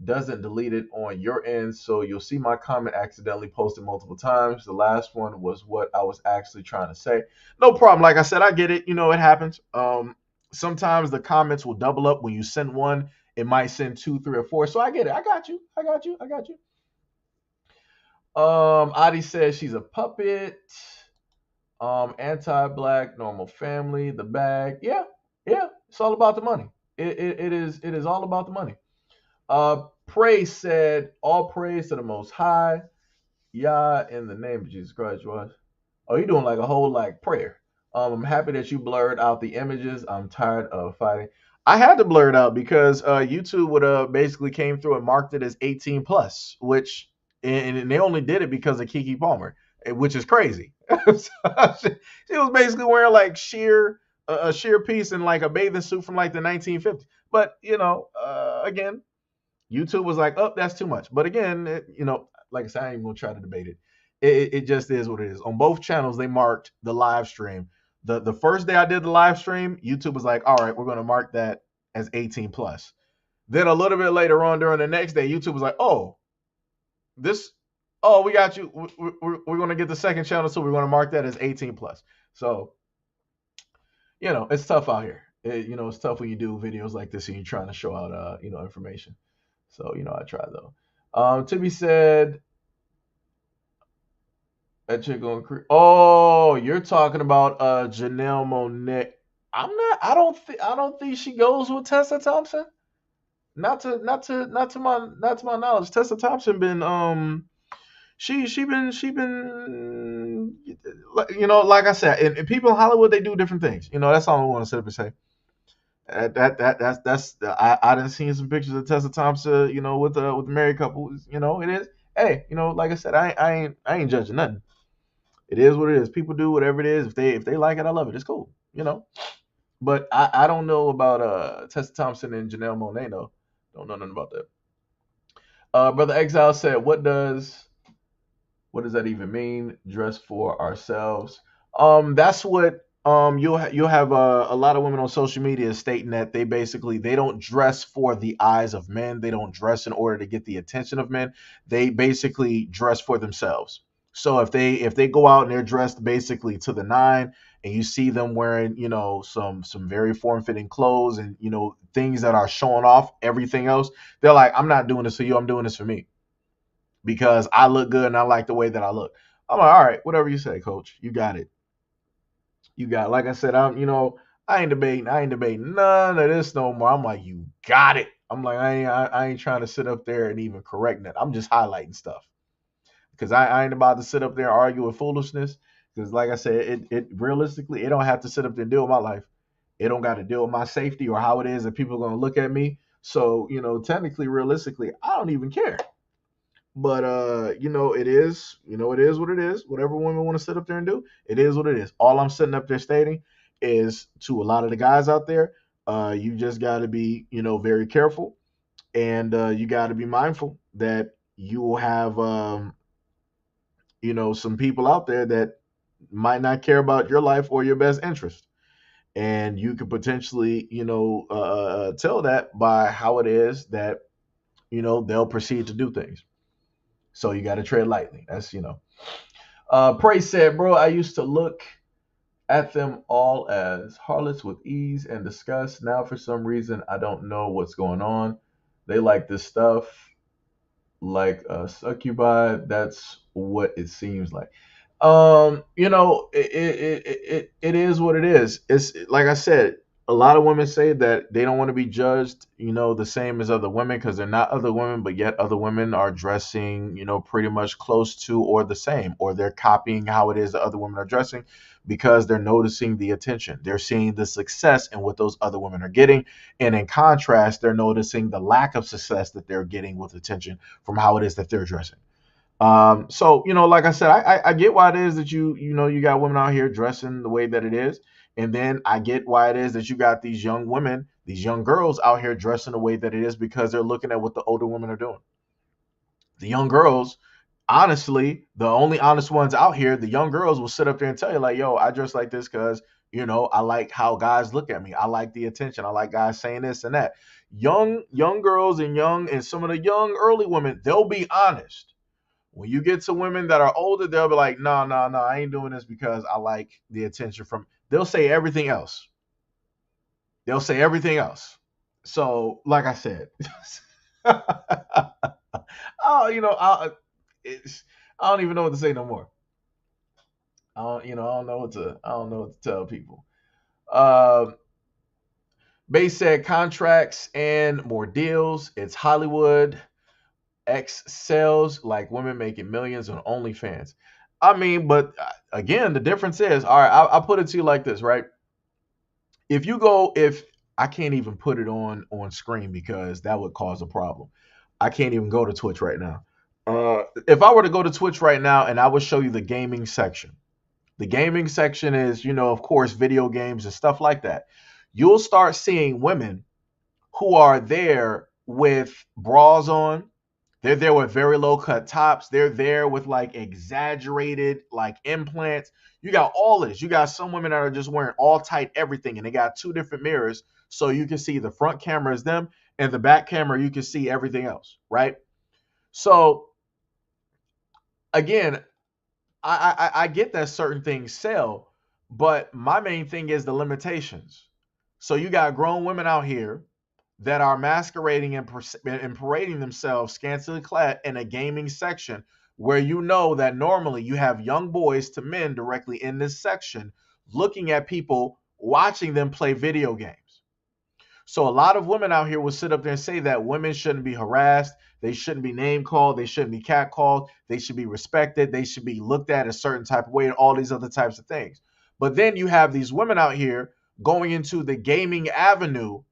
doesn't delete it on your end, so you'll see my comment accidentally posted multiple times. The last one was what I was actually trying to say. No problem. Like I said, I get it. It happens. Sometimes the comments will double up when you send one. It might send two, three, or four. So I get it. I got you. I got you. I got you. Adi says she's a puppet. Anti-black, normal family, the bag. Yeah, yeah. It's all about the money. It is all about the money. Praise said, all praise to the Most High. Yah, in the name of Jesus Christ, was. Oh, you're doing like a whole like prayer. I'm happy that you blurred out the images. I'm tired of fighting. I had to blur it out because YouTube would basically came through and marked it as 18 plus, which and they only did it because of Kiki Palmer, which is crazy. She was basically wearing like a sheer piece and like a bathing suit from like the 1950s. But again, YouTube was like, oh, that's too much. But again, like I said, I ain't even gonna try to debate it. It just is what it is. On both channels, they marked the live stream. The first day I did the live stream, YouTube was like, all right, we're gonna mark that as 18 plus. Then a little bit later on during the next day, YouTube was like, we got you. We're gonna get the second channel, so we're gonna mark that as 18 plus. So, it's tough out here. It's tough when you do videos like this and you're trying to show out, information. So, I try though. Timmy said that chick on Oh, you're talking about Janelle Monáe. I don't think she goes with Tessa Thompson. Not to my knowledge. Tessa Thompson been she been like I said, and people in Hollywood, they do different things. That's all I want to sit up and say. I didn't see some pictures of Tessa Thompson, with the married couple. It is. Hey, like I said, I ain't judging nothing. It is what it is. People do whatever it is. If they like it, I love it. It's cool. But I don't know about Tessa Thompson and Janelle Monáe though. Don't know nothing about that. Brother Exile said, what does that even mean? Dress for ourselves. That's what you'll have a lot of women on social media stating that they don't dress for the eyes of men. They don't dress in order to get the attention of men. They basically dress for themselves. So if they go out and they're dressed basically to the nine, and you see them wearing some very form fitting clothes and things that are showing off everything else, they're like, I'm not doing this for you. I'm doing this for me because I look good and I like the way that I look. I'm like, all right, whatever you say, coach. You got it. Like I said, I ain't debating none of this no more. I'm like, you got it. I'm like, I ain't trying to sit up there and even correct that. I'm just highlighting stuff because I ain't about to sit up there and argue with foolishness. Because like I said, it realistically, it don't have to sit up there and deal with my life. It don't got to deal with my safety or how it is that people are gonna look at me. So technically, realistically, I don't even care. But it is what it is. Whatever women want to sit up there and do, it is what it is. All I'm sitting up there stating is to a lot of the guys out there, you just got to be very careful. And you got to be mindful that you will have, some people out there that might not care about your life or your best interest. And you could potentially, tell that by how it is that, they'll proceed to do things. So you got to tread lightly. Prey said, bro, I used to look at them all as harlots with ease and disgust. Now, for some reason, I don't know what's going on. They like this stuff like succubi. That's what it seems like. It is what it is. It's like I said, a lot of women say that they don't want to be judged, the same as other women because they're not other women, but yet other women are dressing, pretty much close to or the same, or they're copying how it is that other women are dressing because they're noticing the attention. They're seeing the success in what those other women are getting. And in contrast, they're noticing the lack of success that they're getting with attention from how it is that they're dressing. So like I said, I get why it is that you got women out here dressing the way that it is, and then I get why it is that you got these young women, these young girls out here dressing the way that it is because they're looking at what the older women are doing. The young girls, honestly, the only honest ones out here, the young girls will sit up there and tell you like, "Yo, I dress like this because I like how guys look at me. I like the attention. I like guys saying this and that." Young girls and some of the young early women, they'll be honest. When you get to women that are older, they'll be like, no, no, no, I ain't doing this because I like the attention from. They'll say everything else. They'll say everything else. So, like I said, oh, I don't even know what to say no more. I don't know what to tell people. Uh, Base said contracts and more deals. It's Hollywood. X sells like women making millions on OnlyFans. I mean, but again, the difference is, all right, I'll put it to you like this, right? If I can't even put it on screen because that would cause a problem. I can't even go to Twitch right now. If I were to go to Twitch right now and I would show you the gaming section is, of course, video games and stuff like that. You'll start seeing women who are there with bras on. They're there with very low cut tops. They're there with like exaggerated like implants. You got all this. You got some women that are just wearing all tight everything, and they got two different mirrors, so you can see the front camera is them, and the back camera you can see everything else, right? So again, I get that certain things sell, but my main thing is the limitations. So you got grown women out here that are masquerading and parading themselves scantily clad in a gaming section where that normally you have young boys to men directly in this section looking at people watching them play video games. So a lot of women out here will sit up there and say that women shouldn't be harassed, they shouldn't be name called, they shouldn't be catcalled, they should be respected, they should be looked at a certain type of way, and all these other types of things. But then you have these women out here going into the gaming avenue,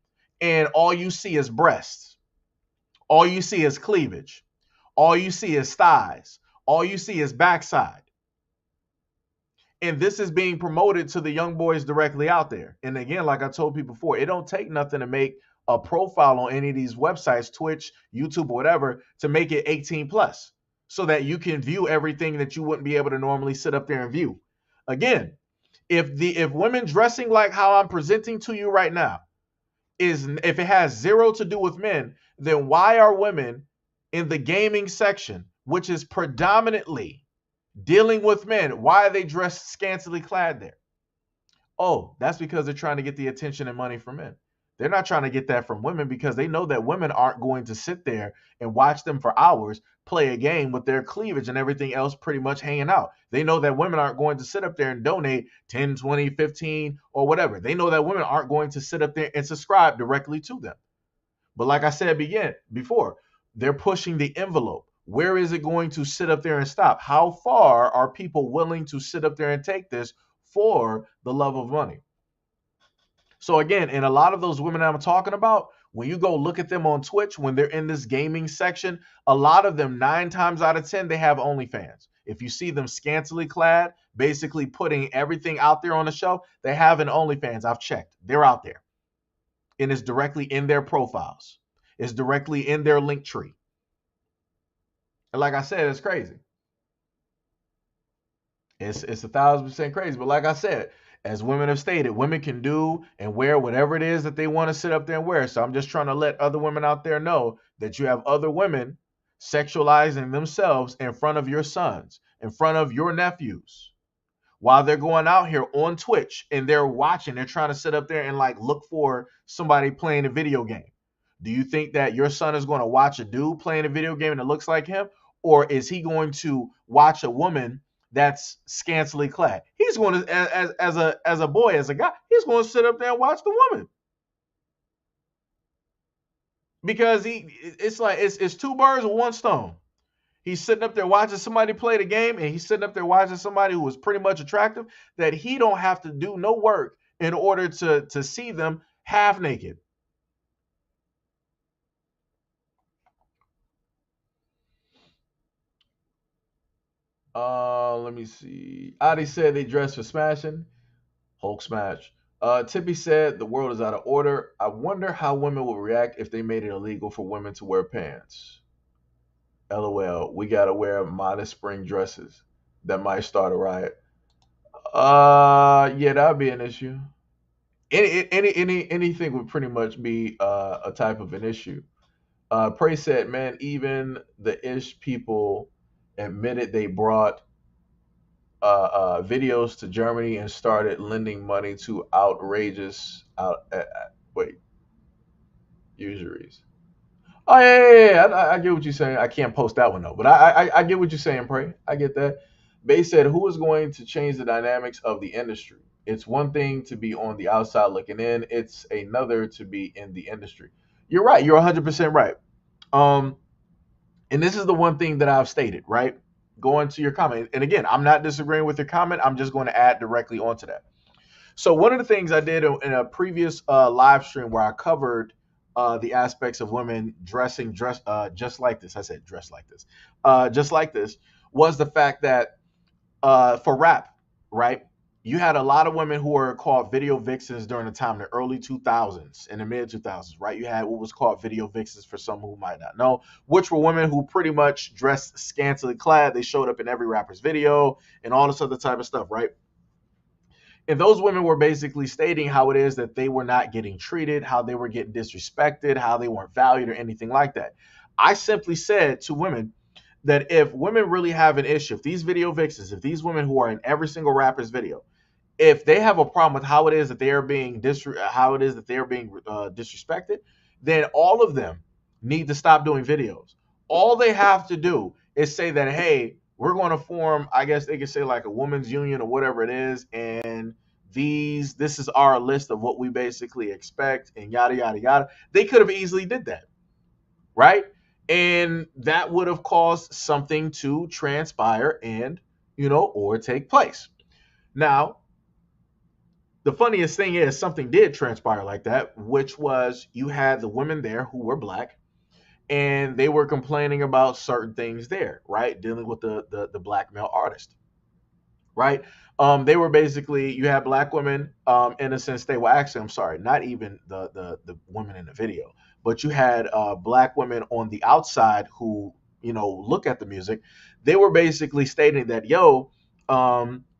and all you see is breasts, all you see is cleavage, all you see is thighs, all you see is backside. And this is being promoted to the young boys directly out there. And again, like I told people before, it don't take nothing to make a profile on any of these websites, Twitch, YouTube, or whatever, to make it 18 plus so that you can view everything that you wouldn't be able to normally sit up there and view. Again, if women dressing like how I'm presenting to you right now if it has zero to do with men, then why are women in the gaming section, which is predominantly dealing with men, why are they dressed scantily clad there? Oh, that's because they're trying to get the attention and money from men. They're not trying to get that from women because they know that women aren't going to sit there and watch them for hours play a game with their cleavage and everything else pretty much hanging out. They know that women aren't going to sit up there and donate 10, 20, 15 or whatever. They know that women aren't going to sit up there and subscribe directly to them. But like I said before, they're pushing the envelope. Where is it going to sit up there and stop? How far are people willing to sit up there and take this for the love of money? So again, and a lot of those women I'm talking about, when you go look at them on Twitch, when they're in this gaming section, a lot of them, 9 times out of 10, they have OnlyFans. If you see them scantily clad, basically putting everything out there on the show, they have an OnlyFans. I've checked. They're out there. And it's directly in their profiles. It's directly in their link tree. And like I said, it's crazy. It's 1,000% crazy. But like I said, as women have stated, women can do and wear whatever it is that they want to sit up there and wear. So I'm just trying to let other women out there know that you have other women sexualizing themselves in front of your sons, in front of your nephews, while they're going out here on Twitch and they're watching, they're trying to sit up there and like look for somebody playing a video game. Do you think that your son is going to watch a dude playing a video game that looks like him? Or is he going to watch a woman that's scantily clad? He's going to, as a boy, as a guy, he's going to sit up there and watch the woman because it's like it's two birds with one stone. He's sitting up there watching somebody play the game, and he's sitting up there watching somebody who is pretty much attractive that he don't have to do no work in order to see them half naked. Let me see. Adi said they dress for smashing. Hulk smash. Tippy said the world is out of order. I wonder how women would react if they made it illegal for women to wear pants. LOL. We gotta wear modest spring dresses. That might start a riot. Yeah, that'd be an issue. Anything would pretty much be a type of an issue. Prey said, man, even the ish people admitted they brought videos to Germany and started lending money to outrageous wait usuries. Oh yeah. I get what you're saying. I can't post that one though, but I get what you're saying, Pray. I get that. Bay said, "Who is going to change the dynamics of the industry? It's one thing to be on the outside looking in. It's another to be in the industry." You're right. You're 100% right. Um, and this is the one thing that I've stated, right? Going to your comment, and again, I'm not disagreeing with your comment. I'm just going to add directly onto that. So one of the things I did in a previous live stream where I covered the aspects of women dress just like this. I said dress like this, just like this was the fact that for rap, right? You had a lot of women who were called video vixens during the time, the early 2000s and the mid 2000s, right? You had what was called video vixens for some who might not know, which were women who pretty much dressed scantily clad. They showed up in every rapper's video and all this other type of stuff, right? And those women were basically stating how it is that they were not getting treated, how they were getting disrespected, how they weren't valued or anything like that. I simply said to women that if women really have an issue, if these video vixens, if these women who are in every single rapper's video, if they have a problem with how it is that they are being disrespected, then all of them need to stop doing videos. All they have to do is say that, hey, we're going to form, I guess they could say like a women's union or whatever it is, and this is our list of what we basically expect, and yada yada yada. They could have easily did that, right? And that would have caused something to transpire and or take place. Now, the funniest thing is something did transpire like that, which was you had the women there who were black and they were complaining about certain things there, right? Dealing with the black male artist, right? They were basically, you had black women, in a sense, they were actually, I'm sorry, not even the women in the video, but you had black women on the outside who, look at the music. They were basically stating that, yo,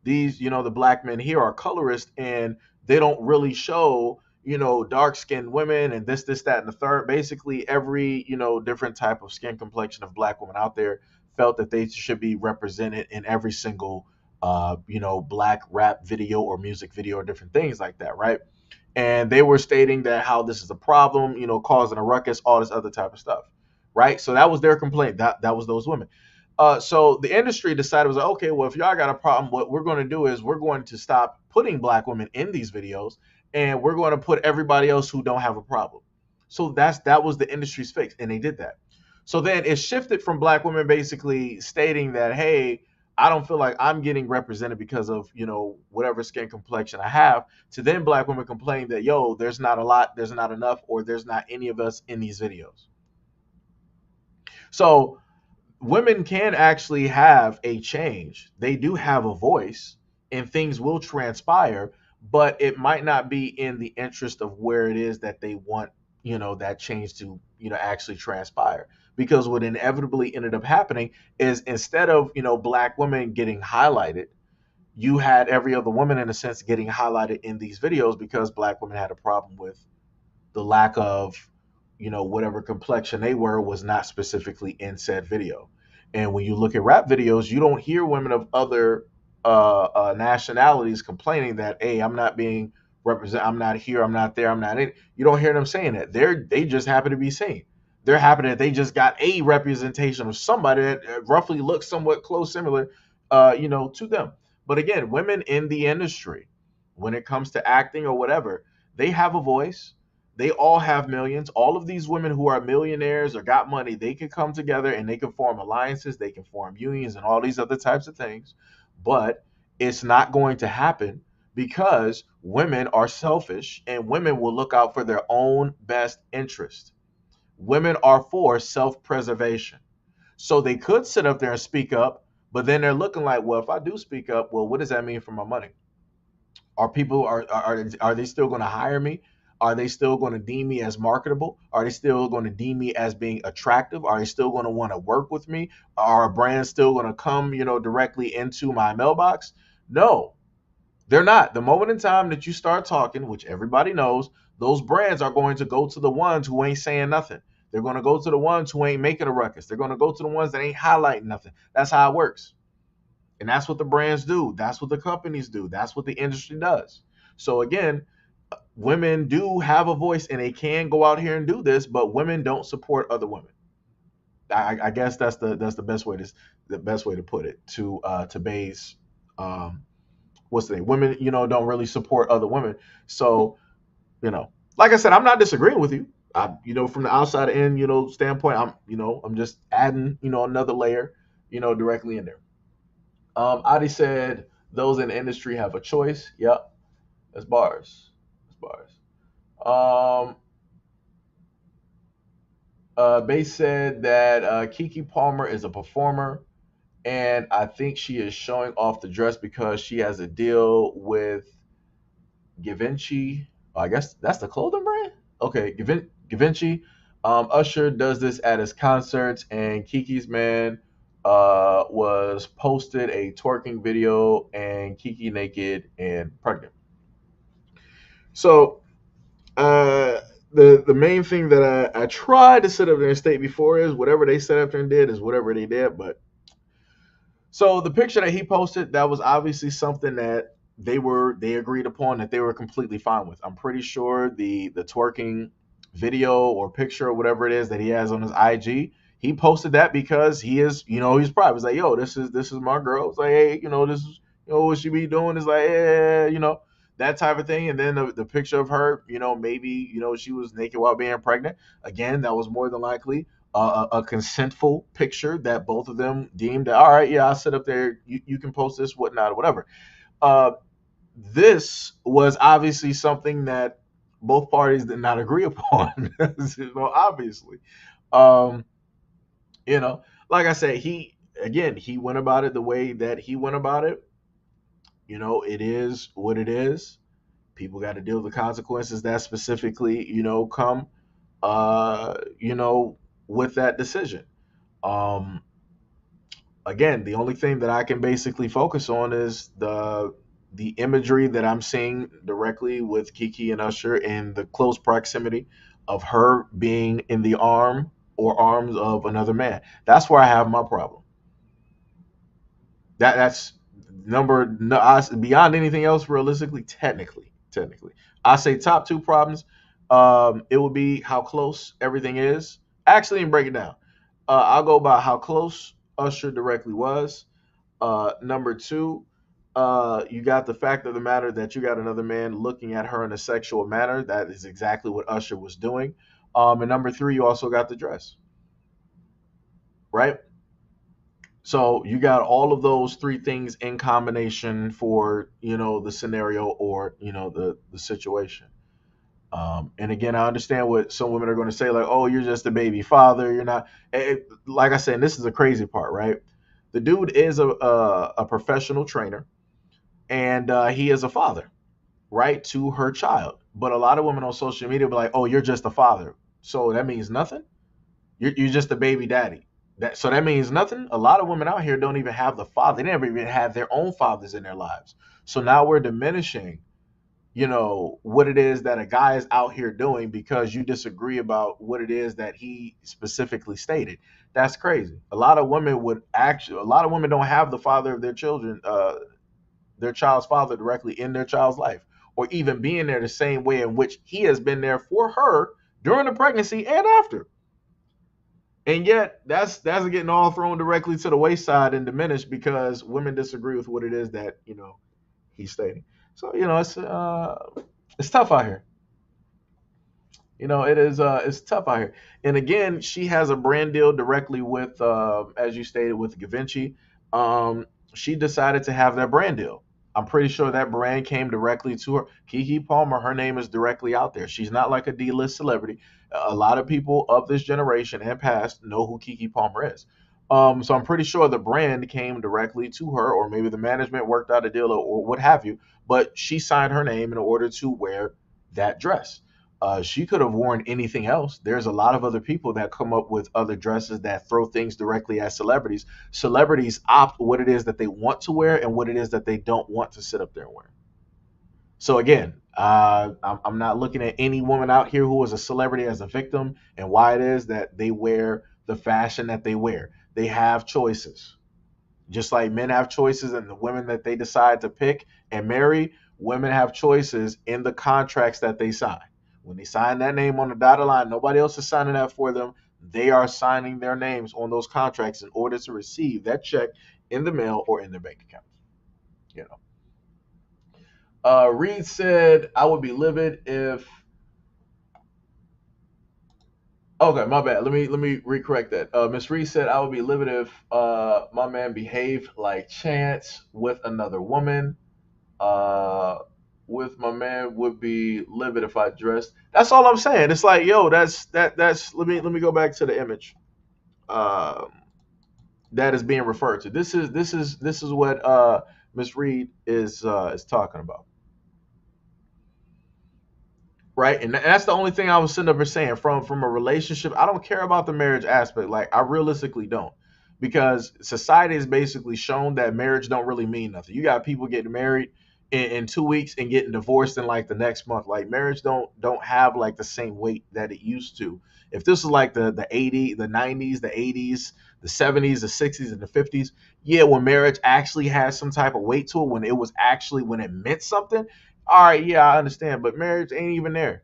these, the black men here are colorist and they don't really show, dark skinned women and this, that, and the third. Basically, every, different type of skin complexion of black women out there felt that they should be represented in every single black rap video or music video or different things like that, right? And they were stating that how this is a problem, causing a ruckus, all this other type of stuff, right? So that was their complaint. That was those women. So the industry decided, was like, okay, well, if y'all got a problem, what we're going to do is we're going to stop putting black women in these videos, and we're going to put everybody else who don't have a problem. So that was the industry's fix, and they did that. So then it shifted from black women basically stating that, hey, I don't feel like I'm getting represented because of, whatever skin complexion I have, to then black women complaining that, yo, there's not a lot, there's not enough, or there's not any of us in these videos. So women can actually have a change. They do have a voice and things will transpire, but it might not be in the interest of where it is that they want, that change to actually transpire. Because what inevitably ended up happening is, instead of black women getting highlighted, you had every other woman in a sense getting highlighted in these videos, because black women had a problem with the lack of whatever complexion they were was not specifically in said video. And when you look at rap videos, you don't hear women of other nationalities complaining that, hey, I'm not being represent, I'm not here, I'm not there, I'm not in. You don't hear them saying that. They just happen to be seen. They're happy that they just got a representation of somebody that roughly looks somewhat close, similar, to them. But again, women in the industry, when it comes to acting or whatever, they have a voice. They all have millions. All of these women who are millionaires or got money, they can come together and they can form alliances, they can form unions and all these other types of things. But it's not going to happen, because women are selfish and women will look out for their own best interest. Women are for self preservation. So they could sit up there and speak up, but then they're looking like, well, if I do speak up, well, what does that mean for my money? Are people are they still going to hire me? Are they still going to deem me as marketable? Are they still going to deem me as being attractive? Are they still going to want to work with me? Are brands still going to come, directly into my mailbox? No, they're not. The moment in time that you start talking, which everybody knows, those brands are going to go to the ones who ain't saying nothing. They're going to go to the ones who ain't making a ruckus. They're going to go to the ones that ain't highlighting nothing. That's how it works. And that's what the brands do. That's what the companies do. That's what the industry does. So again, women do have a voice and they can go out here and do this, but women don't support other women. I guess that's the best way to put it to base what's the name? Women, don't really support other women. So, like I said, I'm not disagreeing with you. From the outside in, standpoint, I'm just adding, another layer, directly in there. Adi said those in the industry have a choice. Yep, that's bars. That's bars. Base said that Kiki Palmer is a performer, and I think she is showing off the dress because she has a deal with Givenchy. I guess that's the clothing brand. Okay, Givenchy. Usher does this at his concerts, and Kiki's man was posted a twerking video, and Kiki naked and pregnant. So the main thing that I tried to sit up there and state before is, whatever they set up there and did is whatever they did. But so the picture that he posted, that was obviously something that they agreed upon, that they were completely fine with. I'm pretty sure the twerking video or picture or whatever it is that he has on his IG, he posted that because he is, he's private. It's like, yo, this is my girl. It's like, hey, this is what she be doing. It's like, yeah, that type of thing. And then the picture of her, maybe, she was naked while being pregnant. Again, that was more than likely a consentful picture that both of them deemed that, all right, yeah, I'll sit up there, you can post this, whatnot, or whatever. Uh, this was obviously something that both parties did not agree upon, obviously. Um, like I said, he went about it the way that he went about it. It is what it is. People got to deal with the consequences that specifically, come, uh, you know, with that decision. Um, Again, the only thing that I can basically focus on is the imagery that I'm seeing directly with Kiki and Usher, in the close proximity of her being in the arm or arms of another man. That's where I have my problem. That's number no, beyond anything else. Realistically, technically, I say top two problems. It would be how close everything is. Actually, and break it down. I'll go by how close Usher directly was. Number two, you got the fact of the matter that you got another man looking at her in a sexual manner. That is exactly what Usher was doing. And number three, you also got the dress, right? So you got all of those three things in combination for the scenario, or the situation. And again, I understand what some women are going to say, like, "Oh, you're just a baby father. You're not." Like I said, and this is the crazy part, right? The dude is a professional trainer, and he is a father, right, to her child. But a lot of women on social media be like, "Oh, you're just a father, so that means nothing. You're just a baby daddy. That means nothing." A lot of women out here don't even have the father. They never even have their own fathers in their lives. So now we're diminishing, what it is that a guy is out here doing because you disagree about what it is that he specifically stated. That's crazy. A lot of women don't have the father of their children, their child's father directly in their child's life, or even being there the same way in which he has been there for her during the pregnancy and after. And yet that's getting all thrown directly to the wayside and diminished because women disagree with what it is that he's stating. So it's tough out here. It's tough out here. And again, she has a brand deal directly with, as you stated, with Gavinci. She decided to have that brand deal. I'm pretty sure that brand came directly to her. Kiki Palmer, her name is directly out there. She's not like a D-list celebrity. A lot of people of this generation and past know who Kiki Palmer is. So I'm pretty sure the brand came directly to her, or maybe the management worked out a deal, or what have you. But she signed her name in order to wear that dress. She could have worn anything else. There's a lot of other people that come up with other dresses that throw things directly at celebrities. Celebrities opt what it is that they want to wear and what it is that they don't want to sit up there and wear. So again, I'm not looking at any woman out here who is a celebrity as a victim and why it is that they wear the fashion that they wear. They have choices. Just like men have choices in the women that they decide to pick and marry, women have choices in the contracts that they sign. When they sign that name on the dotted line, nobody else is signing that for them. They are signing their names on those contracts in order to receive that check in the mail or in their bank account. You know. Reed said, "I would be livid if." Okay, my bad. Let me recorrect that. Miss Reed said, "I would be livid if my man behaved like Chance with another woman. Uh, with my man would be livid if I dressed." That's all I'm saying. It's like, yo, that's. Let me go back to the image. Um, that is being referred to. This is what Miss Reed is talking about. Right, and that's the only thing I was sitting up here saying from a relationship. I don't care about the marriage aspect. Like, I realistically don't, because society has basically shown that marriage don't really mean nothing. You got people getting married in 2 weeks and getting divorced in like the next month. Like, marriage don't have like the same weight that it used to. If this was like the 80s, the 90s, the 80s, the 70s, the 60s, and the 50s, yeah, when marriage actually has some type of weight to it, when it meant something, all right, yeah, I understand, but marriage ain't even there.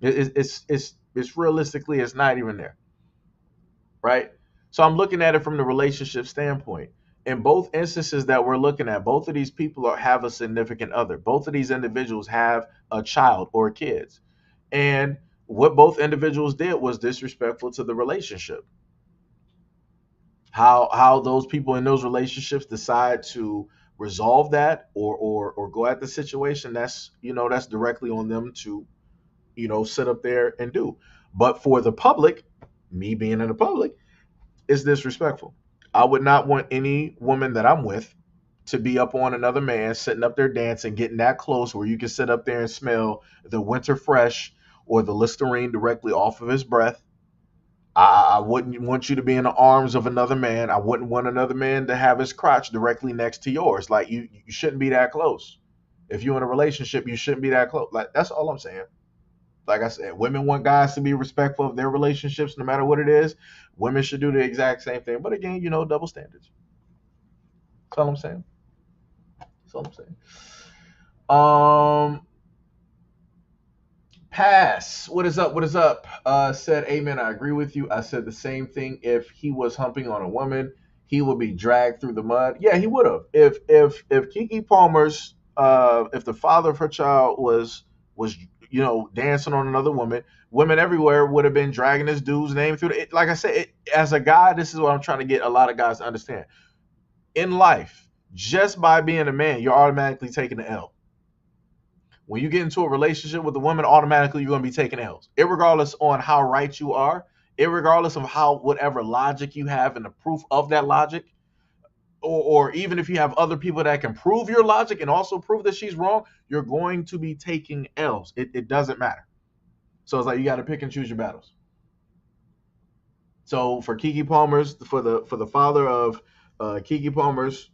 It's realistically, it's not even there, right? So I'm looking at it from the relationship standpoint. In both instances that we're looking at, both of these people have a significant other. Both of these individuals have a child or kids, and what both individuals did was disrespectful to the relationship. How those people in those relationships decide to resolve that, or go at the situation, that's directly on them to sit up there and do. But for the public, me being in the public, it's disrespectful. I would not want any woman that I'm with to be up on another man, sitting up there dancing, getting that close where you can sit up there and smell the winter fresh or the Listerine directly off of his breath. I wouldn't want you to be in the arms of another man. I wouldn't want another man to have his crotch directly next to yours. Like, you shouldn't be that close. If you're in a relationship, you shouldn't be that close. Like, that's all I'm saying. Like I said, women want guys to be respectful of their relationships, no matter what it is. Women should do the exact same thing. But again, double standards. That's all I'm saying. That's all I'm saying. Um, Pass. What is up? What is up? Said, "Amen. I agree with you. I said the same thing. If he was humping on a woman, he would be dragged through the mud." Yeah, he would have. If Kiki Palmer's if the father of her child was dancing on another woman, women everywhere would have been dragging this dude's name through it. Like I said, as a guy, this is what I'm trying to get a lot of guys to understand. In life, just by being a man, you're automatically taking the L. When you get into a relationship with a woman, automatically you're going to be taking L's, irregardless on how right you are, irregardless of how whatever logic you have and the proof of that logic. or even if you have other people that can prove your logic and also prove that she's wrong, you're going to be taking L's. It doesn't matter. So it's like you got to pick and choose your battles. So for Kiki Palmer's, for the father of Kiki Palmer's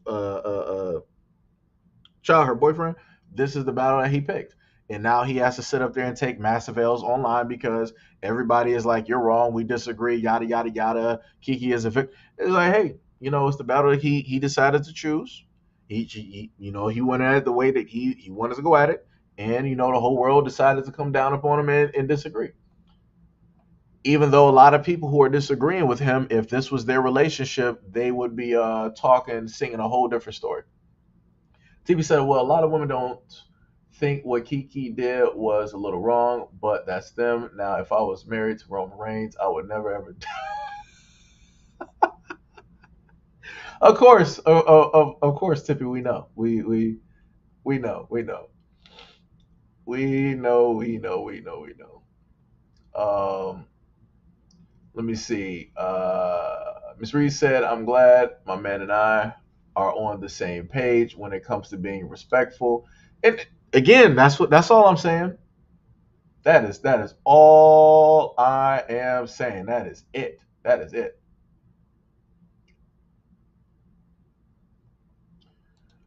child, her boyfriend, this is the battle that he picked. And now he has to sit up there and take massive L's online because everybody is like, "You're wrong. We disagree." Yada yada yada. Kiki is a victim. It's like, hey, it's the battle that he decided to choose. He went at it the way that he wanted to go at it, and the whole world decided to come down upon him and disagree. Even though a lot of people who are disagreeing with him, if this was their relationship, they would be talking, singing a whole different story. TV said, well, a lot of women don't think what Kiki did was a little wrong, but that's them. Now, if I was married to Roman Reigns, I would never ever. Of course, Tippy, we know. We know. We know. We know. We know. We know. We know. Let me see. Miss Reed said, I'm glad my man and I are on the same page when it comes to being respectful. And again, that's all I'm saying. That is all I am saying. That is it. That is it.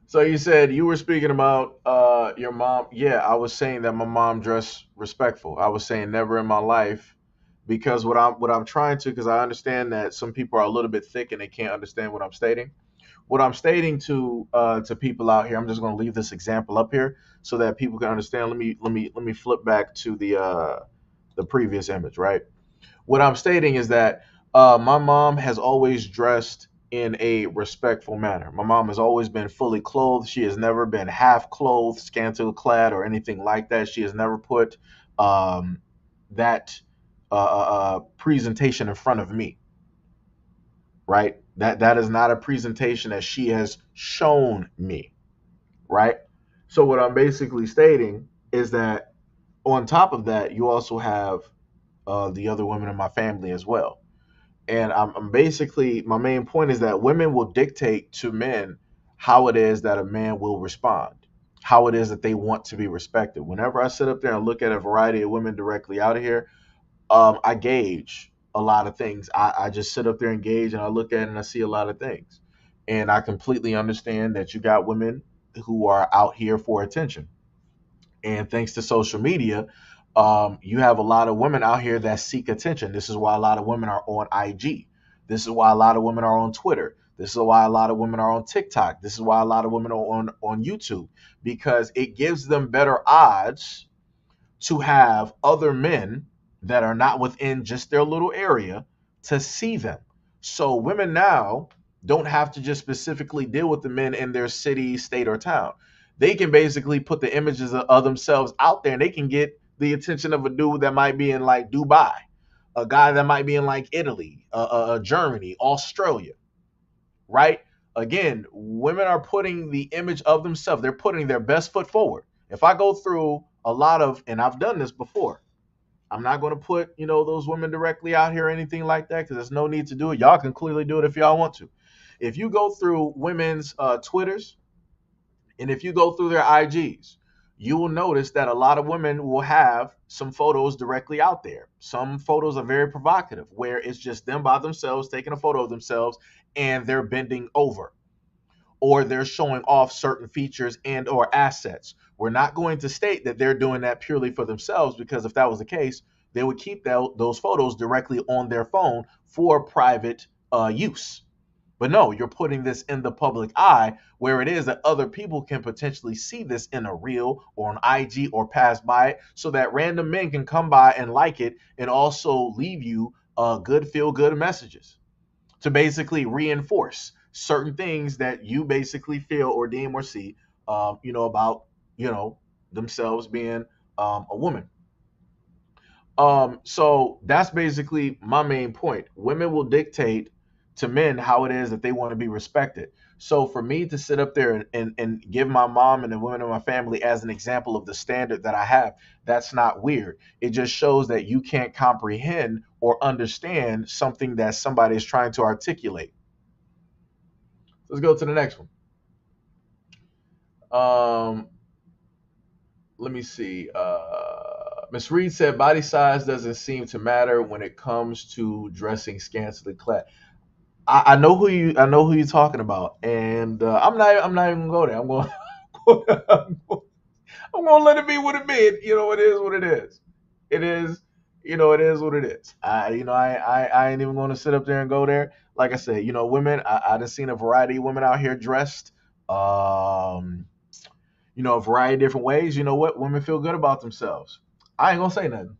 So you said you were speaking about your mom. Yeah, I was saying that my mom dressed respectful. I was saying never in my life because what I'm trying to, because I understand that some people are a little bit thick and they can't understand what I'm stating. What I'm stating to people out here, I'm just going to leave this example up here so that people can understand. Let me flip back to the previous image, right? What I'm stating is that my mom has always dressed in a respectful manner. My mom has always been fully clothed. She has never been half clothed, scantily clad, or anything like that. She has never put that presentation in front of me, right? That is not a presentation that she has shown me, right? So what I'm basically stating is that on top of that, you also have the other women in my family as well. And I'm basically, my main point is that women will dictate to men how it is that a man will respond, how it is that they want to be respected. Whenever I sit up there and look at a variety of women directly out of here, I gauge a lot of things. I just sit up there and gauge and I look at it and I see a lot of things. And I completely understand that you got women who are out here for attention. And thanks to social media, you have a lot of women out here that seek attention. This is why a lot of women are on IG. This is why a lot of women are on Twitter. This is why a lot of women are on TikTok. This is why a lot of women are on YouTube, because it gives them better odds to have other men that are not within just their little area to see them. So women now don't have to just specifically deal with the men in their city, state, or town. They can basically put the images of themselves out there and they can get the attention of a dude that might be in like Dubai, a guy that might be in like Italy, Germany, Australia, right? Again, women are putting the image of themselves, they're putting their best foot forward. If I go through a lot of, and I've done this before, I'm not going to put, those women directly out here or anything like that because there's no need to do it. Y'all can clearly do it if y'all want to. If you go through women's Twitters and if you go through their IGs, you will notice that a lot of women will have some photos directly out there. Some photos are very provocative, where it's just them by themselves taking a photo of themselves and they're bending over or they're showing off certain features and or assets. We're not going to state that they're doing that purely for themselves, because if that was the case, they would keep those photos directly on their phone for private use. But no, you're putting this in the public eye where it is that other people can potentially see this in a reel or an IG or pass by it, so that random men can come by and like it and also leave you good feel good messages to basically reinforce certain things that you basically feel or deem or see, about, themselves being a woman. So that's basically my main point. Women will dictate to men how it is that they want to be respected. So for me to sit up there and give my mom and the women in my family as an example of the standard that I have, that's not weird. It just shows that you can't comprehend or understand something that somebody is trying to articulate. Let's go to the next one. Um, let me see. Miss Reed said body size doesn't seem to matter when it comes to dressing scantily clad. I know who you're talking about, and I'm not even gonna go there. I'm going I'm gonna let it be what it be. You know, it is what it is. It is, it is what it is. I ain't even gonna sit up there and go there. Like I said, women. I done seen a variety of women out here dressed. Um, a variety of different ways. You know what? Women feel good about themselves. I ain't gonna say nothing.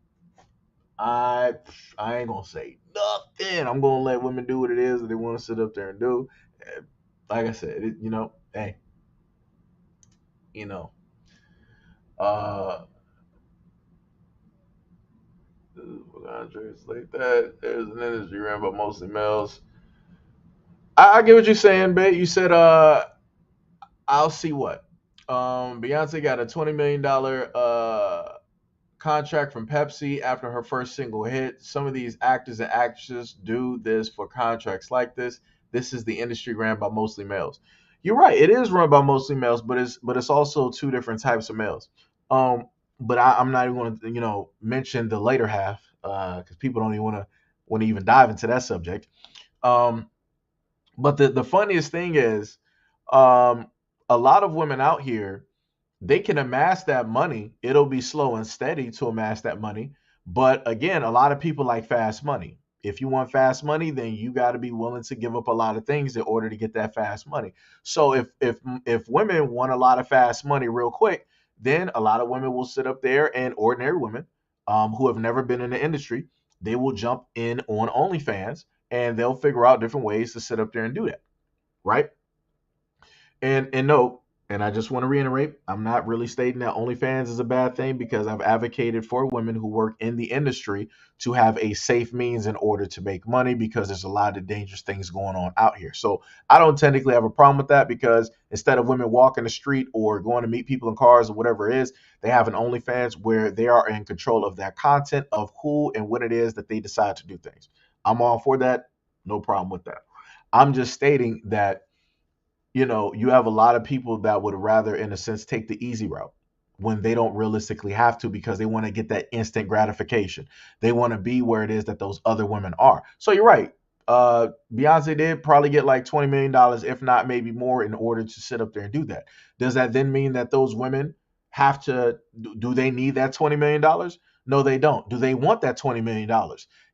I I ain't gonna say nothing. I'm gonna let women do what it is that they want to sit up there and do. Like I said, hey, you know, uh, translate that. There's an industry ran by mostly males. I get what you're saying, babe. You said, I'll see what. Beyonce got a $20 million contract from Pepsi after her first single hit. Some of these actors and actresses do this for contracts like this. This is the industry ran by mostly males. You're right. It is run by mostly males, but it's also two different types of males. Um, but I'm not even going to mention the later half because people don't even want to even dive into that subject. Um, but the funniest thing is, um, a lot of women out here, they can amass that money. It'll be slow and steady to amass that money. But again, a lot of people like fast money. If you want fast money, then you got to be willing to give up a lot of things in order to get that fast money. So if women want a lot of fast money real quick, then a lot of women will sit up there, and ordinary women who have never been in the industry, they will jump in on OnlyFans and they'll figure out different ways to sit up there and do that, right? And no, and I just want to reiterate, I'm not really stating that OnlyFans is a bad thing because I've advocated for women who work in the industry to have a safe means in order to make money because there's a lot of dangerous things going on out here. So I don't technically have a problem with that because instead of women walking the street or going to meet people in cars or whatever it is, they have an OnlyFans where they are in control of their content, of who and when it is that they decide to do things. I'm all for that. No problem with that. I'm just stating that you have a lot of people that would rather, in a sense, take the easy route when they don't realistically have to because they want to get that instant gratification. They want to be where it is that those other women are. So you're right. Beyonce did probably get like $20 million, if not maybe more, in order to sit up there and do that. Does that then mean that those women have to, do they need that $20 million? No, they don't. Do they want that $20 million?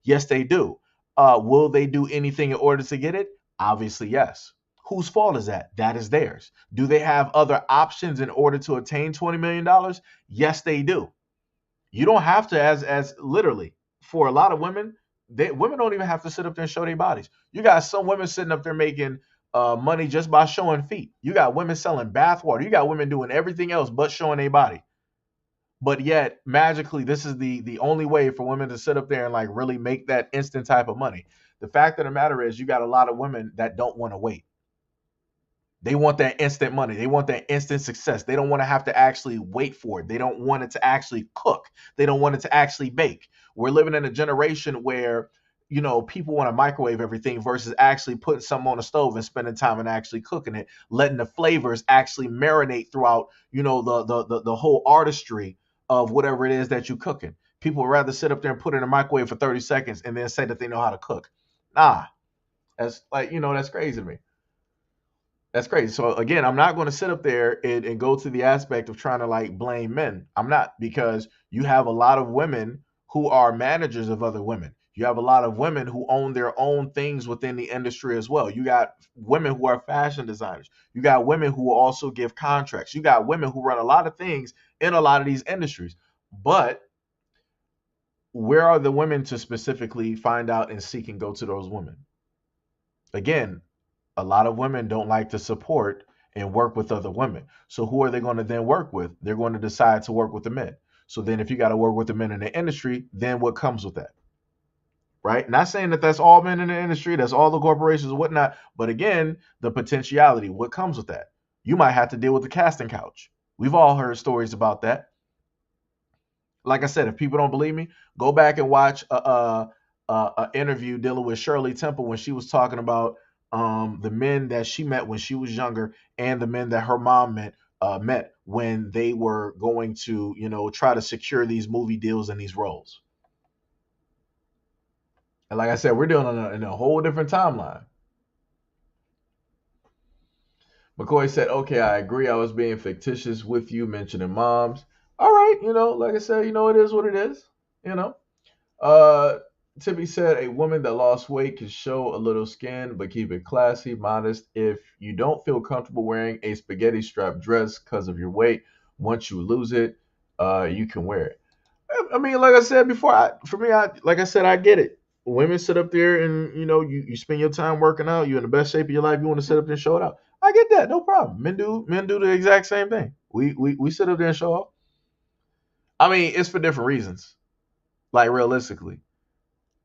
Yes, they do. Will they do anything in order to get it? Obviously, yes. Whose fault is that? That is theirs. Do they have other options in order to attain $20 million? Yes, they do. You don't have to, as literally, for a lot of women, women don't even have to sit up there and show their bodies. You got some women sitting up there making money just by showing feet. You got women selling bath water. You got women doing everything else but showing their body. But yet, magically, this is the only way for women to sit up there and like really make that instant type of money. The fact of the matter is, you got a lot of women that don't want to wait. They want that instant money. They want that instant success. They don't want to have to actually wait for it. They don't want it to actually cook. They don't want it to actually bake. We're living in a generation where, people want to microwave everything versus actually putting something on the stove and spending time and actually cooking it, letting the flavors actually marinate throughout, the whole artistry of whatever it is that you're cooking. People would rather sit up there and put it in a microwave for 30 seconds and then say that they know how to cook. Nah, that's like, that's crazy to me. That's crazy. So again, I'm not going to sit up there and go to the aspect of trying to like blame men. I'm not, because you have a lot of women who are managers of other women. You have a lot of women who own their own things within the industry as well. You got women who are fashion designers. You got women who also give contracts. You got women who run a lot of things in a lot of these industries. But where are the women to specifically find out and seek and go to those women? Again, a lot of women don't like to support and work with other women. So who are they going to then work with? They're going to decide to work with the men. So then if you got to work with the men in the industry, then what comes with that? Right? Not saying that that's all men in the industry, that's all the corporations and whatnot. But again, the potentiality, what comes with that? You might have to deal with the casting couch. We've all heard stories about that. Like I said, if people don't believe me, go back and watch a interview dealing with Shirley Temple when she was talking about the men that she met when she was younger and the men that her mom met when they were going to, try to secure these movie deals and these roles. And like I said, we're dealing in a whole different timeline. McCoy said, "Okay, I agree. I was being fictitious with you mentioning moms. All right, like I said, it is what it is. You know." Uh, Tippy said, "A woman that lost weight can show a little skin, but keep it classy, modest. If you don't feel comfortable wearing a spaghetti strap dress because of your weight, once you lose it, you can wear it." I mean, like I said before, for me, like I said, I get it. Women sit up there and you spend your time working out. You're in the best shape of your life. You want to sit up there and show it out. I get that, no problem. Men do the exact same thing. We sit up there and show off. I mean, it's for different reasons. Like realistically,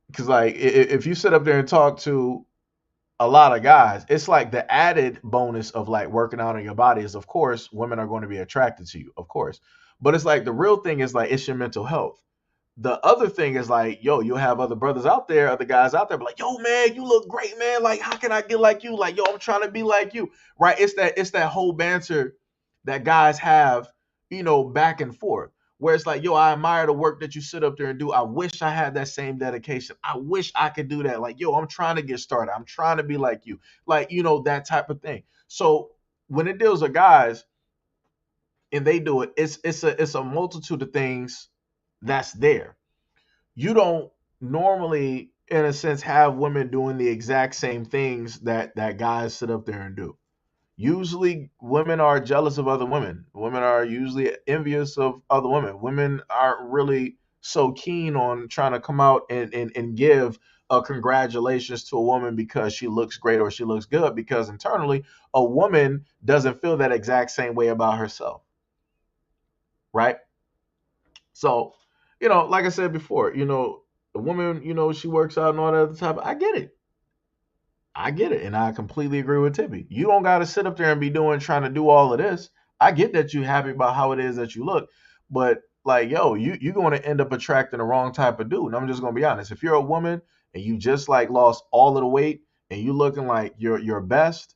because like if you sit up there and talk to a lot of guys, it's like the added bonus of like working out on your body is, of course, women are going to be attracted to you, of course. But it's like the real thing is like it's your mental health. The other thing is like, yo, you'll have other brothers out there, other guys out there, be like, yo, man, you look great, man. Like, how can I get like you? Like, yo, I'm trying to be like you, right? It's that whole banter that guys have, back and forth. Where it's like, yo, I admire the work that you sit up there and do. I wish I had that same dedication. I wish I could do that. Like, yo, I'm trying to get started. I'm trying to be like you. Like, that type of thing. So when it deals with guys and they do it, it's a multitude of things that's there. You don't normally, in a sense, have women doing the exact same things that guys sit up there and do. Usually women are jealous of other women. Women are usually envious of other women. Women aren't really so keen on trying to come out and give a congratulations to a woman because she looks great or she looks good, because internally a woman doesn't feel that exact same way about herself, right? So, like I said before, a woman, she works out and all that other type. I get it. I get it. And I completely agree with Tippy. You don't got to sit up there and be trying to do all of this. I get that you're happy about how it is that you look, but like, yo, you're going to end up attracting the wrong type of dude. And I'm just going to be honest. If you're a woman and you just like lost all of the weight and you looking like your best,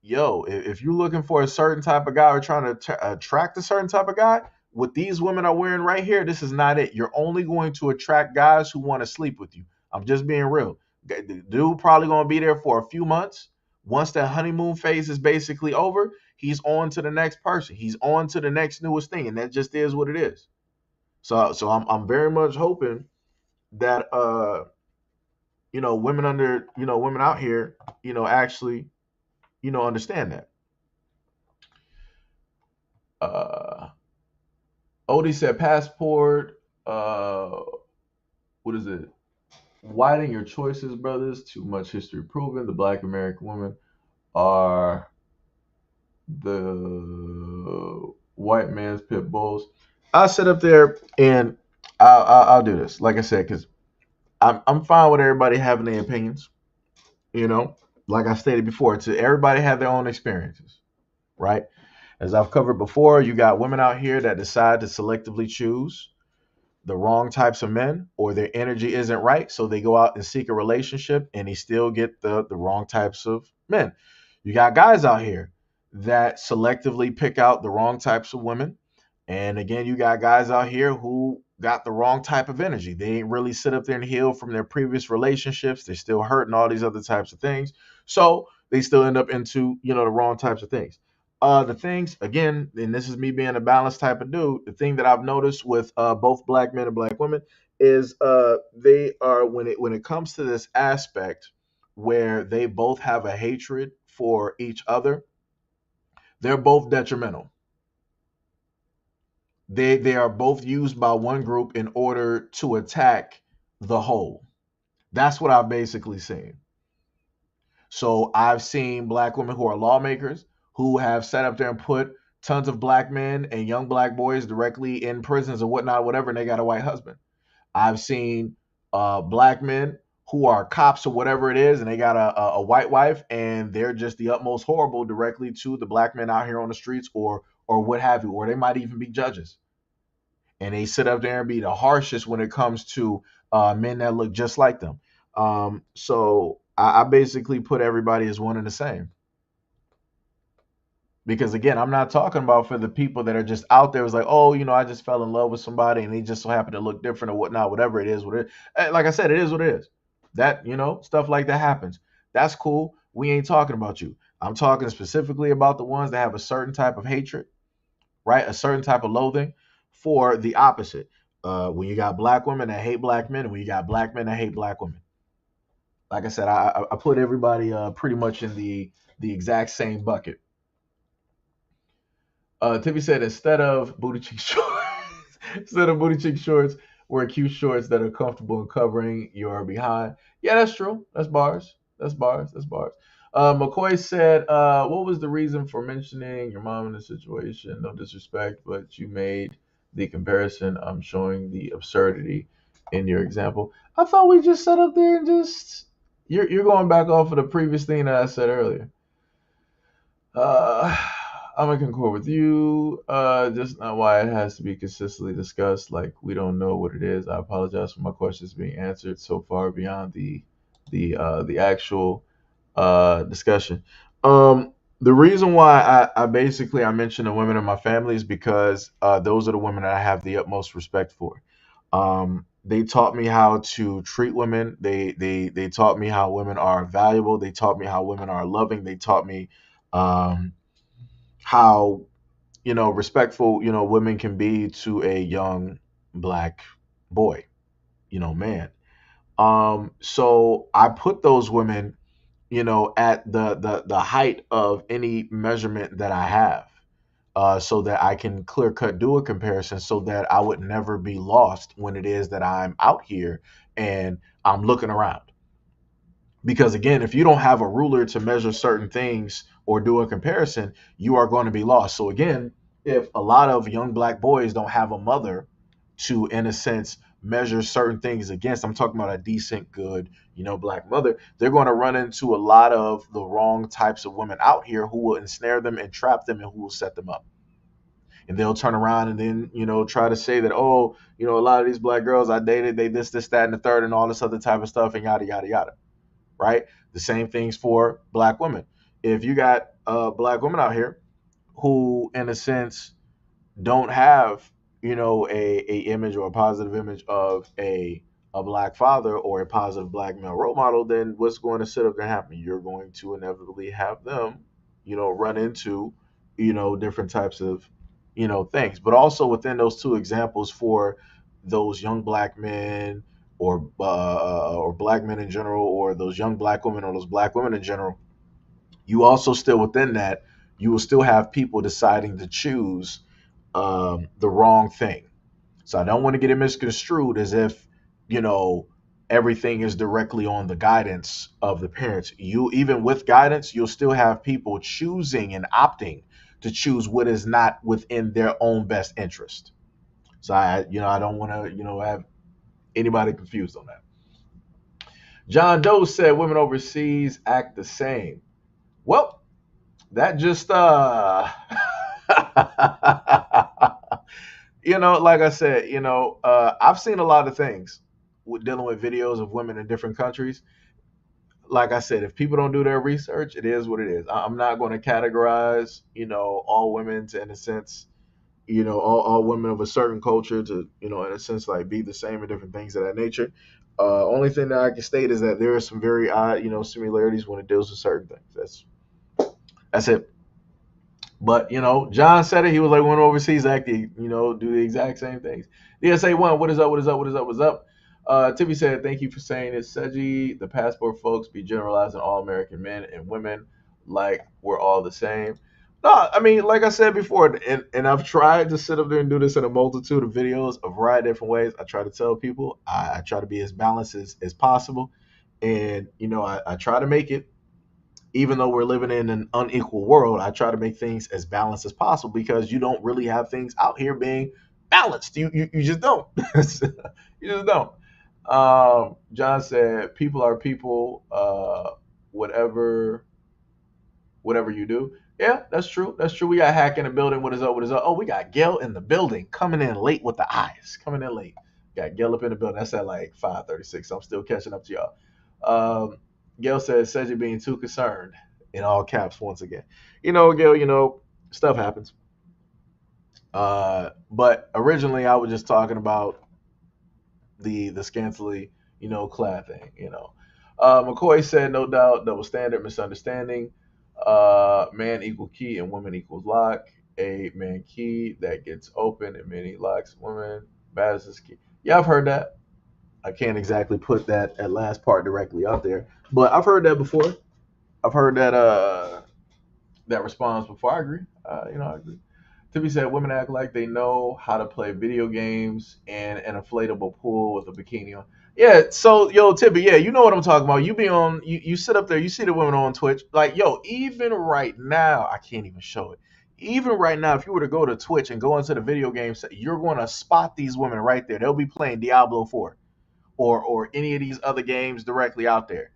yo, if you're looking for a certain type of guy or trying to attract a certain type of guy, what these women are wearing right here, this is not it. You're only going to attract guys who want to sleep with you. I'm just being real. The dude probably going to be there for a few months. Once that honeymoon phase is basically over, he's on to the next person. He's on to the next newest thing, and that just is what it is. So I'm very much hoping that women women out here, actually, understand that. Uh, Odie said passport. What is it? Widen your choices, brothers. Too much history proven. The Black American women are the white man's pit bulls. I'll sit up there and I'll do this. Like I said, because I'm fine with everybody having their opinions. You know, like I stated before, to everybody have their own experiences, right? As I've covered before, you got women out here that decide to selectively choose the wrong types of men, or their energy isn't right, so they go out and seek a relationship and they still get the wrong types of men. You got guys out here that selectively pick out the wrong types of women, and again, you got guys out here who got the wrong type of energy. They ain't really sit up there and heal from their previous relationships. They're still hurting, all these other types of things, so they still end up into the wrong types of things. The things, again, and this is me being a balanced type of dude, the thing that I've noticed with both black men and black women is they are, when it comes to this aspect where they both have a hatred for each other, they're both detrimental. They are both used by one group in order to attack the whole. That's what I've basically seen. So I've seen black women who are lawmakers who have sat up there and put tons of black men and young black boys directly in prisons or whatnot, whatever, and they got a white husband. I've seen black men who are cops or whatever it is, and they got a white wife, and they're just the utmost horrible directly to the black men out here on the streets, or what have you, or they might even be judges. And they sit up there and be the harshest when it comes to men that look just like them. So I basically put everybody as one and the same. Because again, I'm not talking about for the people that are just out there. It's like, oh, I just fell in love with somebody and they just so happen to look different or whatnot, whatever it is, what it like I said, it is what it is. That, stuff like that happens. That's cool. We ain't talking about you. I'm talking specifically about the ones that have a certain type of hatred, right? A certain type of loathing for the opposite. When you got black women that hate black men, and when you got black men that hate black women. Like I said, I put everybody pretty much in the exact same bucket. Tiffy said instead of booty cheek shorts, instead of booty cheek shorts, wear cute shorts that are comfortable in covering your behind. Yeah, that's true. That's bars. That's bars. That's bars. McCoy said, "What was the reason for mentioning your mom in this situation? No disrespect, but you made the comparison. I'm showing the absurdity in your example. I thought we just sat up there and just you're going back off of the previous thing that I said earlier. Uh, I'm gonna concur with you. Just not why it has to be consistently discussed. Like we don't know what it is. I apologize for my questions being answered so far beyond the actual discussion. The reason why I basically I mention the women in my family is because those are the women that I have the utmost respect for. They taught me how to treat women. They taught me how women are valuable. They taught me how women are loving. They taught me um, how respectful women can be to a young black boy, man. So I put those women at the height of any measurement that I have, so that I can clear cut do a comparison so that I would never be lost when it is that I'm out here and I'm looking around. Because again, if you don't have a ruler to measure certain things or do a comparison, you are going to be lost. So again, if a lot of young black boys don't have a mother to, in a sense, measure certain things against, I'm talking about a decent, good, black mother, they're going to run into a lot of the wrong types of women out here who will ensnare them and trap them and who will set them up. And they'll turn around and then, try to say that, oh, a lot of these black girls I dated, they this, that, and the third, and all this other type of stuff, and yada, yada, yada, right? The same things for black women. If you got black women out here who, in a sense, don't have a image or a positive image of a black father or a positive black male role model, then what's going to sit up there and happen? You're going to inevitably have them, run into different types of things. But also within those two examples for those young black men or black men in general, or those young black women or those black women in general, you also still within that, you will still have people deciding to choose the wrong thing. So I don't want to get it misconstrued as if, you know, everything is directly on the guidance of the parents. You, even with guidance, you'll still have people choosing and opting to choose what is not within their own best interest. So I don't want to, have anybody confused on that. John Doe said women overseas act the same. Well, that just like I said, I've seen a lot of things with dealing with videos of women in different countries. Like I said, if people don't do their research, it is what it is. I'm not going to categorize, all women to, in a sense, all women of a certain culture to, in a sense, like be the same and different things of that nature. Only thing that I can state is that there are some very odd, similarities when it deals with certain things. That's it. But John said it. He was like, "Went overseas, acting, do the exact same things." DSA1, what is up? What is up? What is up? What's up? Tiffy said, "Thank you for saying it, Seji. The passport folks be generalizing all American men and women like we're all the same." No, I mean, like I said before, and I've tried to sit up there and do this in a multitude of videos, a variety of different ways. I try to tell people, I try to be as balanced as possible, and I try to make it, even though we're living in an unequal world, I try to make things as balanced as possible because you don't really have things out here being balanced. You just don't. You just don't. John said, "People are people. Whatever you do." Yeah, that's true. That's true. We got Hack in the building. What is up? What is up? Oh, we got Gail in the building, coming in late with the eyes. Coming in late. Got Gail up in the building. That's at like 5:36. So I'm still catching up to y'all. Gail says Cedric being too concerned in all caps once again. Gail, stuff happens. But originally I was just talking about the scantily, clad thing. McCoy said, no doubt, double standard, misunderstanding. Man equal key and woman equals lock. A man key that gets open and many locks. Woman Baz is key. Yeah, I've heard that. I can't exactly put that last part directly out there, but I've heard that before. I've heard that response before. I agree. I agree. Tippy said women act like they know how to play video games in an inflatable pool with a bikini on. Yeah, so yo, Tippy, yeah, you know what I'm talking about. You sit up there, you see the women on Twitch. Like, yo, even right now, I can't even show it. Even right now, if you were to go to Twitch and go into the video game, you're going to spot these women right there. They'll be playing Diablo 4 or any of these other games directly out there.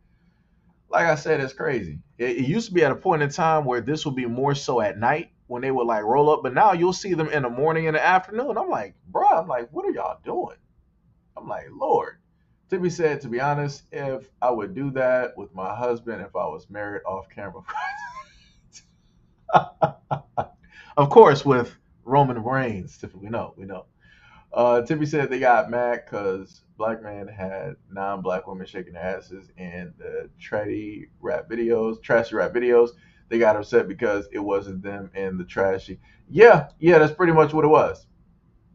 Like I said, it's crazy. It used to be at a point in time where this would be more so at night when they would like roll up, but now you'll see them in the morning and the afternoon. I'm like, bro, I'm like, what are y'all doing? I'm like, Lord. To be said, to be honest, if I would do that with my husband, if I was married off camera, of course, with Roman Reigns, we know. Tippy said they got mad because black man had non-black women shaking their asses in the trashy rap videos. They got upset because it wasn't them in the trashy. Yeah, yeah, that's pretty much what it was.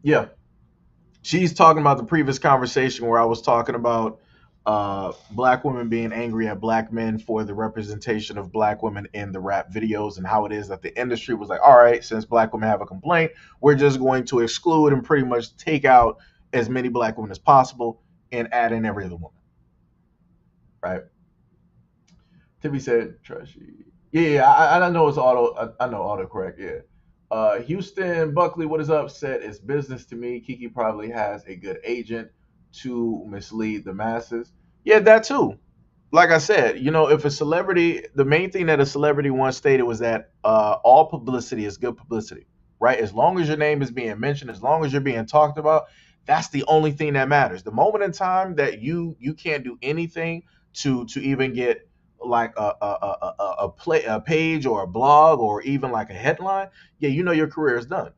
Yeah, she's talking about the previous conversation where I was talking about black women being angry at black men for the representation of black women in the rap videos and how it is that the industry was like, all right, since black women have a complaint, we're just going to exclude and pretty much take out as many black women as possible and add in every other woman, right? Timmy said trashy. Yeah, yeah, I know it's I know autocorrect. Yeah. Houston Buckley, what is up? Said it's business to me. Kiki probably has a good agent to mislead the masses. Yeah, that too. Like I said, if a celebrity, the main thing that a celebrity once stated was that all publicity is good publicity, right? As long as your name is being mentioned, as long as you're being talked about, that's the only thing that matters. The moment in time that you can't do anything to even get like a page or a blog or even like a headline, yeah, your career is done.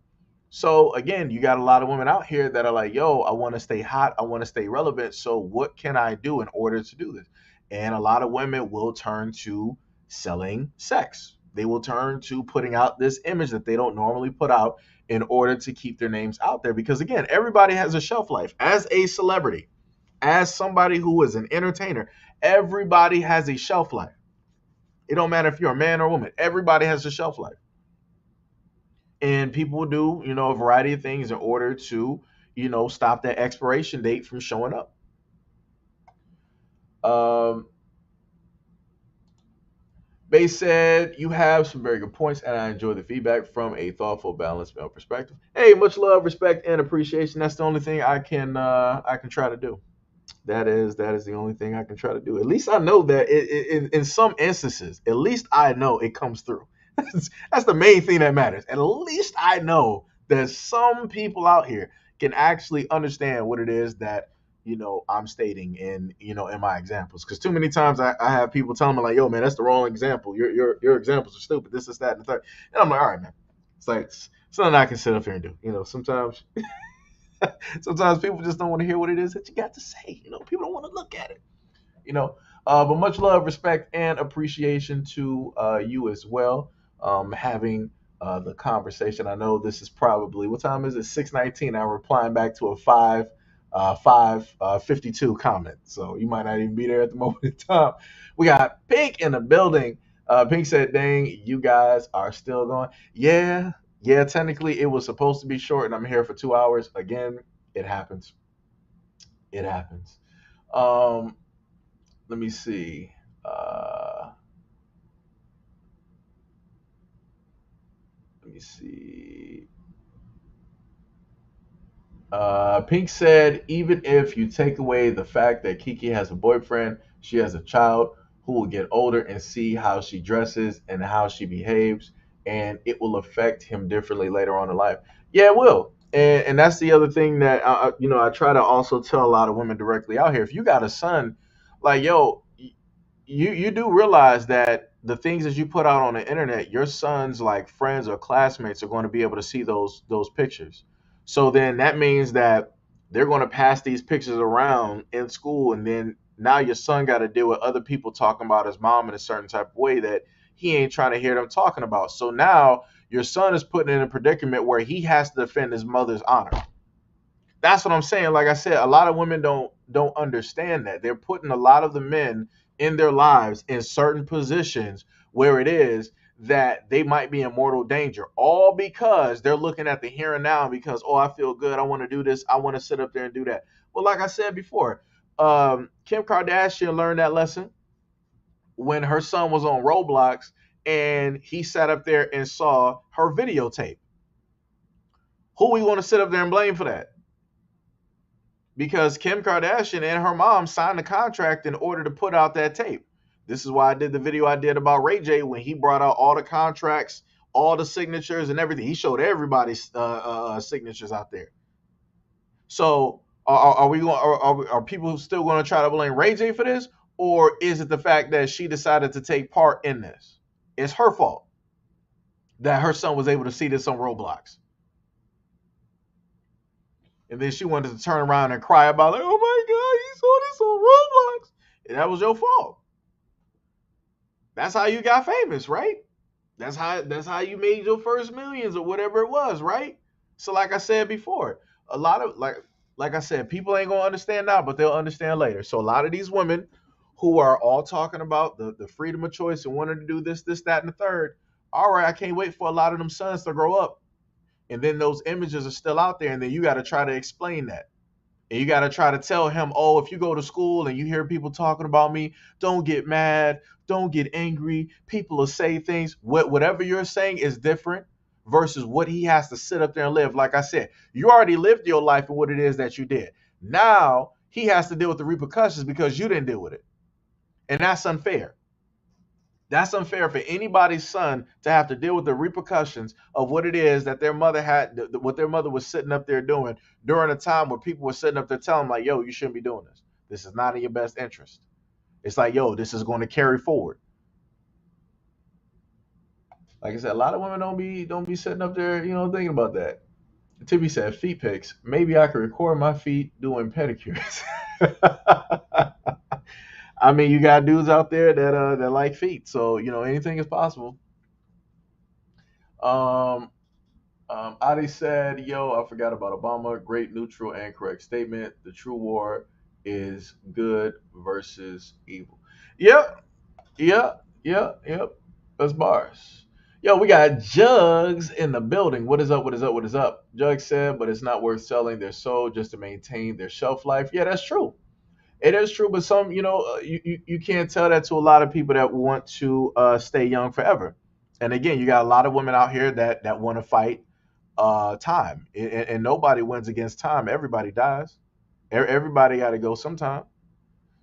So again, you got a lot of women out here that are like, yo, I want to stay hot, I want to stay relevant. So what can I do in order to do this? And a lot of women will turn to selling sex. They will turn to putting out this image that they don't normally put out in order to keep their names out there. Because again, everybody has a shelf life. As a celebrity, as somebody who is an entertainer, everybody has a shelf life. It don't matter if you're a man or a woman. Everybody has a shelf life. And people do, a variety of things in order to, stop that expiration date from showing up. Um, Bay said you have some very good points, and I enjoy the feedback from a thoughtful, balanced male perspective. Hey, much love, respect, and appreciation. That's the only thing I can try to do. That is the only thing I can try to do. At least I know that in some instances, at least I know it comes through. That's the main thing that matters. At least I know that some people out here can actually understand what it is that I'm stating in my examples. Because too many times I have people telling me like, "Yo, man, that's the wrong example. Your examples are stupid. This is that and the third." And I'm like, "All right, man. It's like it's something I can sit up here and do." Sometimes sometimes people just don't want to hear what it is that you got to say. People don't want to look at it. You know, but much love, respect, and appreciation to you as well. Having the conversation. I know this is probably what time is it? 6:19. I'm replying back to a 5:52 comment. So you might not even be there at the moment in time. We got Pink in the building. Pink said, "Dang, you guys are still going." Yeah, yeah. Technically, it was supposed to be short, and I'm here for 2 hours. Again, it happens. It happens. Um, let me see. Uh, let me see. Pink said, even if you take away the fact that Kiki has a boyfriend, she has a child who will get older and see how she dresses and how she behaves, and it will affect him differently later on in life. Yeah, it will. And that's the other thing that I try to also tell a lot of women directly out here. If you got a son, like yo, you do realize that the things that you put out on the internet, your son's like friends or classmates are going to be able to see those pictures. So then that means that they're going to pass these pictures around in school, and then now your son got to deal with other people talking about his mom in a certain type of way that he ain't trying to hear them talking about. So now your son is put in a predicament where he has to defend his mother's honor. That's what I'm saying. Like I said, a lot of women don't understand that. They're putting a lot of the men in their lives in certain positions where it is that they might be in mortal danger, all because they're looking at the here and now because, oh, I feel good, I want to do this, I want to sit up there and do that. Well, like I said before, Kim Kardashian learned that lesson when her son was on Roblox and he sat up there and saw her videotape. Who we want to sit up there and blame for that? Because Kim Kardashian and her mom signed a contract in order to put out that tape. This is why I did the video I did about Ray J when he brought out all the contracts, all the signatures, and everything. He showed everybody's signatures out there. So are we going? Are people still going to try to blame Ray J for this, or is it the fact that she decided to take part in this? It's her fault that her son was able to see this on Roblox. And then she wanted to turn around and cry about like, oh my God, he saw this on Roblox. And that was your fault. That's how you got famous, right? That's how you made your first millions or whatever it was, right? So like I said before, a lot of like I said, people ain't gonna understand now, but they'll understand later. So a lot of these women who are all talking about the freedom of choice and wanting to do this, that, and the third. All right, I can't wait for a lot of them sons to grow up. And then those images are still out there, and then you got to try to explain that. And you got to try to tell him, oh, if you go to school and you hear people talking about me, don't get mad, don't get angry. People will say things. Whatever you're saying is different versus what he has to sit up there and live. Like I said, you already lived your life and what it is that you did. Now he has to deal with the repercussions because you didn't deal with it. And that's unfair. That's unfair for anybody's son to have to deal with the repercussions of what it is that their mother had, what their mother was sitting up there doing during a time where people were sitting up there telling them, like, yo, you shouldn't be doing this. This is not in your best interest. It's like, yo, this is going to carry forward. Like I said, a lot of women don't be sitting up there, thinking about that. Timmy said, feet pics. Maybe I could record my feet doing pedicures. I mean, you got dudes out there that like feet, so anything is possible. Um, Adi said, "Yo, I forgot about Obama. Great, neutral, and correct statement. The true war is good versus evil." Yep, yep, yep, yep. That's bars. Yo, we got Jugs in the building. What is up? What is up? What is up? Jug said, but it's not worth selling their soul just to maintain their shelf life. Yeah, that's true. It is true, but some, you can't tell that to a lot of people that want to stay young forever. And again, you got a lot of women out here that want to fight time, and nobody wins against time. Everybody dies. Everybody got to go sometime.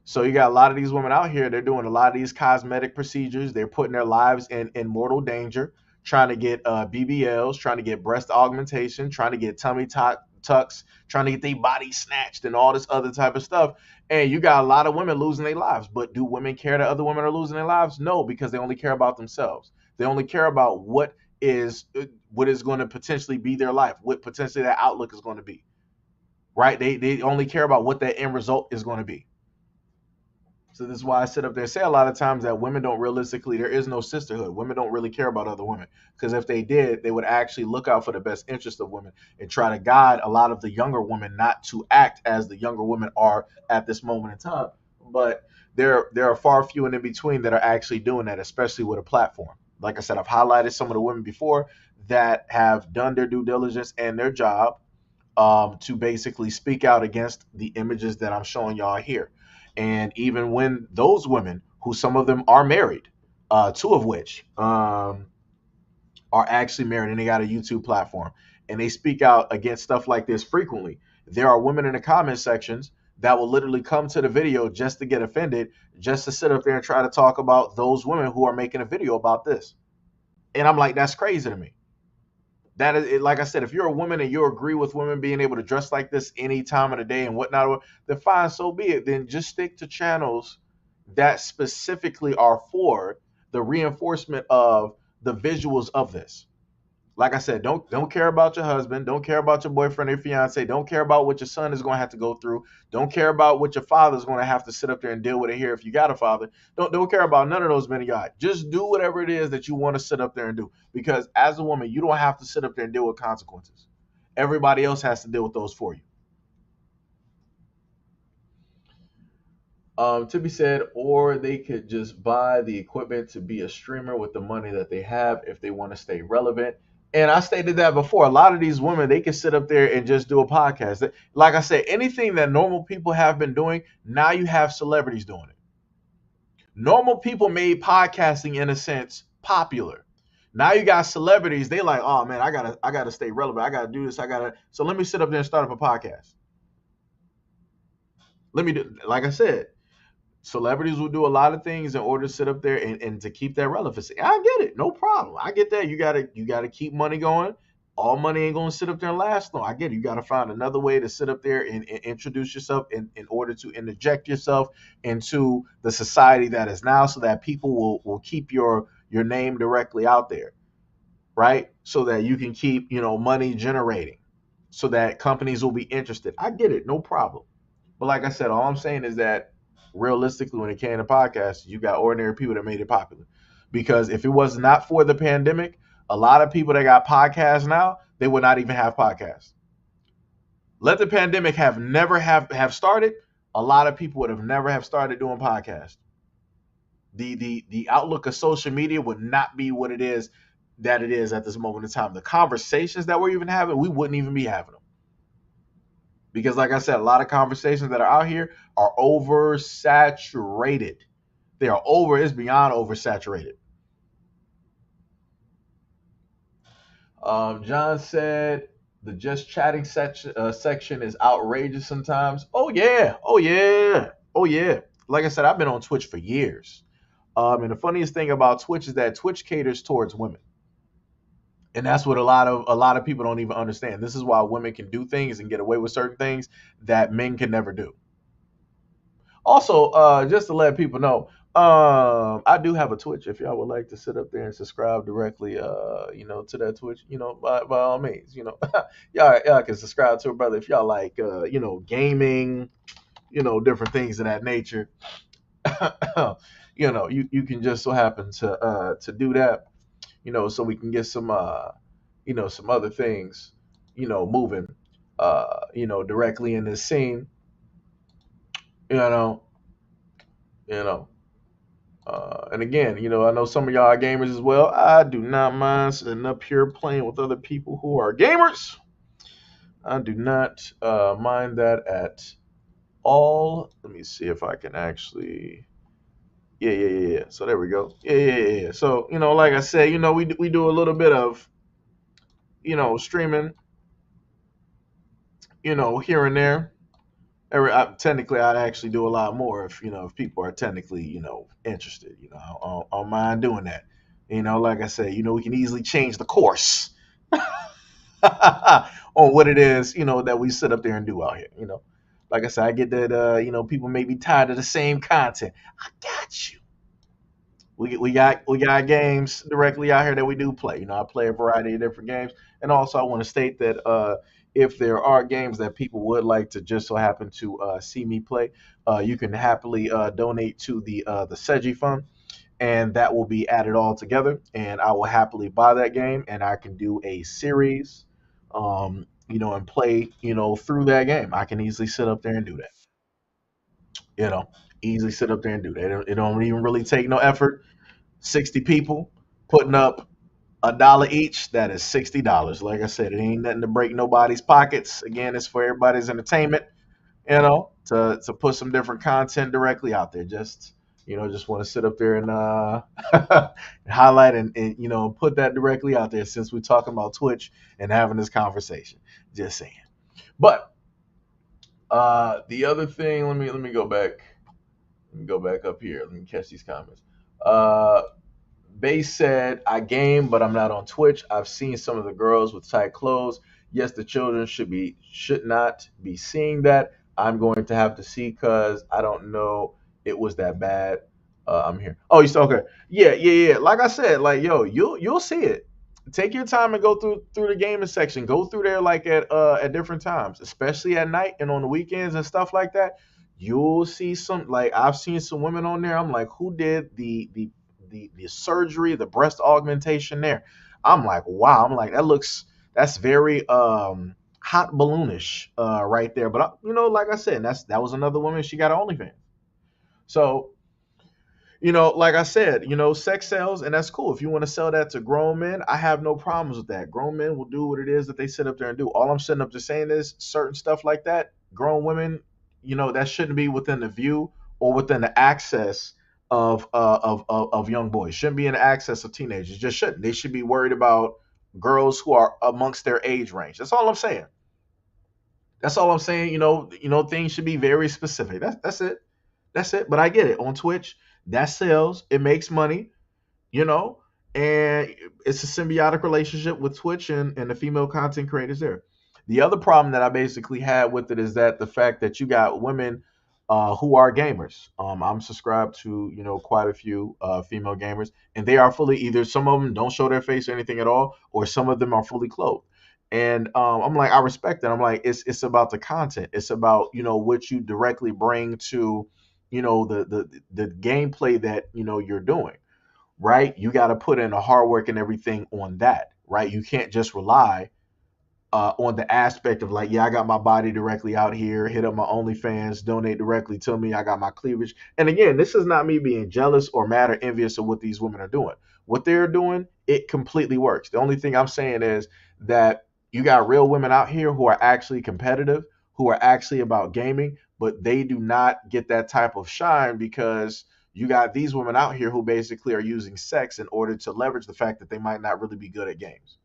So you got a lot of these women out here. They're doing a lot of these cosmetic procedures. They're putting their lives in mortal danger, trying to get BBLs, trying to get breast augmentation, trying to get tucks, trying to get their body snatched, and all this other type of stuff. And you got a lot of women losing their lives. But do women care that other women are losing their lives? No, because they only care about themselves. They only care about what is going to potentially be their life, what potentially that outlook is going to be. Right? They only care about what that end result is going to be. So this is why I sit up there and say a lot of times that women don't realistically, there is no sisterhood. Women don't really care about other women. Because if they did, they would actually look out for the best interest of women and try to guide a lot of the younger women not to act as the younger women are at this moment in time. But there are far few and in between that are actually doing that, especially with a platform. Like I said, I've highlighted some of the women before that have done their due diligence and their job to basically speak out against the images that I'm showing y'all here. And even when those women, who some of them are married, two of which are actually married and they got a YouTube platform, and they speak out against stuff like this frequently, there are women in the comment sections that will literally come to the video just to get offended, just to sit up there and try to talk about those women who are making a video about this. And I'm like, that's crazy to me. That is, like I said, if you're a woman and you agree with women being able to dress like this any time of the day and whatnot, then fine, so be it. Then just stick to channels that specifically are for the reinforcement of the visuals of this. Like I said, don't care about your husband, don't care about your boyfriend or fiance, don't care about what your son is going to have to go through, don't care about what your father's going to have to sit up there and deal with it here if you got a father. Don't care about none of those men of God. Just do whatever it is that you want to sit up there and do. Because as a woman, you don't have to sit up there and deal with consequences. Everybody else has to deal with those for you. To be said, or they could just buy the equipment to be a streamer with the money that they have if they want to stay relevant. And I stated that before. A lot of these women, they can sit up there and just do a podcast. Like I said, anything that normal people have been doing, now you have celebrities doing it. Normal people made podcasting in a sense popular. Now you got celebrities. They like, oh man, I gotta stay relevant. I gotta do this. So let me sit up there and start up a podcast. Let me do, like I said, celebrities will do a lot of things in order to sit up there and to keep that relevancy. I get it, no problem. I get that. You gotta keep money going. All money ain't gonna sit up there and last long. I get it. You gotta find another way to sit up there and introduce yourself in order to interject yourself into the society that is now, so that people will keep your name directly out there, right? So that you can keep money generating, so that companies will be interested. I get it, no problem. But like I said, all I'm saying is that realistically, when it came to podcasts, you got ordinary people that made it popular. Because if it was not for the pandemic, a lot of people that got podcasts now, they would not even have podcasts. Let the pandemic have started, a lot of people would have never have started doing podcasts. The outlook of social media would not be what it is that it is at this moment in time. The conversations that we're even having, we wouldn't even be having them. Because, like I said, a lot of conversations that are out here are oversaturated. They are it's beyond oversaturated. John said the just chatting section is outrageous sometimes. Oh, yeah. Oh, yeah. Oh, yeah. Like I said, I've been on Twitch for years. And the funniest thing about Twitch is that Twitch caters towards women. And that's what a lot of people don't even understand. This is why women can do things and get away with certain things that men can never do. Also, just to let people know, I do have a Twitch. If y'all would like to sit up there and subscribe directly, to that Twitch, by all means, y'all can subscribe to it, brother. If y'all like, gaming, different things of that nature, you can just so happen to do that, so we can get some other things, moving, directly in this scene, you know, you know. And again, I know some of y'all are gamers as well. I do not mind sitting up here playing with other people who are gamers. I do not mind that at all. Let me see if I can actually. Yeah, yeah, yeah, yeah. So there we go. Yeah, yeah, yeah, yeah. So like I said, we do a little bit of streaming, here and there. Technically, I'd actually do a lot more if people are technically interested. I don't mind doing that. Like I said, we can easily change the course on what it is that we sit up there and do out here. Like I said, I get that people may be tired of the same content. I got you. We got games directly out here that we do play. I play a variety of different games, and also I want to state that if there are games that people would like to just so happen to see me play, you can happily donate to the Seji Fund, and that will be added all together, and I will happily buy that game, and I can do a series, and play through that game. I can easily sit up there and do that. You know, easily sit up there and do that. It don't even really take no effort. 60 people putting up $1 each. That is $60. Like I said, it ain't nothing to break nobody's pockets. Again, it's for everybody's entertainment. To put some different content directly out there. Just want to sit up there and highlight and put that directly out there since we're talking about Twitch and having this conversation. Just saying. But the other thing, let me go back. Let me go back up here. Let me catch these comments. Uh, Base said, I game, but I'm not on Twitch. I've seen some of the girls with tight clothes. Yes, the children should not be seeing that. I'm going to have to see because I don't know it was that bad. I'm here. Oh, you still okay? Yeah, yeah, yeah. Like I said, like yo, you'll see it. Take your time and go through the gaming section. Go through there like at different times, especially at night and on the weekends and stuff like that. You'll see some like I've seen some women on there. I'm like, who did the surgery, the breast augmentation there? I'm like, wow. I'm like, that's very hot balloonish right there. But like I said, that was another woman. She got an OnlyFans. So like I said, sex sells, and that's cool. If you want to sell that to grown men, I have no problems with that. Grown men will do what it is that they sit up there and do. All I'm sitting up there saying is certain stuff like that, grown women, that shouldn't be within the view or within the access of young boys. Shouldn't be in the access of teenagers. Just shouldn't. They should be worried about girls who are amongst their age range. That's all I'm saying. That's all I'm saying. Things should be very specific. That's it. That's it. But I get it. On Twitch, that sells. It makes money, you know, and it's a symbiotic relationship with Twitch and the female content creators there. The other problem that I basically had with it is that the fact that you got women who are gamers. I'm subscribed to, quite a few female gamers, and they are fully either some of them don't show their face or anything at all, or some of them are fully clothed. And I'm like, I respect that. I'm like, it's about the content. It's about what you directly bring to the gameplay that you're doing, right? You got to put in the hard work and everything on that, right? You can't just rely on the aspect of like, yeah, I got my body directly out here, hit up my OnlyFans, donate directly to me, I got my cleavage. And again, this is not me being jealous or mad or envious of what these women are doing. What they're doing, it completely works. The only thing I'm saying is that you got real women out here who are actually competitive, who are actually about gaming, but they do not get that type of shine because you got these women out here who basically are using sex in order to leverage the fact that they might not really be good at games,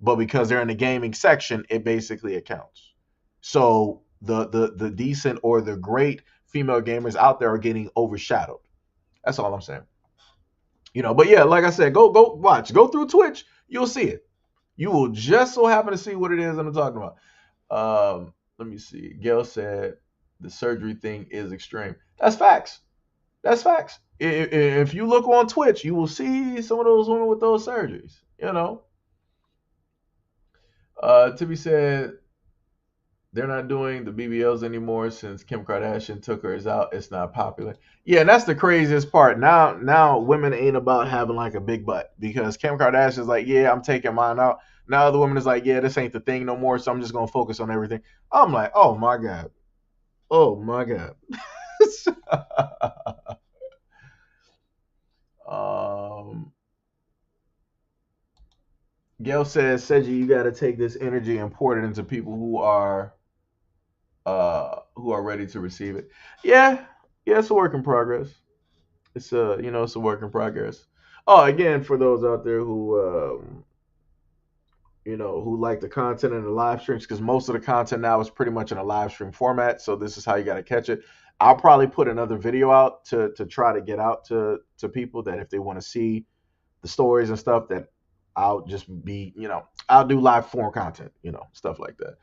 but because they're in the gaming section, it basically accounts. So the decent or the great female gamers out there are getting overshadowed. That's all I'm saying. But yeah, like I said, go watch, go through Twitch, you'll see it. You will just so happen to see what it is I'm talking about. Let me see. Gail said the surgery thing is extreme. That's facts. That's facts. If you look on Twitch, you will see some of those women with those surgeries. Tibby said they're not doing the BBLs anymore since Kim Kardashian took hers out. It's not popular. Yeah, and that's the craziest part. Now women ain't about having like a big butt because Kim Kardashian's like, yeah, I'm taking mine out. Now the woman is like, yeah, this ain't the thing no more, so I'm just gonna focus on everything. I'm like, oh my god, oh my god. um, Gail says, Seji, you got to take this energy and pour it into people who are ready to receive it. Yeah, yeah, it's a work in progress. It's a work in progress. Oh, again, for those out there who like the content in the live streams, because most of the content now is pretty much in a live stream format. So this is how you got to catch it. I'll probably put another video out to try to get out to people that if they want to see the stories and stuff that I'll just be, I'll do live form content, stuff like that.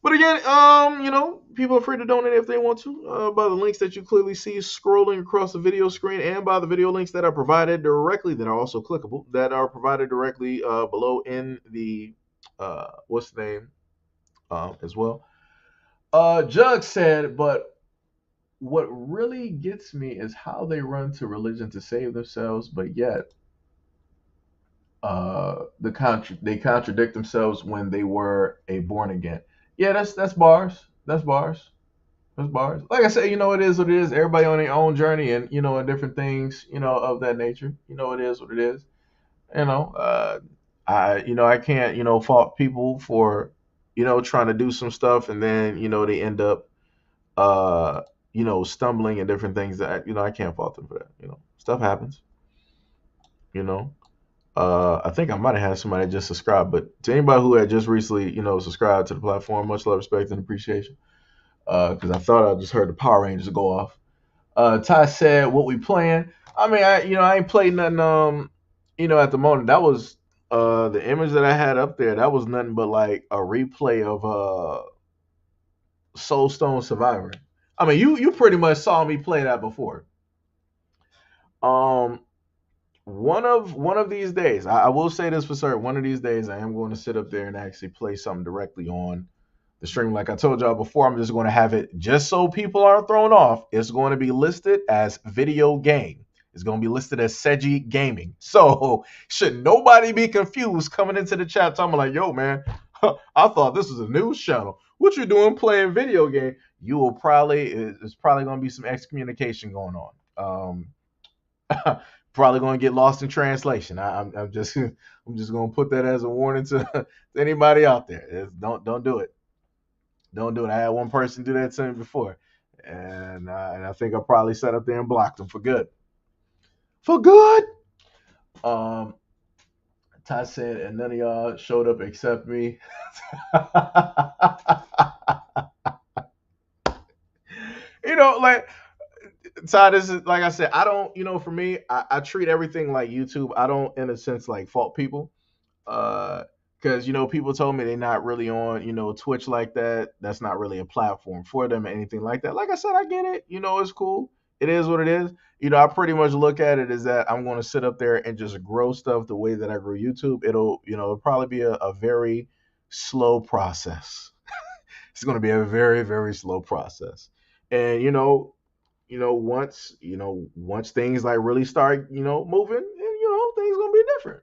But again, people are free to donate if they want to by the links that you clearly see scrolling across the video screen and by the video links that are provided directly that are also clickable that are provided directly below in the what's the name as well. Jug said, but what really gets me is how they run to religion to save themselves, but yet they contradict themselves when they were a born again. Yeah, that's bars. That's bars. That's bars. Like I said, it is what it is. Everybody on their own journey, and and different things, of that nature. It is what it is. I can't, fault people for, trying to do some stuff, and then they end up, uh, stumbling and different things that I can't fault them for that. Stuff happens. You know. I think I might have had somebody just subscribe, but to anybody who had just recently, subscribed to the platform, much love, respect, and appreciation. Because I thought I just heard the Power Rangers go off. Ty said, "What we playing?" I mean, I ain't played nothing. At the moment, that was the image that I had up there. That was nothing but like a replay of Soulstone Survivor. I mean, you pretty much saw me play that before. Um, one of these days, I will say this for certain. One of these days, I am going to sit up there and actually play something directly on the stream. Like I told y'all before, I'm just going to have it just so people aren't thrown off. It's going to be listed as video game. It's going to be listed as Seji Gaming. So should nobody be confused coming into the chat talking like, yo, man, I thought this was a news channel. What you doing playing video game? You will probably, it's probably going to be some excommunication going on. Probably going to get lost in translation. I'm just I'm just going to put that as a warning to anybody out there. Don't do it. Don't do it. I had one person do that to me before, and I think I probably sat up there and blocked them for good. For good. Um, Ty said, and none of y'all showed up except me. Like Ty, this is like I said. I don't. For me, I treat everything like YouTube. I don't, in a sense, like fault people. Because people told me they're not really on Twitch like that. That's not really a platform for them or anything like that. Like I said, I get it. It's cool. It is what it is. I pretty much look at it as that I'm going to sit up there and just grow stuff the way that I grew YouTube. It'll probably be a very slow process. It's going to be a very, very slow process. And once things like really start moving, and things gonna be different.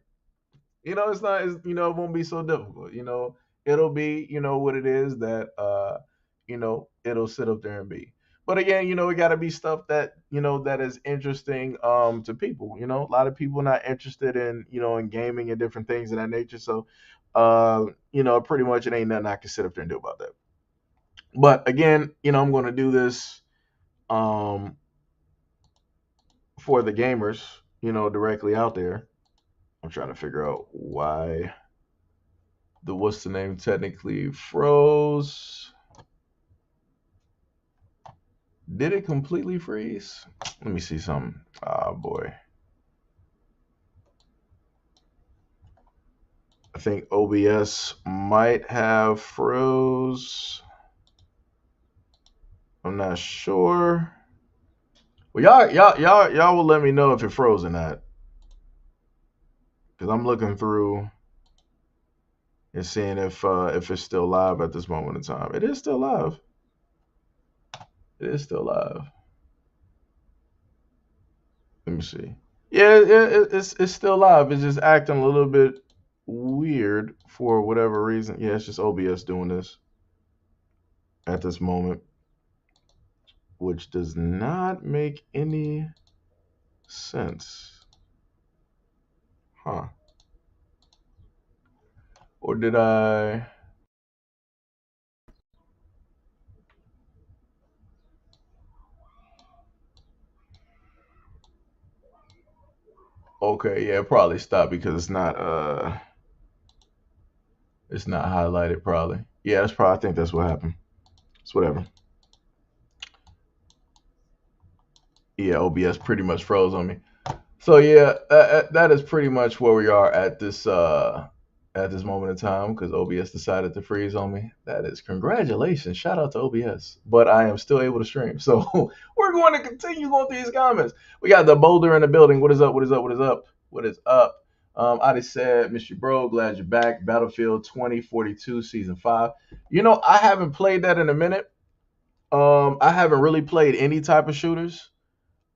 It's not as it won't be so difficult. It'll be what it is that it'll sit up there and be. But again, it got to be stuff that that is interesting to people. A lot of people not interested in in gaming and different things of that nature. So pretty much it ain't nothing I can sit up there and do about that. But again, I'm going to do this um for the gamers, directly out there. I'm trying to figure out why the what's the name technically froze. Did it completely freeze? Let me see something. Oh boy. I think OBS might have froze. I'm not sure. Well, y'all will let me know if it froze or not, because I'm looking through and seeing if it's still live at this moment in time. It is still live. It is still live. Let me see. Yeah, it's still live. It's just acting a little bit weird for whatever reason. Yeah, it's just OBS doing this at this moment, which does not make any sense. Huh. Or did I? Okay, yeah, it probably stopped because it's not highlighted probably. Yeah, that's probably I think that's what happened. It's whatever. Yeah, OBS pretty much froze on me. So yeah, that is pretty much where we are at this moment in time because OBS decided to freeze on me. That is congratulations, shout out to OBS. But I am still able to stream, so we're going to continue going through these comments. We got the Boulder in the building. What is up? What is up? What is up? What is up? I just said, Mr. Bro, glad you're back. Battlefield 2042 Season 5. I haven't played that in a minute. I haven't really played any type of shooters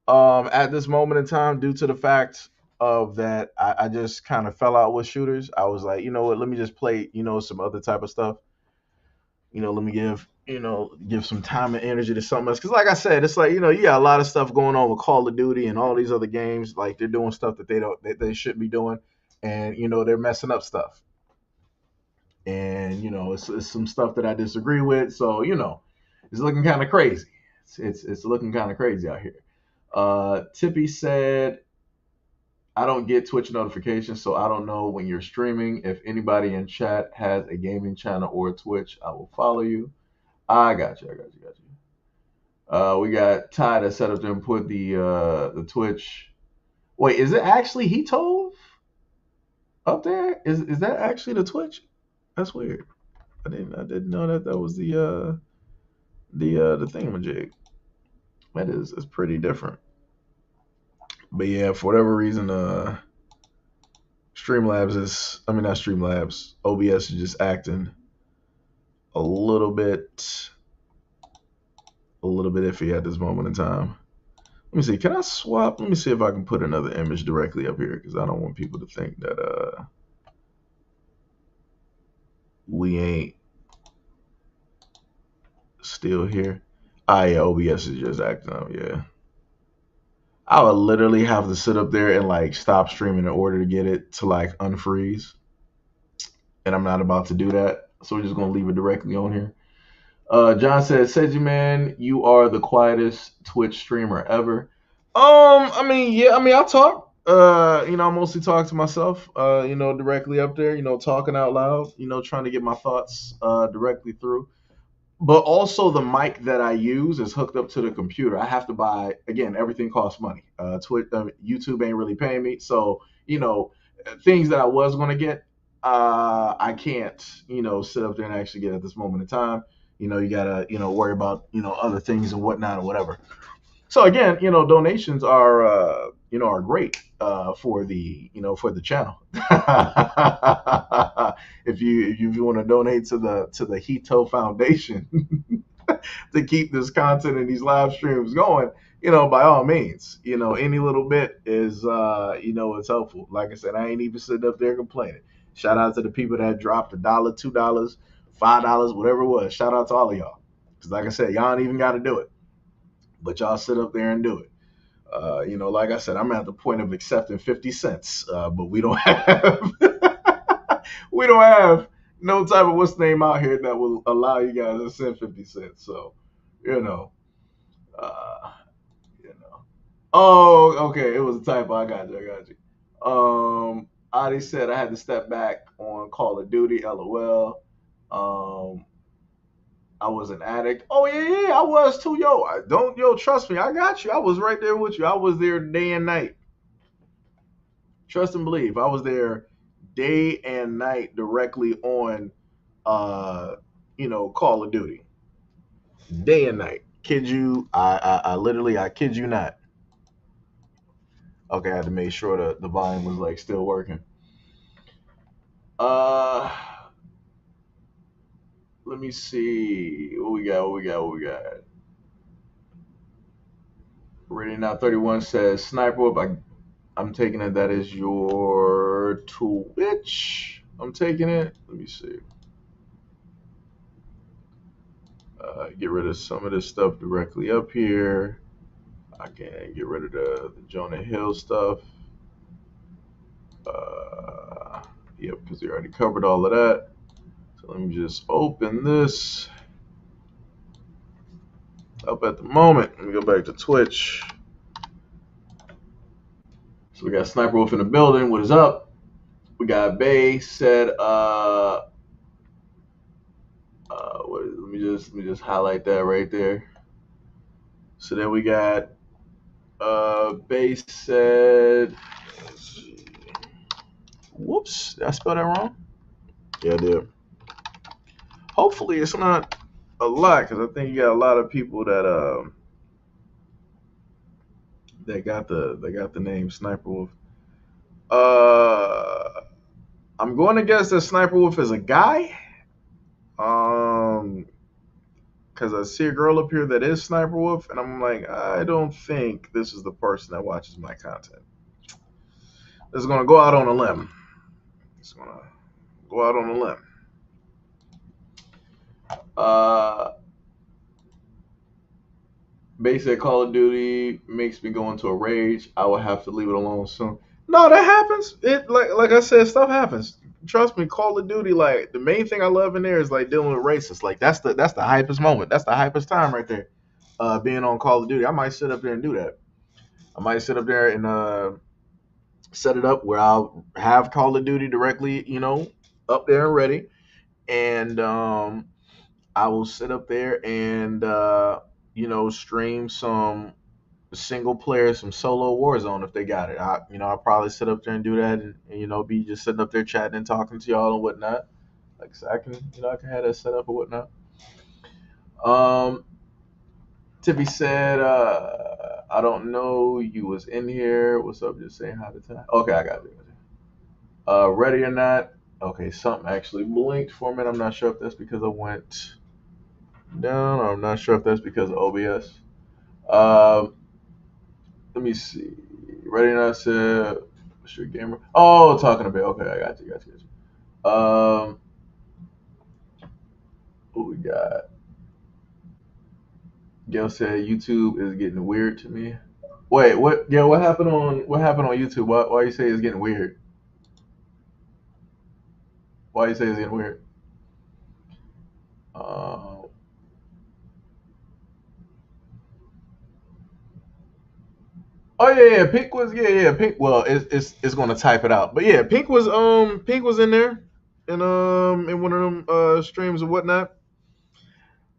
at this moment in time due to the fact of that I just kind of fell out with shooters. I was like, you know what, let me just play, some other type of stuff. Let me give some time and energy to something else. Because like I said, it's like, you got a lot of stuff going on with Call of Duty and all these other games. Like they're doing stuff that they shouldn't be doing. And, they're messing up stuff. And, it's some stuff that I disagree with. So, it's looking kind of crazy. It's looking kind of crazy out here. Tippy said, I don't get Twitch notifications, so I don't know when you're streaming. If anybody in chat has a gaming channel or a Twitch, I will follow you. I got you. We got Ty that set up there and put the Twitch. Wait, is it actually He Tove up there? Is that actually the Twitch? That's weird. I didn't know that was the thingamajig. That is, it's pretty different. But yeah, for whatever reason, Streamlabs is, I mean, not Streamlabs, OBS is just acting a little bit, a little bit iffy at this moment in time. Let me see. Can I swap? Let me see if I can put another image directly up here because I don't want people to think that we ain't still here. Ah, yeah, OBS is just acting up. Yeah, I would literally have to sit up there and like stop streaming in order to get it to like unfreeze, and I'm not about to do that. So we're just gonna leave it directly on here. John says, Seji man, you are the quietest Twitch streamer ever. I mean, yeah, I mean, I talk. I mostly talk to myself. Directly up there. Talking out loud. Trying to get my thoughts directly through. But also the mic that I use is hooked up to the computer. I have to buy again. Everything costs money. YouTube ain't really paying me, so things that I was going to get, I can't sit up there and actually get at this moment in time. You gotta worry about other things and whatnot or whatever. So again, donations are great for the channel. If you want to donate to the Hito Foundation to keep this content and these live streams going, by all means, any little bit is it's helpful. Like I said, I ain't even sitting up there complaining. Shout out to the people that dropped $1, $2, $5, whatever it was. Shout out to all of y'all. Because like I said, y'all ain't even got to do it, but y'all sit up there and do it. Like I said, I'm at the point of accepting 50 cents, but we don't have we don't have no type of what's name out here that will allow you guys to send 50 cents. So, you know, uh, you know. Oh, okay, it was a typo. I got you. I got you. Adi said I had to step back on Call of Duty. LOL. Um, I was an addict. Oh yeah, I was too. Trust me, I got you. I was right there with you. I was there day and night. Trust and believe. I was there day and night directly on Call of Duty. Day and night. Kid you, I literally I kid you not. Okay, I had to make sure the volume was like still working. Uh Let me see. What we got? Ready now 31 says Sniper Whip, I'm taking it that is your Twitch. I'm taking it. Let me see. Get rid of some of this stuff directly up here. I can get rid of the Jonah Hill stuff. Uh, yep, because we already covered all of that. So let me just open this up at the moment. Let me go back to Twitch. So we got Sniper Wolf in the building. What is up? We got Bay said. Let me just highlight that right there. So then we got Bay said. Let's see. Whoops, did I spell that wrong? Yeah, I did. Hopefully it's not a lot because I think you got a lot of people that got the name Sniper Wolf. I'm going to guess that Sniper Wolf is a guy. Because I see a girl up here that is Sniper Wolf, and I'm like, I don't think this is the person that watches my content. This is going to go out on a limb. It's going to go out on a limb. Basic Call of Duty makes me go into a rage. I will have to leave it alone soon. No, that happens. It like I said, stuff happens. Trust me, Call of Duty, like the main thing I love in there is like dealing with racists. Like that's the hypest moment. That's the hypest time right there. Being on Call of Duty. I might sit up there and do that. I might sit up there and set it up where I'll have Call of Duty directly, up there and ready. And I will sit up there and stream some single player, some solo Warzone if they got it. I'll probably sit up there and do that, and be just sitting up there chatting and talking to y'all and whatnot. Like I said, I can have that set up or whatnot. Tippy said, I don't know you was in here. What's up? Just saying hi to Ty. Okay, I got it. Ready or not? Okay, something actually blinked for a minute. I'm not sure if that's because I went down, or I'm not sure if that's because of OBS. Um, Let me see. Ready or not said, street gamer. Oh, talking about. Okay, I got you. What we got? Gail said YouTube is getting weird to me. Wait, what? Yeah, what happened on YouTube? Why you say it's getting weird? Why you say it's getting weird? Uh, oh yeah, yeah, Pink was yeah Pink. Well, it's gonna type it out, but yeah, Pink was in there, and in one of them streams and whatnot.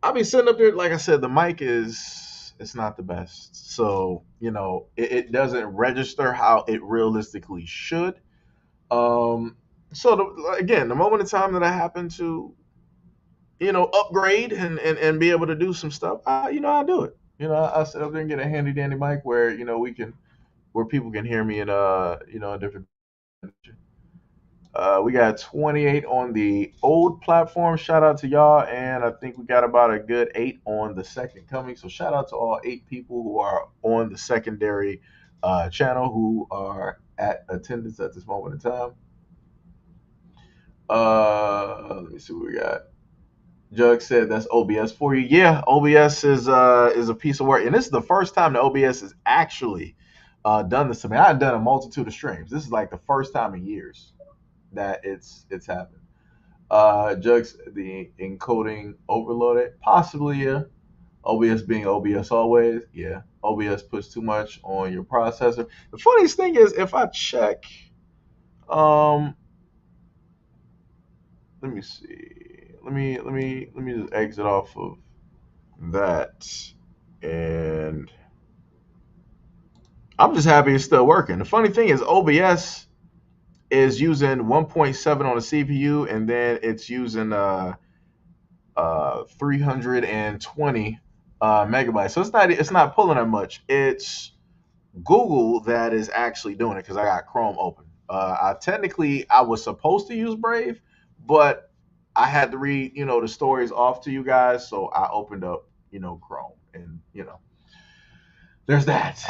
I'll be sitting up there, like I said, the mic is it's not the best, so it doesn't register how it realistically should. Um, so again, the moment in time that I happen to upgrade and be able to do some stuff, I do it. I sit up there and get a handy dandy mic where where people can hear me in a different. We got 28 on the old platform. Shout out to y'all, and I think we got about a good 8 on the second coming. So shout out to all 8 people who are on the secondary channel who are at attendance at this moment in time. Let me see what we got. Jug said that's OBS for you. Yeah, OBS is a piece of work, and this is the first time the OBS has actually done this to me. I've done a multitude of streams. This is like the first time in years that it's happened. Jugs the encoding overloaded, possibly yeah. OBS being OBS always, yeah. OBS puts too much on your processor. The funniest thing is if I check, um, let me see. Let me just exit off of that, and I'm just happy it's still working. The funny thing is OBS is using 1.7 on the CPU, and then it's using 320 megabytes. So it's not pulling that much. It's Google that is actually doing it because I got Chrome open. I was supposed to use Brave, but I had to read the stories off to you guys, so I opened up Chrome, and there's that.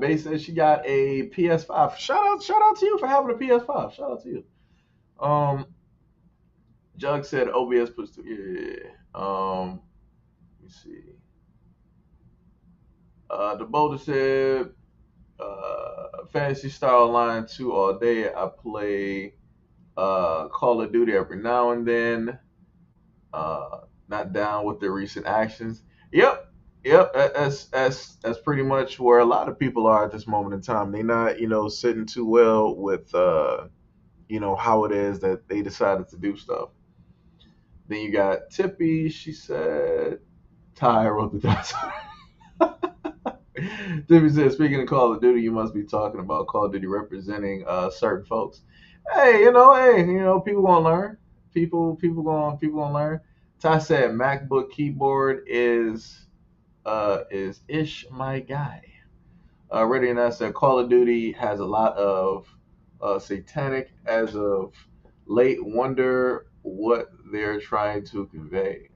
Bay says she got a PS5. Shout out to you for having a PS5. Shout out to you. Um, Jug said OBS puts to yeah. Let me see. The Boulder said Fantasy Star Online 2 all day. I play Call of Duty every now and then. Not down with the recent actions. Yep, yep. That's pretty much where a lot of people are at this moment in time. They're not sitting too well with how it is that they decided to do stuff. Then you got Tippy. She said Ty wrote the dice. Tippy said, speaking of Call of Duty, you must be talking about Call of Duty representing certain folks. Hey, people gonna learn. People gonna learn. Ty said MacBook keyboard is ish my guy. Ready and I said Call of Duty has a lot of satanic as of late. Wonder what they're trying to convey.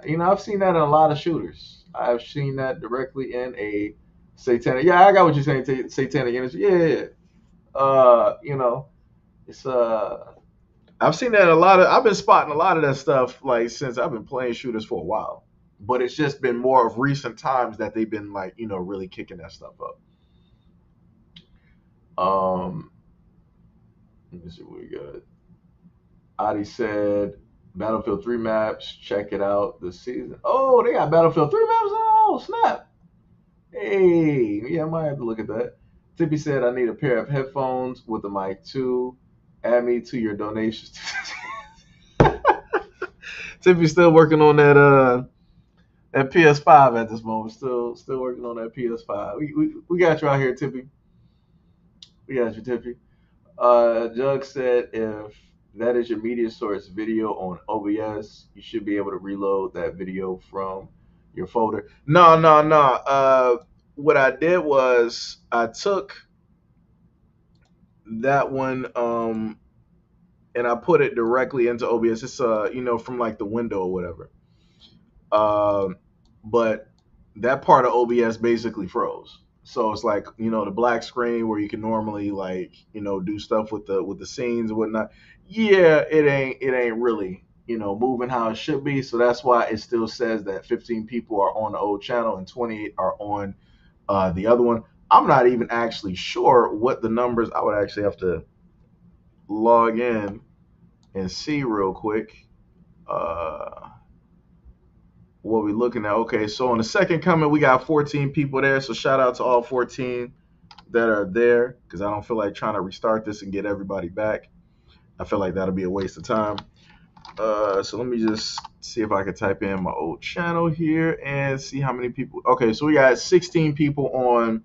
I've seen that in a lot of shooters. I've seen that directly in a satanic. Yeah, I got what you're saying. Satanic energy. Yeah, yeah, yeah. It's I've seen that in a lot of. I've been spotting a lot of that stuff like since I've been playing shooters for a while. But it's just been more of recent times that they've been like really kicking that stuff up. Um, Let me see what we got. Adi said Battlefield 3 maps. Check it out this season. Oh, they got Battlefield 3 maps. Oh, snap. Hey, yeah, I might have to look at that. Tippy said I need a pair of headphones with a mic too. Add me to your donations. Tippy's still working on that PS5 at this moment. Still working on that PS5. We got you out here, Tippy. We got you, Tippy. Jug said if that is your media source video on OBS, you should be able to reload that video from your folder. No, no, no. What I did was I took that one and I put it directly into OBS. It's from like the window or whatever. Um, but that part of OBS basically froze. So it's like the black screen where you can normally like do stuff with the scenes and whatnot. Yeah, it ain't really moving how it should be. So that's why it still says that 15 people are on the old channel and 28 are on the other one. I'm not even actually sure what the numbers. I would actually have to log in and see real quick. What we looking at? Okay, so on the second comment, we got 14 people there. So shout out to all 14 that are there because I don't feel like trying to restart this and get everybody back. I feel like that'll be a waste of time. So let me just see if I can type in my old channel here and see how many people. Okay, so we got 16 people on.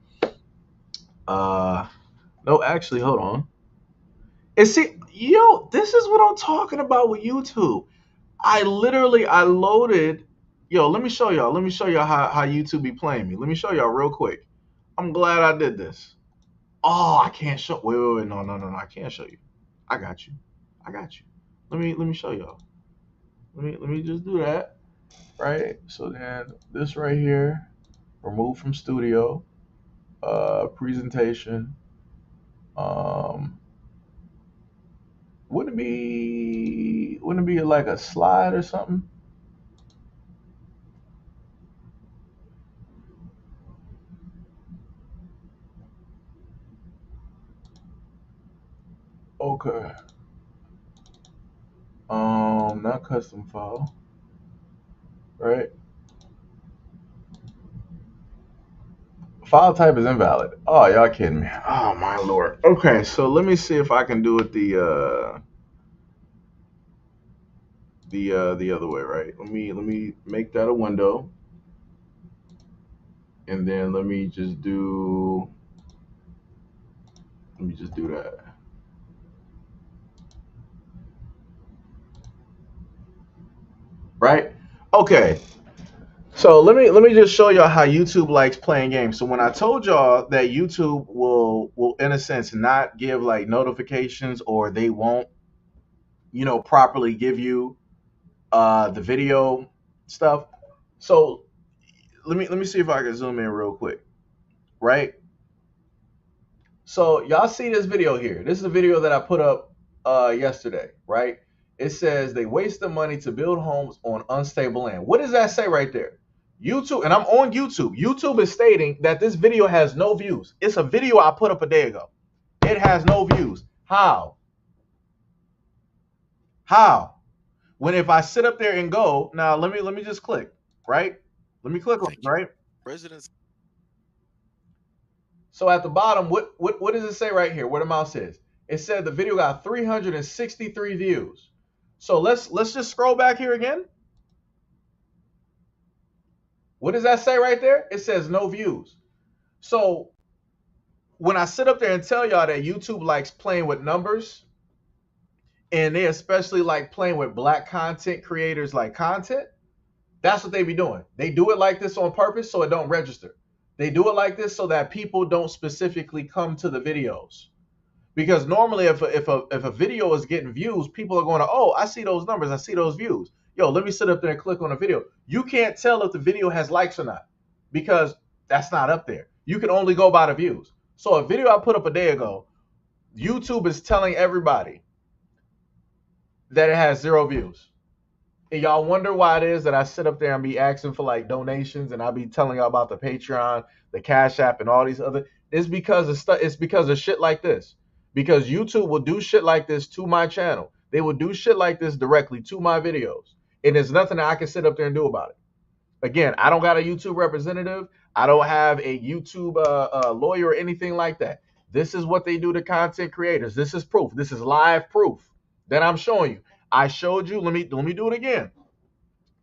No, actually, hold on. And see, this is what I'm talking about with YouTube. I loaded. Yo, let me show y'all. Let me show y'all how YouTube be playing me. Let me show y'all real quick. I'm glad I did this. Oh, I can't show. Wait. No, no, no, no. I can't show you. I got you. I got you. Let me show y'all. Let me just do that. Right. So then this right here, remove from studio, presentation. Um, wouldn't it be like a slide or something? Okay. Not custom file, right? File type is invalid. Oh, y'all kidding me? Oh my lord. Okay, so let me see if I can do it the other way, right? Let me make that a window, and then let me just do that. Right? Okay. So let me just show y'all how YouTube likes playing games. So when I told y'all that YouTube will in a sense not give like notifications or they won't properly give you the video stuff. So let me see if I can zoom in real quick. Right? So y'all see this video here. This is a video that I put up yesterday, right? It says they waste the money to build homes on unstable land. What does that say right there? YouTube, and I'm on YouTube. YouTube is stating that this video has no views. It's a video I put up a day ago. It has no views. How? How? When if I sit up there and go, now let me just click, right? Let me click on it, right? Presidents. So at the bottom, what does it say right here? Where the mouse is? It said the video got 363 views. So let's just scroll back here again. What does that say right there? It says no views. So when I sit up there and tell y'all that YouTube likes playing with numbers, and they especially like playing with black content creators like content, that's what they be doing. They do it like this on purpose so it don't register. They do it like this so that people don't specifically come to the videos. Because normally, if a video is getting views, people are going to, oh, I see those numbers, I see those views. Yo, let me sit up there and click on a video. You can't tell if the video has likes or not because that's not up there. You can only go by the views. So a video I put up a day ago, YouTube is telling everybody that it has 0 views. And y'all wonder why it is that I sit up there and be asking for like donations and I'll be telling y'all about the Patreon, the Cash App, and all these other. It's because of stuff. It's because of shit like this. Because YouTube will do shit like this to my channel. They will do shit like this directly to my videos, and there's nothing that I can sit up there and do about it. Again, I don't got a YouTube representative. I don't have a YouTube lawyer or anything like that. This is what they do to content creators. This is proof. This is live proof that I'm showing you. I showed you. Let me do it again.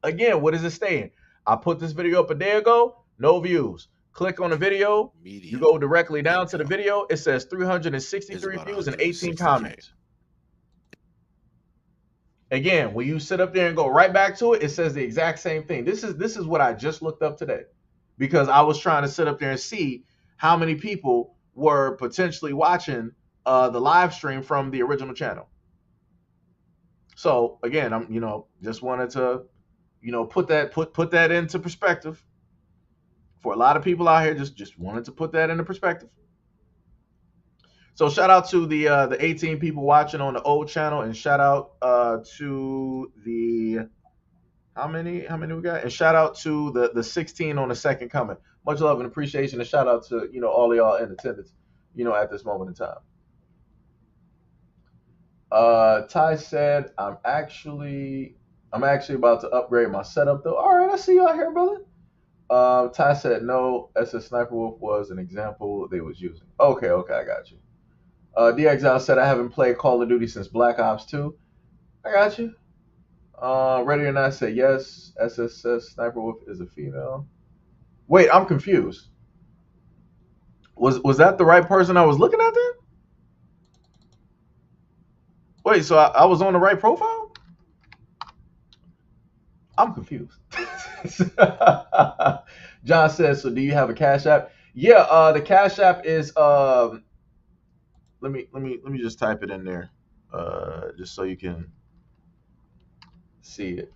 Again, what is it saying? I put this video up a day ago. No views. Click on the video. You go directly down to the video. It says 363 views and 18 comments. Again, when you sit up there and go right back to it, it says the exact same thing. This is what I just looked up today, because I was trying to sit up there and see how many people were potentially watching the live stream from the original channel. So again, I'm just wanted to put that into perspective for a lot of people out here. Just wanted to put that into perspective. So shout out to the 18 people watching on the old channel, and shout out to the how many we got, and shout out to the 16 on the second comment. Much love and appreciation, and shout out to all of y'all in attendance at this moment in time. Ty said, I'm actually about to upgrade my setup though. All right, I see y'all here, brother. Ty said no. SS Sniper Wolf was an example they was using. Okay, I got you. DXL said I haven't played Call of Duty since Black Ops 2. I got you. Ready or Not said yes. SSS Sniper Wolf is a female. Wait, I'm confused. Was that the right person I was looking at then? Wait, so I was on the right profile? I'm confused. John says, so do you have a Cash App? Yeah, the Cash App is let me just type it in there. Just so you can see it.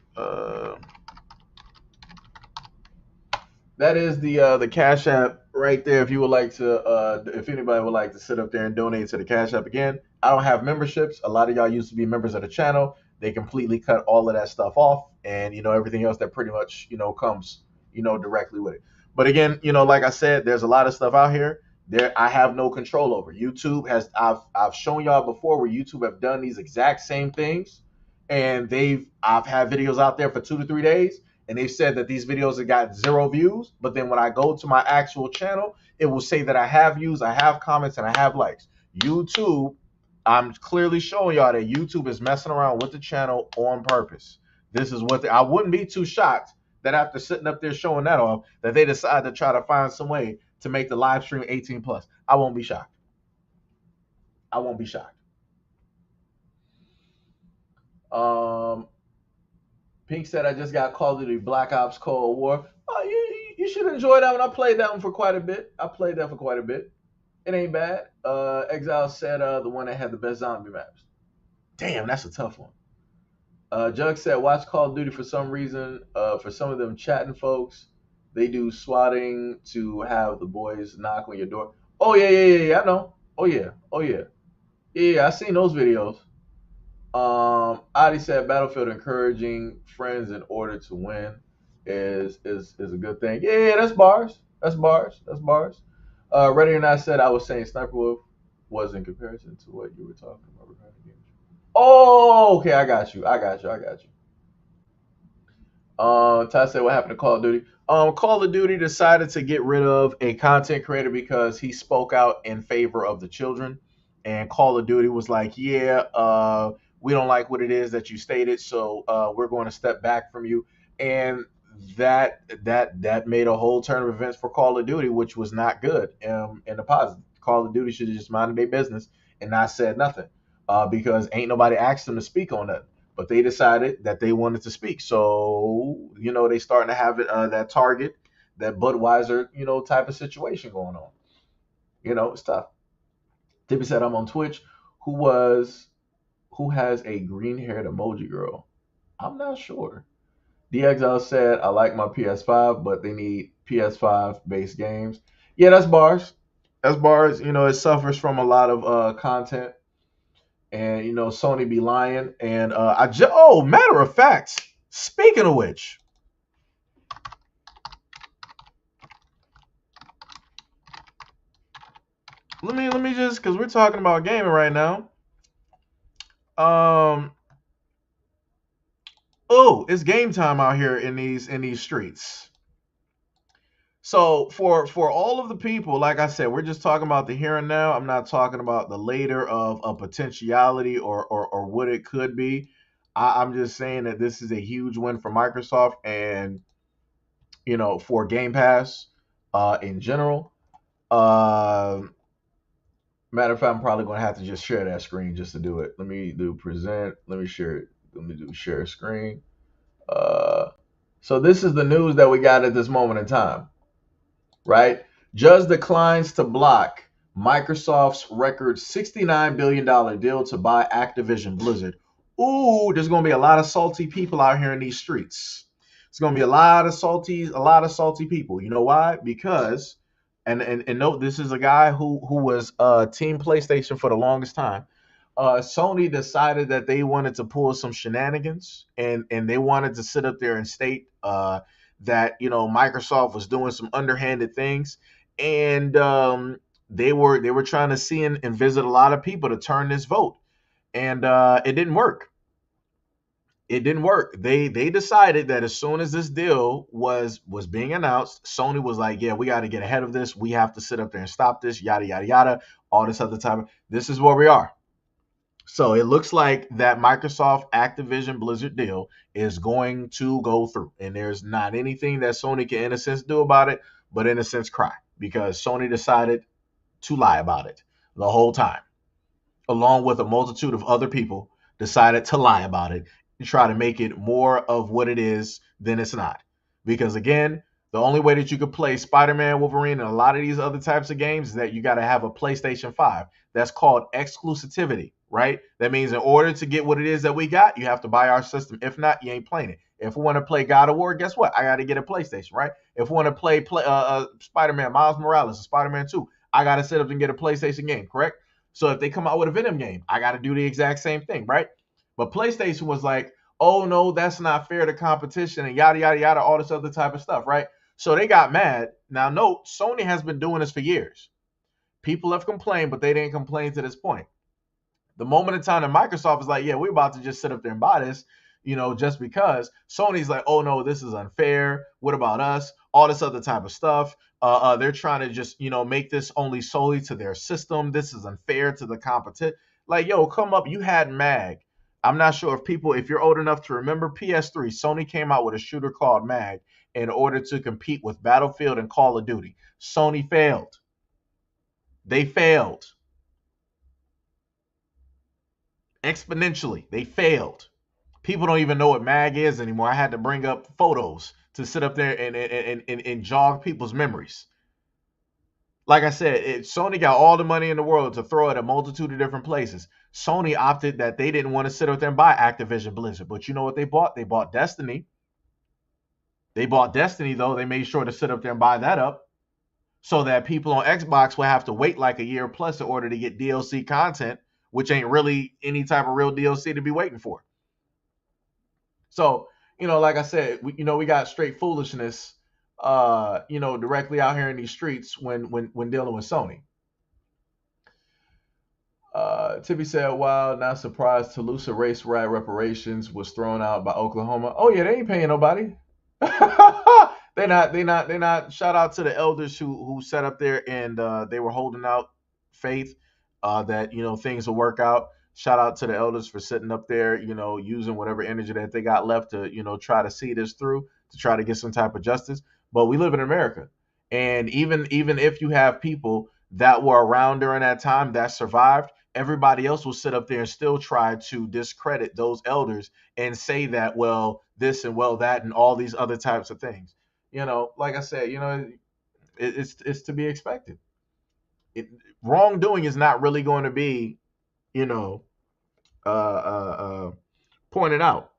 That is the Cash App right there. If you would like to, if anybody would like to sit up there and donate to the Cash App again, I don't have memberships. A lot of y'all used to be members of the channel. They completely cut all of that stuff off, and everything else that pretty much comes directly with it. But again, like I said, there's a lot of stuff out here there I have no control over. YouTube has I've shown y'all before where YouTube have done these exact same things, and I've had videos out there for 2 to 3 days, and they've said that these videos have got 0 views. But then when I go to my actual channel, it will say that I have views, I have comments, and I have likes. YouTube, I'm clearly showing y'all that YouTube is messing around with the channel on purpose. This is what I wouldn't be too shocked that after sitting up there showing that off, that they decide to try to find some way to make the live stream 18 plus. I won't be shocked. I won't be shocked. Pink said, I just got Call of Duty Black Ops Cold War. Oh, you should enjoy that one. I played that one for quite a bit. It ain't bad. Exile said the one that had the best zombie maps. Damn, that's a tough one. Jug said, watch Call of Duty for some reason. For some of them chatting folks, they do swatting to have the boys knock on your door. Oh, yeah, I know. Oh, yeah. Yeah, I seen those videos. Adi said, Battlefield encouraging friends in order to win is a good thing. Yeah, that's bars. Ready or Not said, I was saying Sniper Wolf was in comparison to what you were talking about regarding games. Oh, okay, I got you. Ty said, what happened to Call of Duty? Call of Duty decided to get rid of a content creator because he spoke out in favor of the children. And Call of Duty was like, yeah, we don't like what it is that you stated, so we're going to step back from you. And that made a whole turn of events for Call of Duty, which was not good in the positive. Call of Duty should have just minded their business and not said nothing, because ain't nobody asked them to speak on that. But they decided that they wanted to speak. So, they starting to have it, that Target, that Budweiser, type of situation going on. It's tough. Tippy said, I'm on Twitch. Who has a green-haired emoji girl? I'm not sure. DXL said, I like my PS5, but they need PS5-based games. Yeah, that's bars. It suffers from a lot of content. And, Sony be lying. And matter of fact, speaking of which, let me just, because we're talking about gaming right now. It's game time out here in these streets. So for all of the people, like I said, we're just talking about the here and now. I'm not talking about the later of a potentiality or what it could be. I'm just saying that this is a huge win for Microsoft and for Game Pass in general. Matter of fact, I'm probably going to have to just share that screen just to do it. Let me do present. Let me share it. Let me do share screen. Uh, so this is the news that we got at this moment in time, right? Judge declines to block Microsoft's record $69 billion deal to buy Activision Blizzard. Ooh, there's gonna be a lot of salty people out here in these streets. It's gonna be a lot of salty people. You know why? Because and note this is a guy who was Team PlayStation for the longest time. Sony decided that they wanted to pull some shenanigans and they wanted to sit up there and state that Microsoft was doing some underhanded things and they were trying to see and visit a lot of people to turn this vote and it didn't work. It didn't work. They decided that as soon as this deal was being announced, Sony was like, yeah, we got to get ahead of this. We have to sit up there and stop this, yada yada yada, all this other type of. This is where we are. So it looks like that Microsoft Activision Blizzard deal is going to go through, and there's not anything that Sony can, in a sense, do about it, but in a sense, cry because Sony decided to lie about it the whole time, along with a multitude of other people, decided to lie about it and try to make it more of what it is than it's not. Because again, the only way that you could play Spider-Man, Wolverine, and a lot of these other types of games is that you got to have a PlayStation 5. That's called exclusivity, right? That means in order to get what it is that we got, you have to buy our system. If not, you ain't playing it. If we want to play God of War, guess what? I got to get a PlayStation, right? If we want to play Spider-Man, Miles Morales, Spider-Man 2, I got to sit up and get a PlayStation game, correct? So if they come out with a Venom game, I got to do the exact same thing, right? But PlayStation was like, oh no, that's not fair to competition and yada yada yada, all this other type of stuff, right? So they got mad. Now note, Sony has been doing this for years. People have complained, but they didn't complain to this point. The moment in time that Microsoft is like, yeah, we're about to just sit up there and buy this, just because Sony's like, oh no, this is unfair. What about us? All this other type of stuff. They're trying to just, make this only solely to their system. This is unfair to the competition. Like, yo, come up. You had Mag. I'm not sure if you're old enough to remember PS3, Sony came out with a shooter called Mag in order to compete with Battlefield and Call of Duty. Sony failed. They failed. Exponentially. They failed. People don't even know what mag is anymore. I had to bring up photos to sit up there and jog people's memories. Like I said, Sony got all the money in the world to throw at a multitude of different places. Sony opted that they didn't want to sit up there and buy Activision Blizzard. But you know what they bought? They bought Destiny. They bought Destiny, though. They made sure to sit up there and buy that up so that people on Xbox will have to wait like a year plus in order to get DLC content, which ain't really any type of real DLC to be waiting for. So, like I said, we got straight foolishness, directly out here in these streets when dealing with Sony. Tippy said, "Wow, not surprised. Toulouse race riot reparations was thrown out by Oklahoma. Oh yeah, they ain't paying nobody. They not. Shout out to the elders who sat up there and they were holding out faith that things will work out. Shout out to the elders for sitting up there, using whatever energy that they got left to try to see this through to try to get some type of justice. But we live in America, and even if you have people that were around during that time that survived, everybody else will sit up there and still try to discredit those elders and say that, well, this and well that and all these other types of things. Like I said, it's to be expected. It, wrongdoing is not really going to be, you know, uh, uh, pointed out,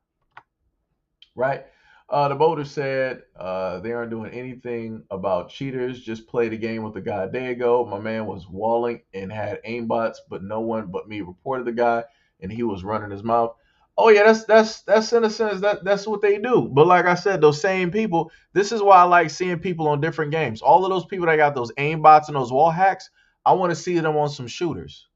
right? The voter said they aren't doing anything about cheaters. Just played a game with the guy a day ago. My man was walling and had aimbots, but no one but me reported the guy, and he was running his mouth. Oh yeah, that's in a sense that's what they do. But like I said, those same people. This is why I like seeing people on different games. All of those people that got those aimbots and those wall hacks, I want to see them on some shooters.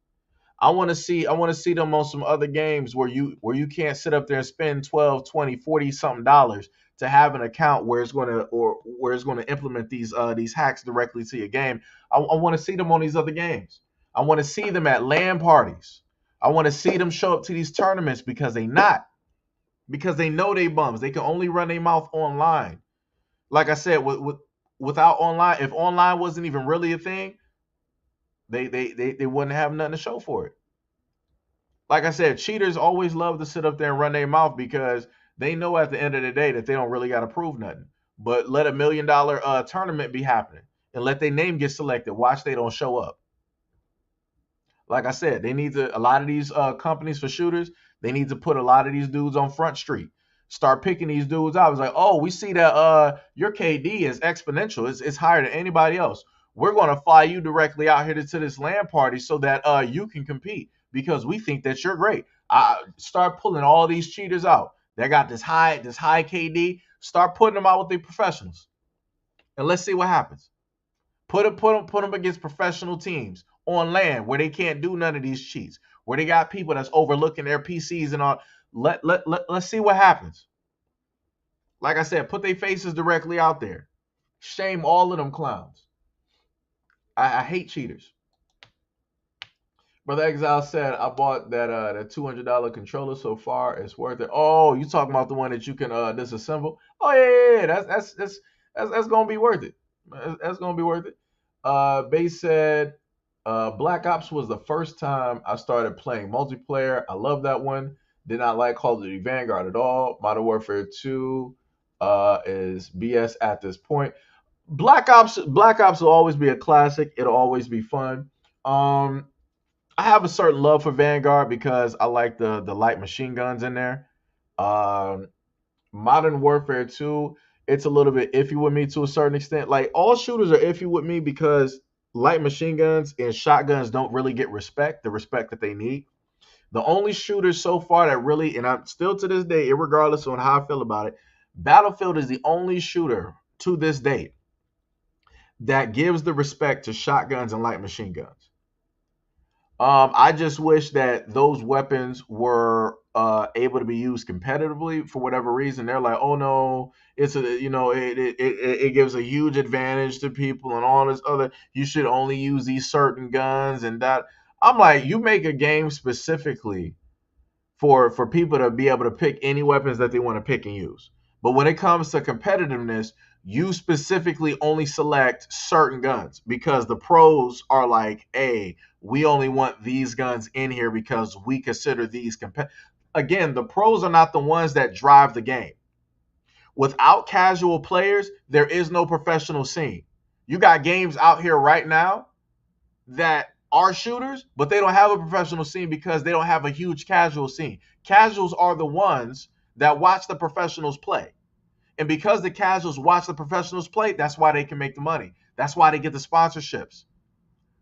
I want to see them on some other games where you can't sit up there and spend 12, 20, 40 something dollars to have an account where it's going to implement these hacks directly to your game. I want to see them on these other games. I want to see them at LAN parties. I want to see them show up to these tournaments because they know they bums. They can only run their mouth online. Like I said, without online, if online wasn't even really a thing, they wouldn't have nothing to show for it. Like I said, cheaters always love to sit up there and run their mouth because they know at the end of the day that they don't really got to prove nothing. But let $1 million tournament be happening and let their name get selected. Watch they don't show up. Like I said, they need to, a lot of these companies for shooters, they need to put a lot of these dudes on Front Street. Start picking these dudes out. It's like, oh, we see that your KD is exponential. It's higher than anybody else. We're gonna fly you directly out here to this land party so that you can compete because we think that you're great. Start pulling all these cheaters out. They got this high KD. Start putting them out with the professionals, and let's see what happens. Put them against professional teams on land where they can't do none of these cheats, where they got people that's overlooking their PCs and all. Let's see what happens. Like I said, put their faces directly out there. Shame all of them clowns. I hate cheaters. Brother Exile said, I bought that $200 controller so far. It's worth it. Oh, you talking about the one that you can disassemble? Oh yeah. That's gonna be worth it. That's gonna be worth it. Base said, Black Ops was the first time I started playing multiplayer. I love that one. Did not like Call of Duty Vanguard at all. Modern Warfare 2 is BS at this point. Black Ops will always be a classic. It'll always be fun. Um, I have a certain love for Vanguard because I like the light machine guns in there. Um, Modern Warfare 2, it's a little bit iffy with me to a certain extent. Like all shooters are iffy with me because light machine guns and shotguns don't really get the respect that they need. The only shooters so far that really, and I'm still to this day, regardless on how I feel about it, Battlefield is the only shooter to this date that gives the respect to shotguns and light machine guns. I just wish that those weapons were able to be used competitively for whatever reason. They're like, oh no, it's a it gives a huge advantage to people and all this other. You should only use these certain guns and that. I'm like, you make a game specifically for people to be able to pick any weapons that they want to pick and use. But when it comes to competitiveness, you specifically only select certain guns because the pros are like, hey, we only want these guns in here because we consider these again, the pros are not the ones that drive the game. Without casual players, there is no professional scene. You got games out here right now that are shooters, but they don't have a professional scene because they don't have a huge casual scene. Casuals are the ones that watch the professionals play. And because the casuals watch the professionals play, that's why they can make the money. That's why they get the sponsorships.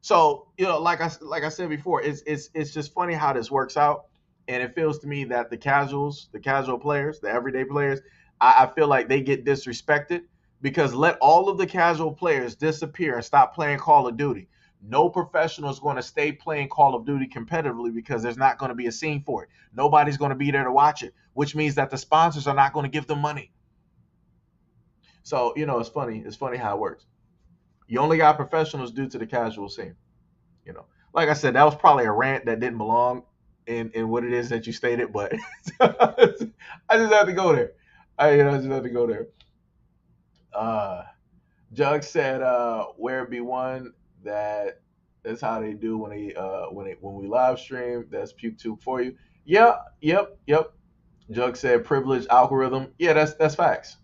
So, like I said before, it's just funny how this works out. And it feels to me that the casual players, the everyday players, I feel like they get disrespected because let all of the casual players disappear and stop playing Call of Duty. No professional is going to stay playing Call of Duty competitively because there's not going to be a scene for it. Nobody's going to be there to watch it, which means that the sponsors are not going to give them money. So, it's funny. It's funny how it works. You only got professionals due to the casual scene. Like I said, that was probably a rant that didn't belong in what it is that you stated, but I just had to go there. I just had to go there. Uh, Jug said, "Where it be one that's how they do when we live stream. That's PukeTube for you. Yeah, yep. Jug said, privilege algorithm. Yeah, that's facts.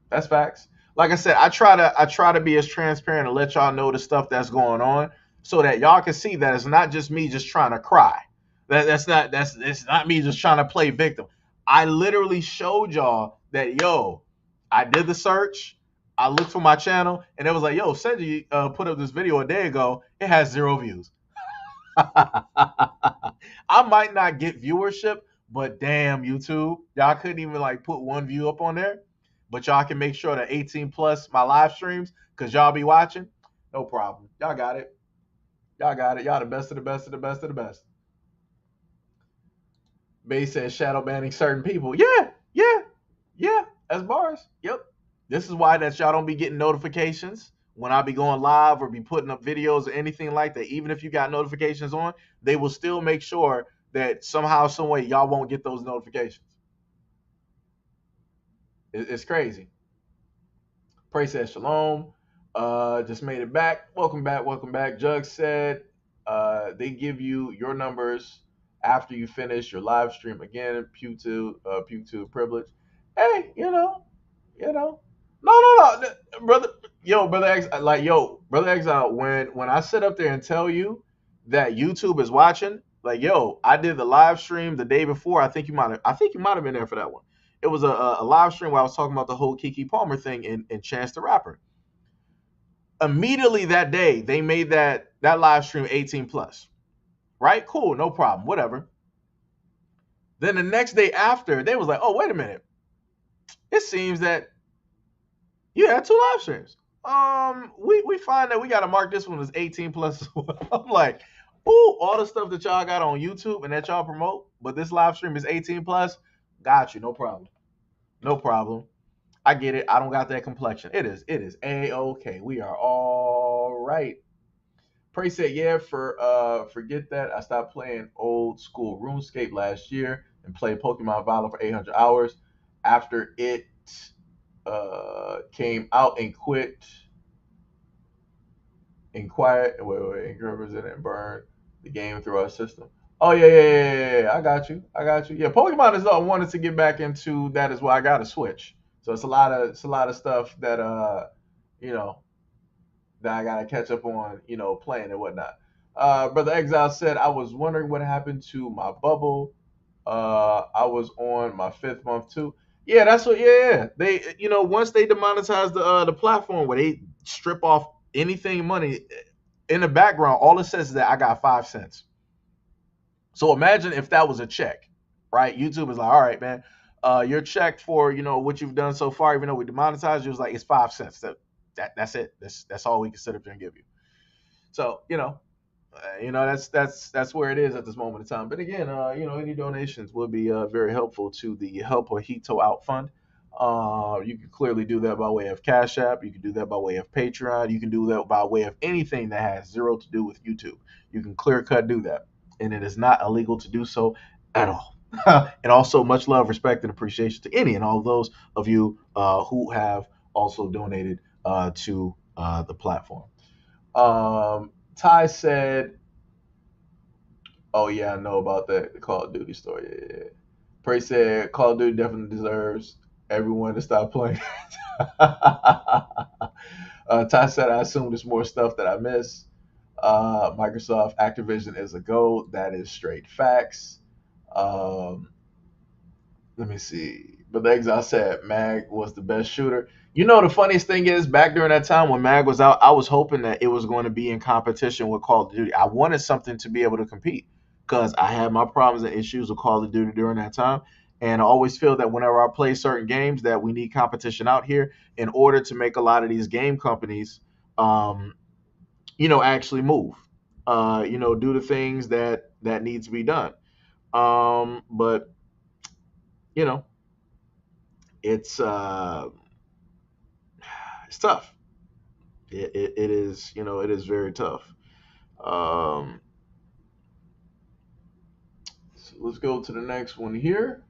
That's facts. Like I said, I try to be as transparent and let y'all know the stuff that's going on so that y'all can see that it's not just me just trying to cry. That's it's not me just trying to play victim. I literally showed y'all that I did the search, I looked for my channel, and it was like, Senji put up this video a day ago. It has 0 views. I might not get viewership, but damn YouTube, y'all couldn't even like put 1 view up on there. But y'all can make sure that 18 plus my live streams, because y'all be watching. No problem. Y'all got it. Y'all got it. Y'all the best of the best of the best of the best. Bay says shadow banning certain people. Yeah. That's bars. Yep. This is why that y'all don't be getting notifications when I be going live or be putting up videos or anything like that. Even if you got notifications on, they will still make sure that somehow, some way, y'all won't get those notifications. It's crazy. Pray says shalom. Just made it back. Welcome back. Jug said they give you your numbers after you finish your live stream again, pew to privilege. Hey, you know, no, brother, brother X, brother Exile. When I sit up there and tell you that YouTube is watching, like, I did the live stream the day before. I think you might have been there for that one. It was a live stream where I was talking about the whole Kiki Palmer thing and Chance the Rapper. Immediately that day, they made that live stream 18 plus. Right? Cool, no problem, whatever. Then the next day after, they was like, "Oh, wait a minute. It seems that you had two live streams. We find that we got to mark this one as 18 plus." I'm like, "Ooh, all the stuff that y'all got on YouTube and that y'all promote, but this live stream is 18 plus. Got you, no problem, no problem. I get it. I don't got that complexion. It is a okay. We are all right." Prey said, "Yeah, forget that. I stopped playing old school RuneScape last year and played Pokemon Violet for 800 hours after it came out and quit and quiet and represent and burn the game through our system." Oh yeah. I got you. Yeah, Pokemon is I wanted to get back into that as well. I got to switch, so it's a lot of stuff that you know that I gotta catch up on, playing and whatnot. Brother Exile said, "I was wondering what happened to my bubble. I was on my fifth month too." Yeah, that's what. Yeah. They, once they demonetize the platform where they strip off anything money in the background, all it says is that I got 5 cents. So imagine if that was a check, right? YouTube is like, "All right, man, you're checked for what you've done so far. Even though we demonetized you, it's like it's 5 cents. That's it. That's all we can sit up there and give you." So that's where it is at this moment in time. But again, any donations would be very helpful to the Help Ojito Out Fund. You can clearly do that by way of Cash App. You can do that by way of Patreon. You can do that by way of anything that has zero to do with YouTube. You can clear cut do that, and it is not illegal to do so at all. And also, much love, respect, and appreciation to any and all of those of you who have also donated to the platform. Ty said, "Oh yeah, I know about that the Call of Duty story." Yeah. Prey said, "Call of Duty definitely deserves everyone to stop playing." Ty said, "I assume there's more stuff that I miss." Microsoft Activision is a go. That is straight facts. Um, Let me see. But the Exile said Mag was the best shooter. The funniest thing is, back during that time when Mag was out, I was hoping that it was going to be in competition with Call of Duty. I wanted something to be able to compete because I had my problems and issues with Call of Duty during that time. And I always feel that whenever I play certain games, that we need competition out here in order to make a lot of these game companies, actually move. Do the things that need to be done. But you know, it's it's tough. It is, it is very tough. Um, so let's go to the next one here.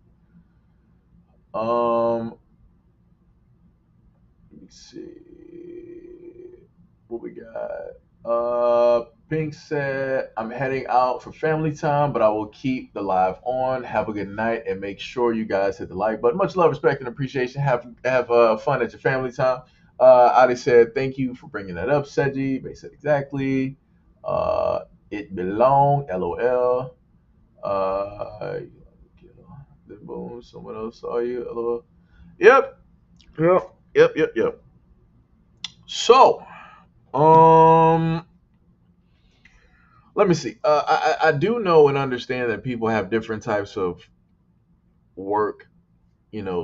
Um, Let me see what we got. Pink said, "I'm heading out for family time, but I will keep the live on. Have a good night and make sure you guys hit the like button. Much love, respect, and appreciation. Have fun at your family time." Adi said, "Thank you for bringing that up, Seji." They said exactly. It belong. LOL. Then boom, someone else saw you. LOL. Yep. Yep. So, um, let me see. I do know and understand that people have different types of work,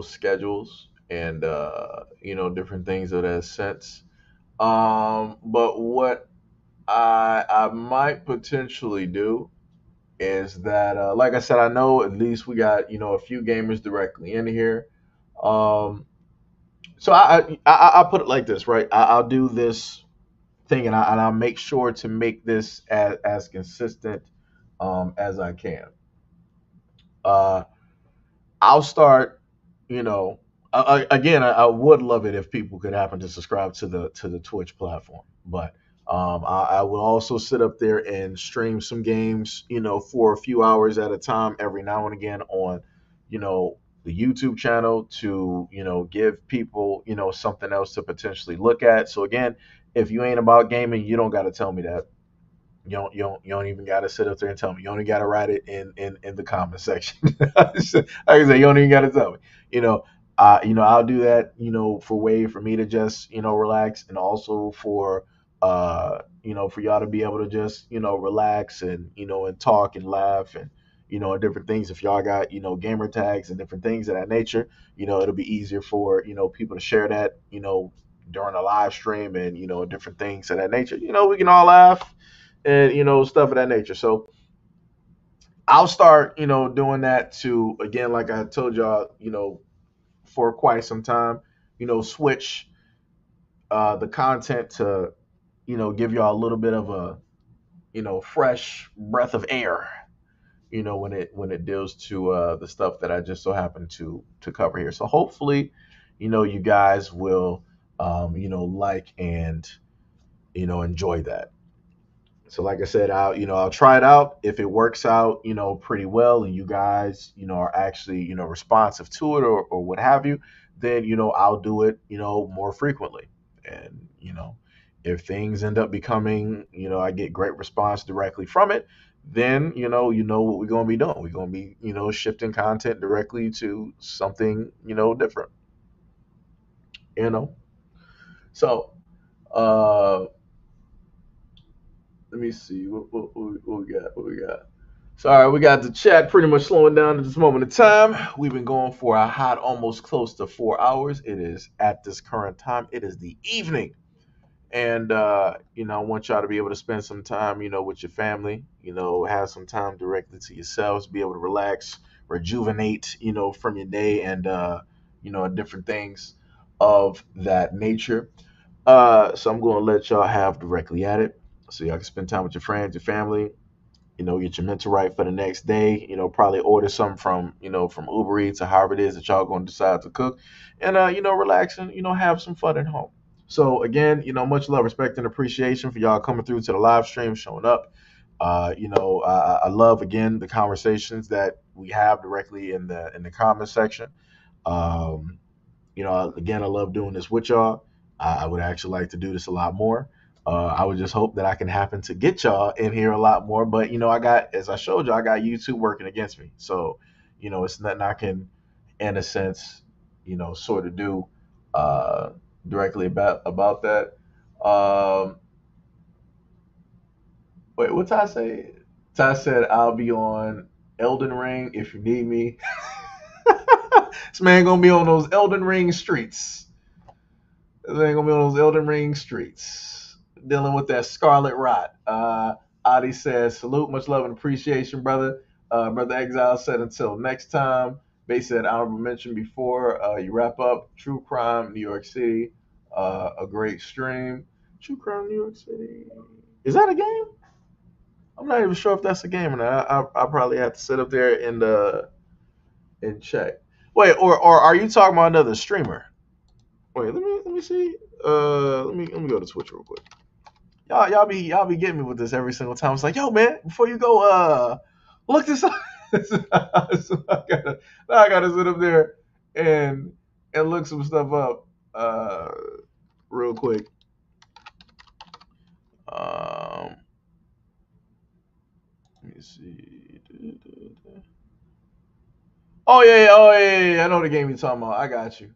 schedules and different things of that sense. But what I might potentially do is that, like I said, I know at least we got a few gamers directly in here. Um, so I'll put it like this, right? I'll do this thing, and I'll make sure to make this as consistent as I can. Uh, I'll start, you know, again, I would love it if people could happen to subscribe to the Twitch platform, but I will also sit up there and stream some games, for a few hours at a time every now and again on, the YouTube channel to, give people, something else to potentially look at. So again, if you ain't about gaming, you don't got to tell me that. You don't even got to sit up there and tell me. You only got to write it in the comment section. Like I said, you don't even got to tell me. You know, I'll do that. For way for me to just relax, and also for for y'all to be able to just relax and and talk and laugh and and different things. If y'all got gamer tags and different things of that nature, it'll be easier for people to share that during a live stream and different things of that nature. We can all laugh and stuff of that nature. So I'll start doing that to, again, like I told y'all, for quite some time, switch the content to give y'all a little bit of a fresh breath of air, when it deals to the stuff that I just so happen to cover here. So hopefully you guys will like and enjoy that. So like I said, I'll try it out. If it works out, pretty well, and you guys, are actually, responsive to it, or what have you, then I'll do it, more frequently. And if things end up becoming, I get great response directly from it, then what we're gonna be doing. We're gonna be, shifting content directly to something, different. You know. So let me see what we got. What we got? Sorry, we got the chat pretty much slowing down at this moment in time. We've been going for a hot almost close to 4 hours. It is at this current time. It is the evening. And I want y'all to be able to spend some time, with your family, have some time directly to yourselves, be able to relax, rejuvenate, from your day and different things of that nature. So I'm gonna let y'all have directly at it. So y'all can spend time with your friends, your family, get your mental right for the next day. Probably order something from Uber Eats or however it is that y'all going to decide to cook, and relax and have some fun at home. So again, much love, respect, and appreciation for y'all coming through to the live stream, showing up. I love again the conversations that we have directly in the comment section. Um, again, I love doing this with y'all. I would actually like to do this a lot more. I would just hope that I can happen to get y'all in here a lot more. But as I showed you, I got YouTube working against me. So, it's nothing I can, in a sense, sort of do uh, directly about that. Um, wait, what Ty say? Ty said I'll be on Elden Ring if you need me. This man gonna be on those Elden Ring streets. This ain't gonna be on those Elden Ring streets dealing with that scarlet rot. Adi says, salute, much love and appreciation, brother. Brother Exile said, until next time. They said, honorable mention before you wrap up. True Crime, New York City. A great stream. True Crime, New York City. Is that a game? I'm not even sure if that's a game or not. I probably have to sit up there and check. Wait, or are you talking about another streamer? Wait, let me see. Let me go to Twitch real quick. Y'all be getting me with this every single time. It's like, yo, man, before you go, look this up. So now I gotta sit up there and look some stuff up real quick. Um, let me see. Oh yeah, oh yeah. I know the game you're talking about. I got you.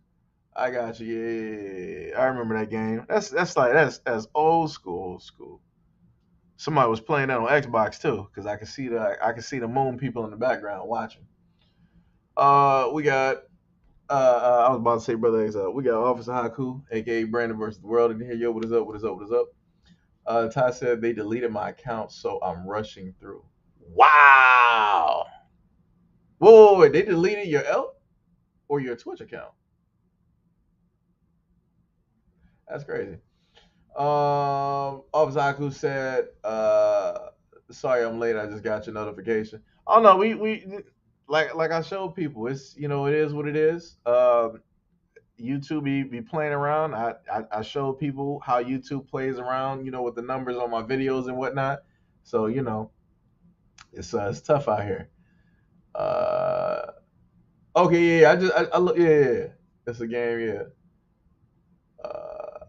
I got you. Yeah. I remember that game. That's old school, old school. Somebody was playing that on Xbox too, because I can see the moon people in the background watching. We got I was about to say brother X. We got Officer Haku, aka Brandon versus the world, in here. Yo, what is up? What is up? What is up? Ty said they deleted my account, so I'm rushing through. Wow. Whoa, wait, they deleted your L or your Twitch account? That's crazy. Obzaku said, "Sorry, I'm late. I just got your notification." Oh no, we like I showed people. It's it is what it is. YouTube be playing around. I show people how YouTube plays around, with the numbers on my videos and whatnot. So it's tough out here. Uh, okay, yeah, I look, yeah, yeah, yeah. It's a game, yeah. Uh,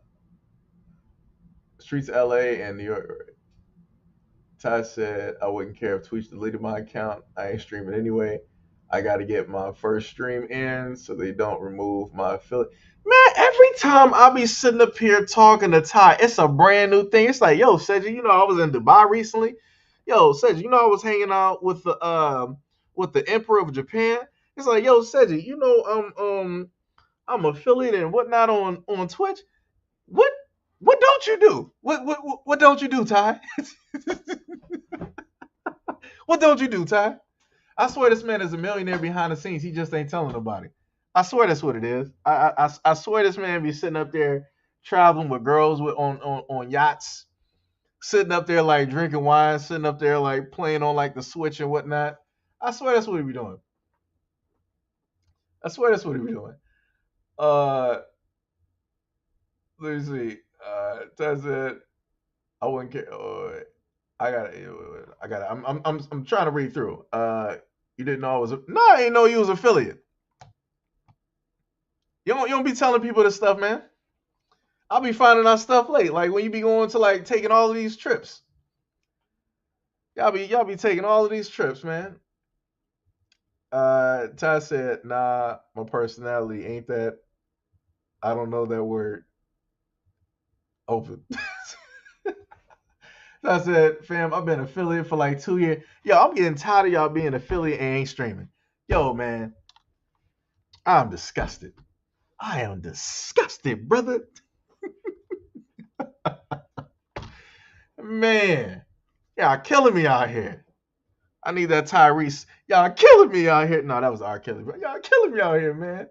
Streets LA and New York. Ty said I wouldn't care if Twitch deleted my account. I ain't streaming anyway. I got to get my first stream in so they don't remove my affiliate. Man, every time I be sitting up here talking to Ty, it's a brand new thing. It's like, yo, Cedric, I was in Dubai recently. Yo, Cedric, I was hanging out with the Emperor of Japan. It's like, yo, Cedric, I'm affiliated and whatnot on Twitch. What what don't you do? What don't you do, Ty? What don't you do, Ty? I swear this man is a millionaire behind the scenes. He just ain't telling nobody. I swear that's what it is. I swear this man be sitting up there traveling with girls on yachts, sitting up there like drinking wine, sitting up there like playing on like the Switch and whatnot. I swear that's what he be doing. I swear that's what he be doing. Uh, let me see. Ty said I wouldn't care. I got. I'm trying to read through. You didn't know I was. No, I didn't know you was affiliate. You don't be telling people this stuff, man. I'll be finding out stuff late, like when you be going to like taking all of these trips. Y'all be taking all of these trips, man. Ty said, "Nah, my personality ain't that. I don't know that word. Open." I said, "Fam, I've been affiliate for like 2 years. Yo, I'm getting tired of y'all being affiliate and ain't streaming. Yo, man, I'm disgusted. I am disgusted, brother. Man, y'all killing me out here. I need that Tyrese. Y'all killing me out here. No, that was R. Kelly, bro. Y'all killing me out here, man.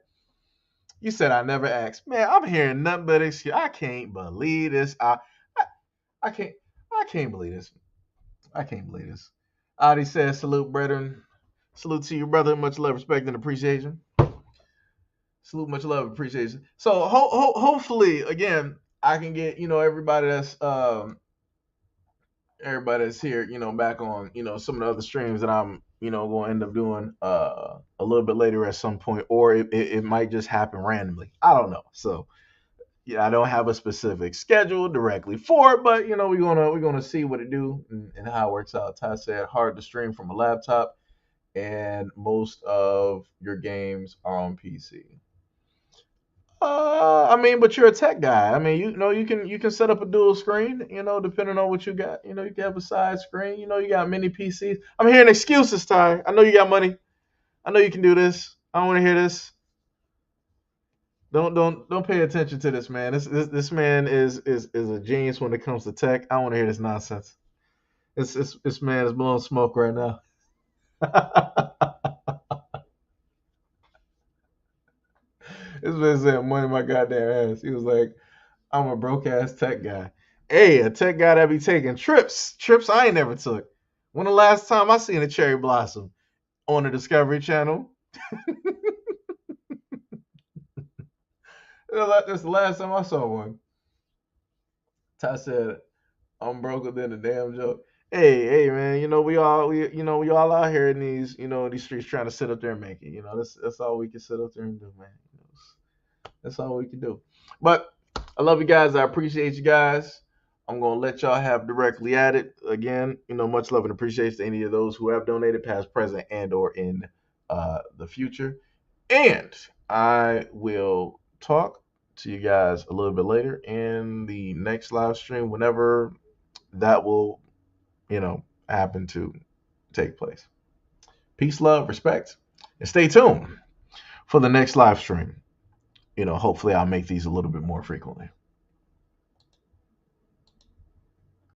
You said I never asked. Man, I'm hearing nothing but excuse. I can't believe this. I can't. I can't believe this. I can't believe this. Adi says, salute, brethren. Salute to you, brother. Much love, respect, and appreciation. Salute, much love, appreciation. So hopefully, again, I can get everybody that's here, back on, some of the other streams that I'm, going to end up doing a little bit later at some point, or it might just happen randomly. I don't know. So yeah, I don't have a specific schedule directly for it, but we're gonna see what it do and how it works out. Ty said hard to stream from a laptop, and most of your games are on PC. I mean, but you're a tech guy. I mean, you can set up a dual screen. Depending on what you got. You can have a side screen. You got many PCs. I'm hearing excuses, Ty. I know you got money. I know you can do this. I don't want to hear this. Don't pay attention to this man. This man is a genius when it comes to tech. I don't want to hear this nonsense. This man is blowing smoke right now. This man said money my goddamn ass. He was like, I'm a broke ass tech guy. Hey, a tech guy that be taking trips. Trips I ain't never took. When the last time I seen a cherry blossom on the Discovery Channel? That's the last time I saw one. Ty said, I'm broker than a damn joke. Hey, man, we all out here in these streets trying to sit up there and make it. That's all we can sit up there and do, man. That's all we can do. But I love you guys. I appreciate you guys. I'm gonna let y'all have directly at it. Again, much love and appreciation to any of those who have donated, past, present, and or in the future. And I will talk to you guys a little bit later in the next live stream, whenever that will, happen to take place. Peace, love, respect, and stay tuned for the next live stream. Hopefully I'll make these a little bit more frequently.